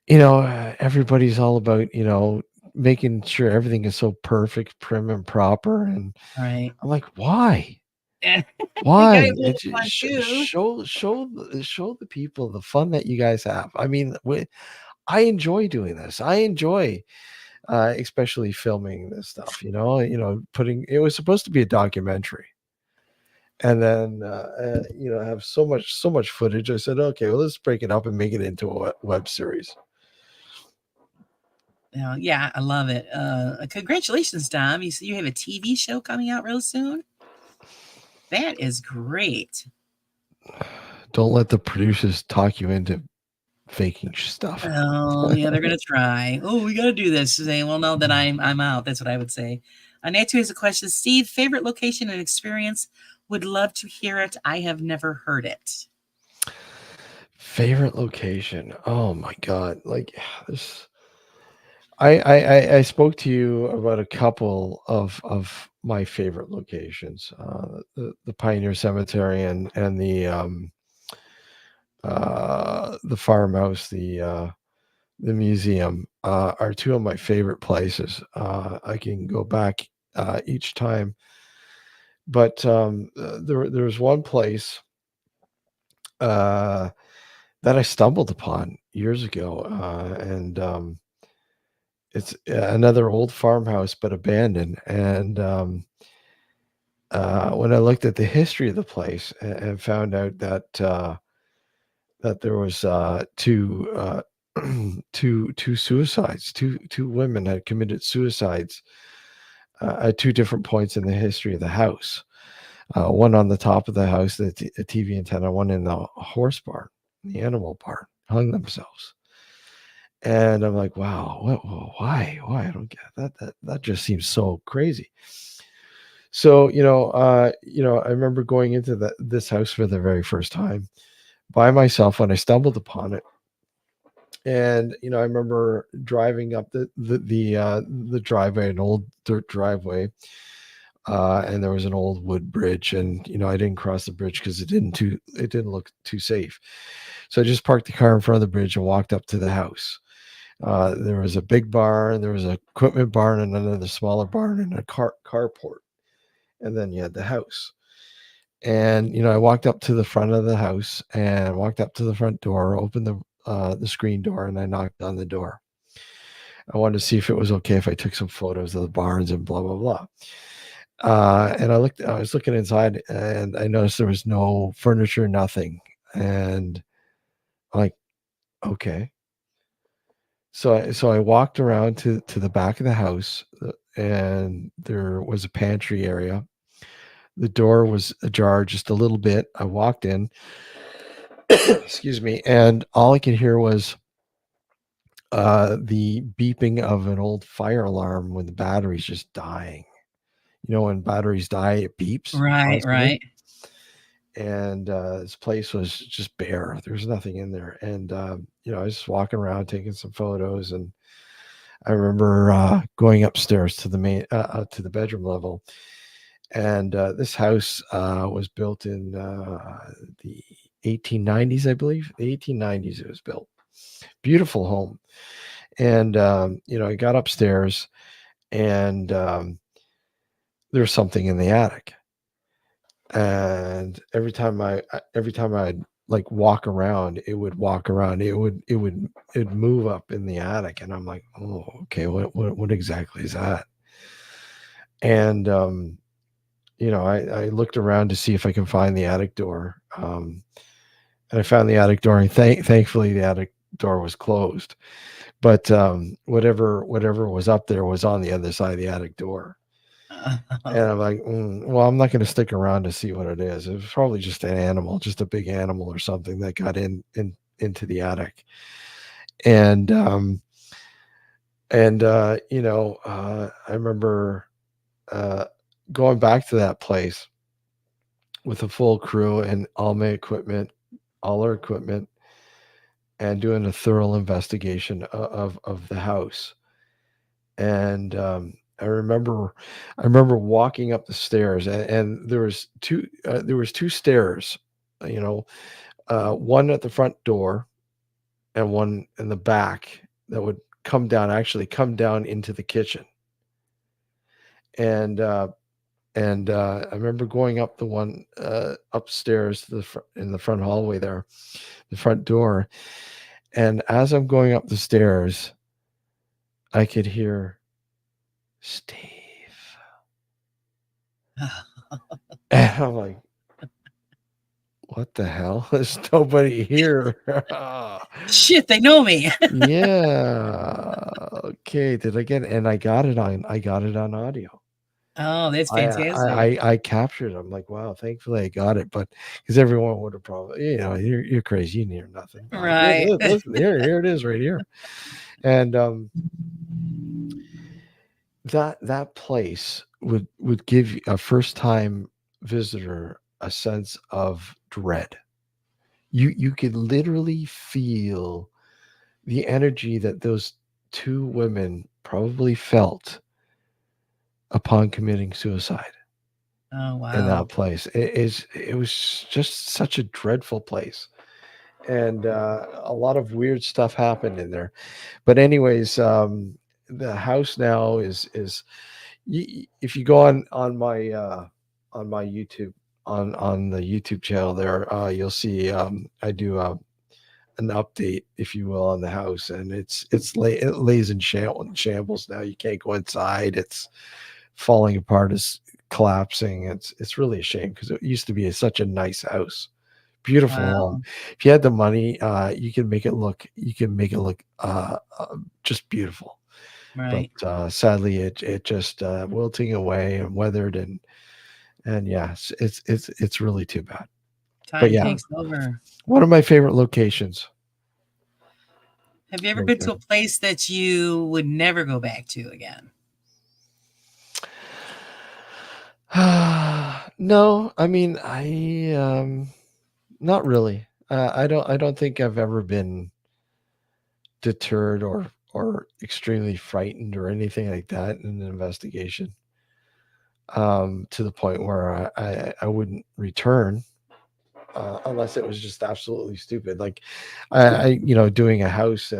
everybody's all about making sure everything is so perfect, prim and proper, and Right. I'm like, why? You Why? gotta have a little It's fun too. show the people the fun that you guys have. I mean, I enjoy doing this. I enjoy especially filming this stuff. Putting it was supposed to be a documentary, and then have so much footage. I said, okay, well, let's break it up and make it into a web series. Yeah, I love it. Congratulations, Dom. You have a TV show coming out real soon. That is great. Don't let the producers talk you into faking stuff. Oh, yeah, they're gonna try. Oh, we gotta do this. They will know that I'm out. That's what I would say. Natu has a question. Steve, favorite location and experience? Would love to hear it. I have never heard it. Favorite location? Oh my god! Like this. I spoke to you about a couple of my favorite locations, the Pioneer Cemetery and the farmhouse, the museum are two of my favorite places. I can go back each time, but there was one place uh, that I stumbled upon years ago, and it's another old farmhouse but abandoned. And when I looked at the history of the place and found out that there was two suicides, two women had committed suicides at two different points in the history of the house. One on the top of the house, the TV antenna, one in the horse barn, the animal barn, hung themselves. And I'm like, wow, why? I don't get that. That just seems so crazy. So I remember going into this house for the very first time by myself when I stumbled upon it. And I remember driving up the driveway, an old dirt driveway, and there was an old wood bridge, and I didn't cross the bridge because it didn't look too safe. So I just parked the car in front of the bridge and walked up to the house. There was a big barn, there was an equipment barn, and another smaller barn, and a carport, and then you had the house. And I walked up to the front of the house and walked up to the front door, opened the screen door, and I knocked on the door. I wanted to see if it was okay if I took some photos of the barns and blah blah blah. And I was looking inside, and I noticed there was no furniture, nothing. And I'm like, okay. So I walked around to the back of the house, and there was a pantry area. The door was ajar just a little bit. I walked in, excuse me, and all I could hear was the beeping of an old fire alarm when the battery's just dying. When batteries die, it beeps Right, constantly. right. And this place was just bare. There was nothing in there. And I was just walking around taking some photos, and I remember going upstairs to the main to the bedroom level. And this house was built in the 1890s, I believe. The 1890s it was built. Beautiful home. And I got upstairs, and there was something in the attic. And every time I'd like walk around, it would walk around. It'd move up in the attic, and I'm like, oh, okay, what exactly is that? And I looked around to see if I can find the attic door. And I found the attic door, and thankfully the attic door was closed. But whatever was up there was on the other side of the attic door. And I'm like, well, I'm not going to stick around to see what it is. It was probably just an animal, just a big animal or something that got into the attic. And I remember uh, going back to that place with a full crew and all our equipment, and doing a thorough investigation of the house. And I remember walking up the stairs, and there was two stairs, you know, one at the front door and one in the back that would actually come down into the kitchen. And I remember going up the one upstairs to in the front hallway there, the front door. And as I'm going up the stairs, I could hear Steve. And I'm like, what the hell? There's nobody here. Shit, they know me. Yeah. Okay. Did I get it? And I got it on audio. Oh, that's I fantastic. I captured it. I'm like, wow, thankfully I got it. But because everyone would have probably, you're crazy, you didn't hear nothing. I'm like, Right. listen, here it is right here. And that place would give a first time visitor a sense of dread. You could literally feel the energy that those two women probably felt upon committing suicide Oh, in wow. that place. It was just such a dreadful place, and a lot of weird stuff happened in there. But anyways, the house now is if you go on my YouTube on the YouTube channel there, you'll see I do an update, if you will, on the house, and it lays in shambles now. You can't go inside. It's falling apart. It's collapsing. It's really a shame because it used to be such a nice house, beautiful home. Wow. If you had the money, you can make it look. You can make it look just beautiful. But Right. sadly, it just wilting away and weathered, and yeah, it's really too bad. But Time yeah, takes over. one of my favorite locations Have you ever right been to there. a place that you would never go back to again? No, I mean, not really. I don't think I've ever been deterred or extremely frightened or anything like that in an investigation. To the point where I wouldn't return unless it was just absolutely stupid. Like doing a house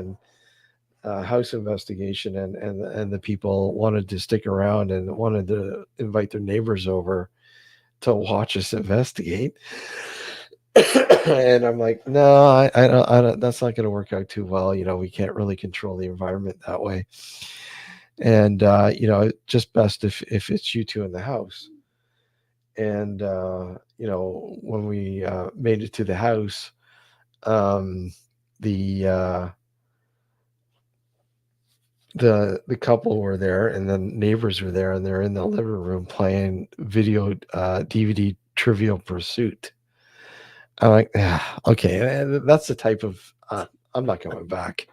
investigation, and the people wanted to stick around and wanted to invite their neighbors over to watch us investigate. And I'm like, no, I don't, that's not going to work out too well. We can't really control the environment that way. And, just best if it's you two in the house. And, when we made it to the house, um, the, uh, the couple were there, and then neighbors were there, and they're in the living room playing video DVD Trivial Pursuit. I'm like, yeah, okay, that's the type of I'm not coming back.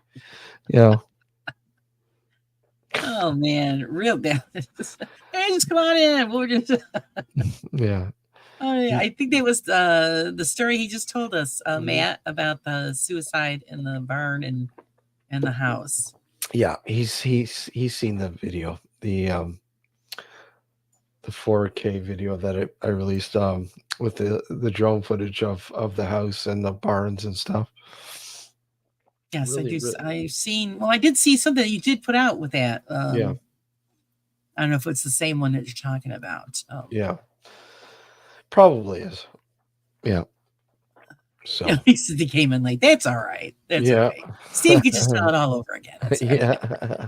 You know, Oh man, real bad. Hey, just come on in. We're just. yeah, Oh, yeah. he, I think that was the story he just told us, mhm. Matt, about the suicide in the barn and the house. Yeah, he's seen the video, the 4K video that I released with the drone footage of the house and the barns and stuff. Yes, I Really, do. really, I've seen. Well, I did see something that you did put out with that. yeah, I don't know if it's the same one that you're talking about. yeah, probably is. Yeah, so He said he came in late. That's all right. That's yeah, okay. Steve could just tell it all over again. It's okay. yeah,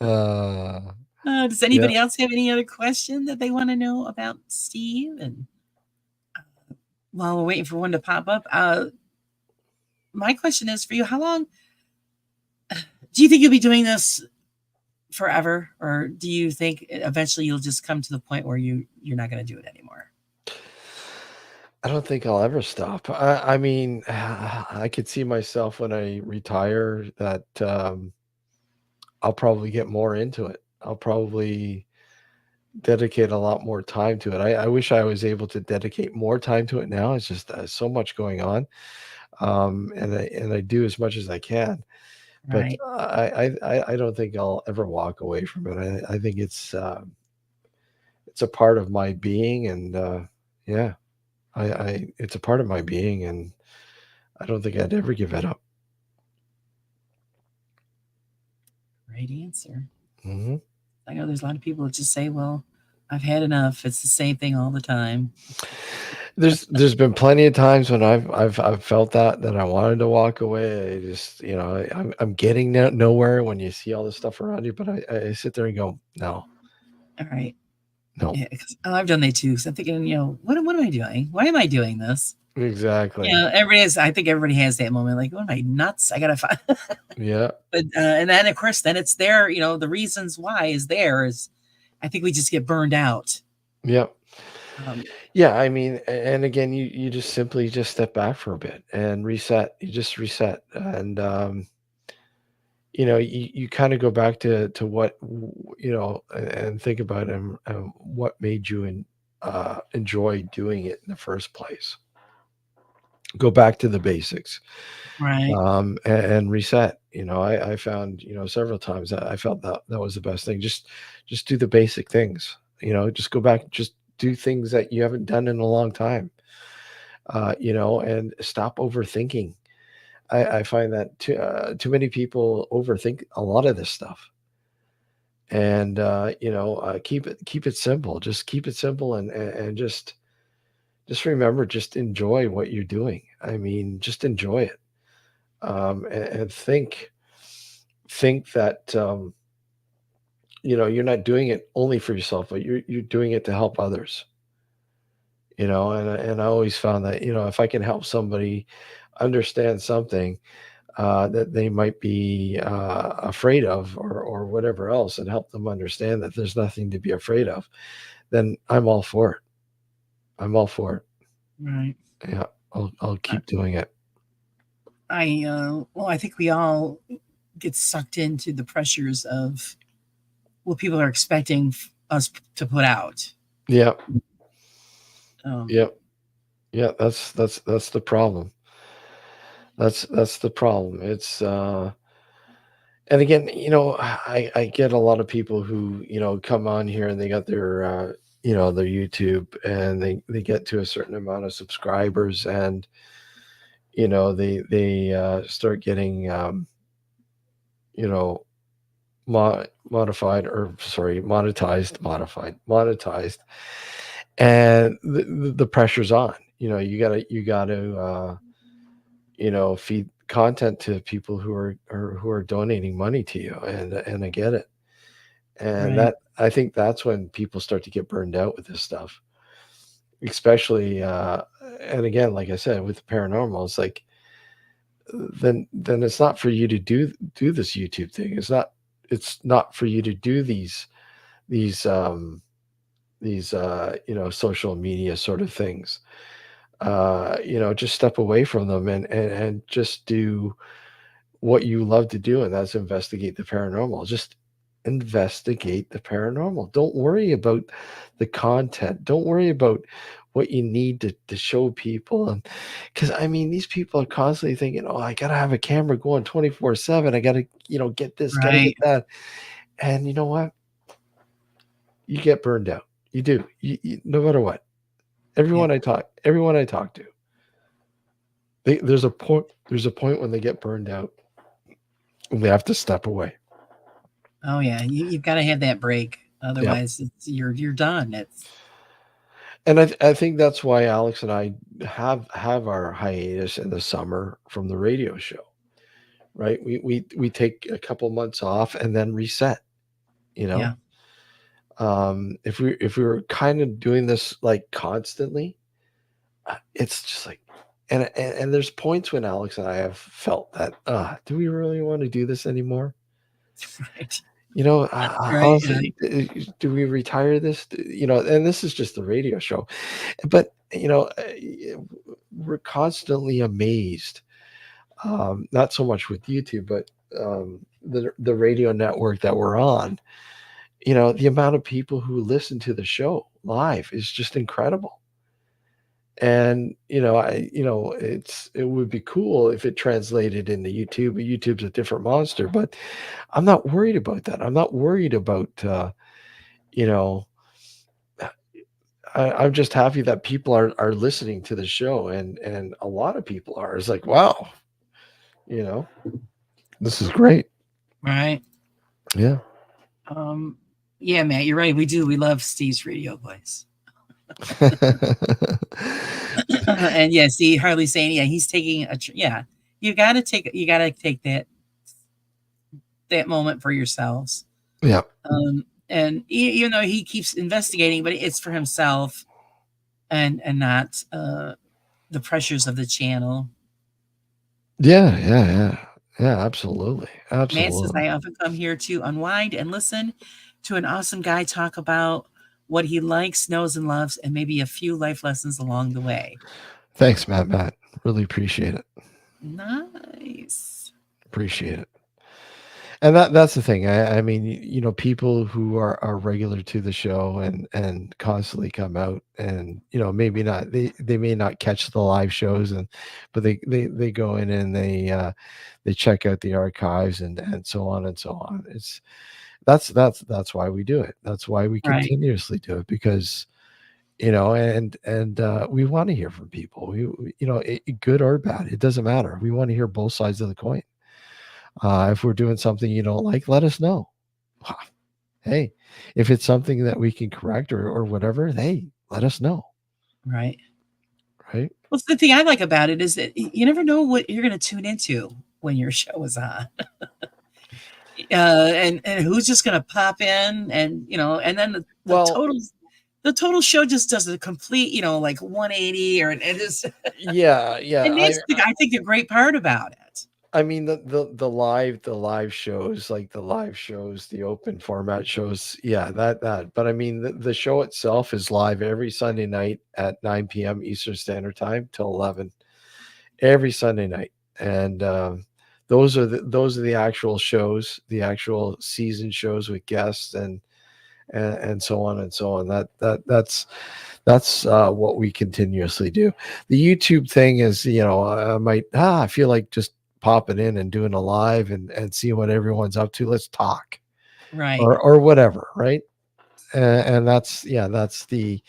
uh, Does yeah. anybody else have any other question that they want to know about Steve? And while we're waiting for one to pop up, my question is for you: how long do you think you'll be doing this forever, or do you think eventually you'll just come to the point where you're not going to do it anymore? I don't think I'll ever stop. I mean, I could see myself when I retire that I'll probably get more into it. I'll probably dedicate a lot more time to it. I wish I was able to dedicate more time to it now. It's just so much going on, and I do as much as I can. But Right. I don't think I'll ever walk away from it. I think it's a part of my being, and yeah, I it's a part of my being, and I don't think I'd ever give it up. Great answer. Hmm. I know there's a lot of people that just say, "Well, I've had enough. It's the same thing all the time." There's been plenty of times when I've felt that I wanted to walk away. I just I'm getting nowhere when you see all this stuff around you, but I sit there and go, no, All right. no, Yeah, 'cause I've done that too. So I'm thinking, what am I doing? Why am I doing this? exactly, Everybody has. I think everybody has that moment, like, "What am I nuts? I gotta find." yeah, But and then of course, then it's there. The reasons why is there is. I think we just get burned out. yeah, Um, yeah. I mean, and again, you just simply just step back for a bit and reset. You just reset, and you kind of go back to what and think about what made you enjoy doing it in the first place. Go back to the basics, Right. and reset. I found, several times that I felt that that was the best thing. Just do the basic things. Just go back, just do things that you haven't done in a long time. And stop overthinking. I find that too many people overthink a lot of this stuff, and keep it simple. Just keep it simple, and just remember, just enjoy what you're doing. I mean, just enjoy it, and think that you're not doing it only for yourself, but you're doing it to help others. And I always found that, if I can help somebody understand something that they might be afraid of, or whatever else, and help them understand that there's nothing to be afraid of, then I'm all for it. I'm all for it. Right. Yeah, I'll I, keep doing it. well, I think we all get sucked into the pressures of what people are expecting us to put out. Yeah, Um, yeah, yeah. That's the problem. That's the problem. It's and again, I get a lot of people who, come on here and they got their YouTube, and they get to a certain amount of subscribers, and they start getting you know modified, or sorry, monetized, and the pressure's on. You got to feed content to people who are donating money to you, and I get it. And right. that, I think that's when people start to get burned out with this stuff, especially and again, like I said, with the paranormal, it's like, then it's not for you to do this YouTube thing. It's not for you to do these um social media sort of things. Just step away from them, and just do what you love to do, and that's investigate the paranormal. Just investigate the paranormal. Don't worry about the content. Don't worry about what you need to show people. And because, I mean, these people are constantly thinking, oh, I gotta have a camera going 24/7. I gotta, get this, gotta get Right. that. And you know what? You get burned out. You do. No matter what. Yeah. Everyone I talk to, there's a point when they get burned out, and they have to step away. Oh yeah. You've got to have that break. Yeah. Otherwise, you're done. It's And I think that's why Alex and I have our hiatus in the summer from the radio show, right? We take a couple months off and then reset. You know, yeah. if we were kind of doing this like constantly, it's just like, and there's points when Alex and I have felt that, do we really want to do this anymore? Right. Right. Honestly, do we retire this? And this is just the radio show, but we're constantly amazed. Not so much with YouTube, but the radio network that we're on. The amount of people who listen to the show live is just incredible. And it would be cool if it translated into YouTube. But YouTube's a different monster. But I'm not worried about that. I'm not worried about you know I'm just happy that people are listening to the show, and a lot of people are. It's like, wow, you know, this is great. Right. Yeah. Um, yeah, Matt, you're right. We do. We love Steve's radio voice. And yeah, see Harley saying, yeah, he's taking yeah. You got to take that moment for yourselves. Yeah. And even though he keeps investigating, but it's for himself and not the pressures of the channel. Yeah. Yeah. Yeah. Yeah. Absolutely. Matt says, Absolutely. I often come here to unwind and listen to an awesome guy talk about what he likes, knows, and loves, and maybe a few life lessons along the way. Thanks, Matt. Really appreciate it. Nice. Appreciate it. And that's the thing. I mean, people who are regular to the show and constantly come out, and maybe not, they may not catch the live shows, but they go in and they check out the archives and so on and so on. That's why we do it. That's why we Right. continuously do it, because we want to hear from people. Good or bad, it doesn't matter. We want to hear both sides of the coin. If we're doing something you don't like, let us know. Hey, if it's something that we can correct or whatever, hey, let us know. Right. Right. Well, the thing I like about it is that you never know what you're going to tune into when your show is on. And who's just going to pop in, and then the Well, total show just does a complete, like 180, or it is. yeah, yeah. And that's I think the great part about it. I mean the live shows, like the live shows, the open format shows, yeah, that. But I mean the show itself is live every Sunday night at 9 p.m. Eastern Standard Time till 11 every Sunday night, and those are the actual shows, the actual season shows with guests and so on and so on. That's what we continuously do. The YouTube thing is, I feel like just popping in and doing a live and see what everyone's up to. Let's talk Right. or whatever, right? And that's the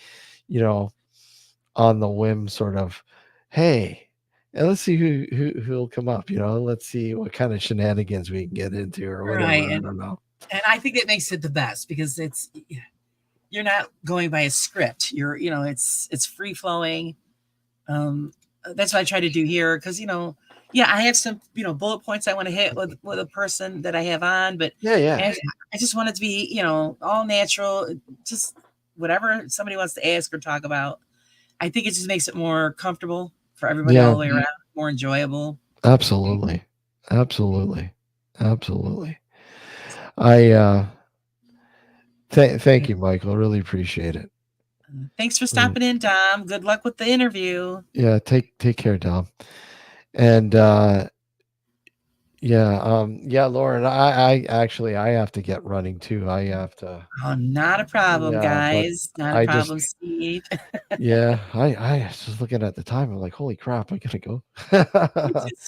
on the whim sort of, hey, and let's see who'll come up. Let's see what kind of shenanigans we can get into or Right. whatever. I don't know. And I think that makes it the best, because you're not going by a script. It's free flowing. That's what I try to do here, because yeah, I have some bullet points I want to hit with a person that I have on, but Yeah. I just want it to be all natural, just whatever somebody wants to ask or talk about. I think it just makes it more comfortable for everybody all Yeah. the way around, more enjoyable. Absolutely. Absolutely. Absolutely. I thank you, Michael. Really appreciate it. Thanks for stopping in, Dom. Good luck with the interview. Yeah, take care, Dom. And yeah, Lauren, I actually I have to get running too. I have to. Oh, not a problem, Yeah, but guys. Not a I just problem, Steve. yeah, I was just looking at the time. I'm like, holy crap, I gotta go.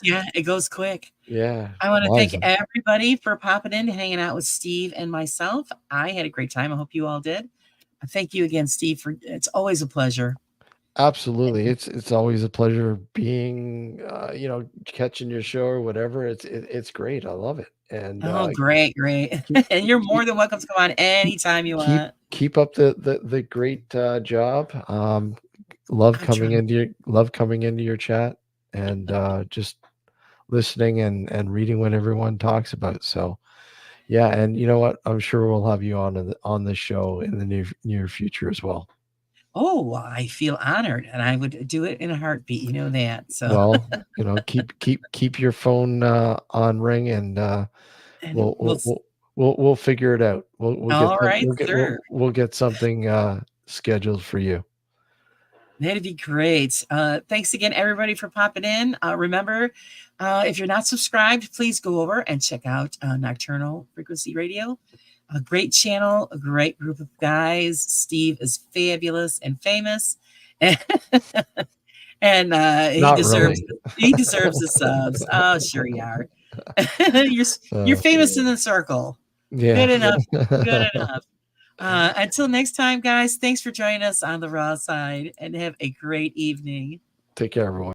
Yeah, it goes quick. Yeah, I want to flies. thank everybody for popping in and hanging out with Steve and myself. I had a great time. I hope you all did. Thank you again, Steve. It's always a pleasure. Absolutely. It's always a pleasure being catching your show or whatever. It's great. I love it. And Oh, great, great. keep And you're more keep than welcome to come on keep anytime you keep want. keep up the great job. Love I'm coming trying. into your chat and just listening and reading what everyone talks about. So yeah, and you know what? I'm sure we'll have you on the show in the near future as well. Oh, I feel honored, and I would do it in a heartbeat. You know that. So, Well, keep your phone on ring, and and we'll we'll figure it out. We'll get all right, sir. we'll get something scheduled for you. That'd be great. Thanks again, everybody, for popping in. Remember, if you're not subscribed, please go over and check out Nocturnal Frequency Radio. A great channel, a great group of guys. Steve is fabulous and famous, and, he Not deserves really. the subs. Oh, sure you are. you're you're So famous in the circle. yeah. Good enough. Good enough. Until next time, guys, thanks for joining us on the Raw Side, and have a great evening. Take care, everyone.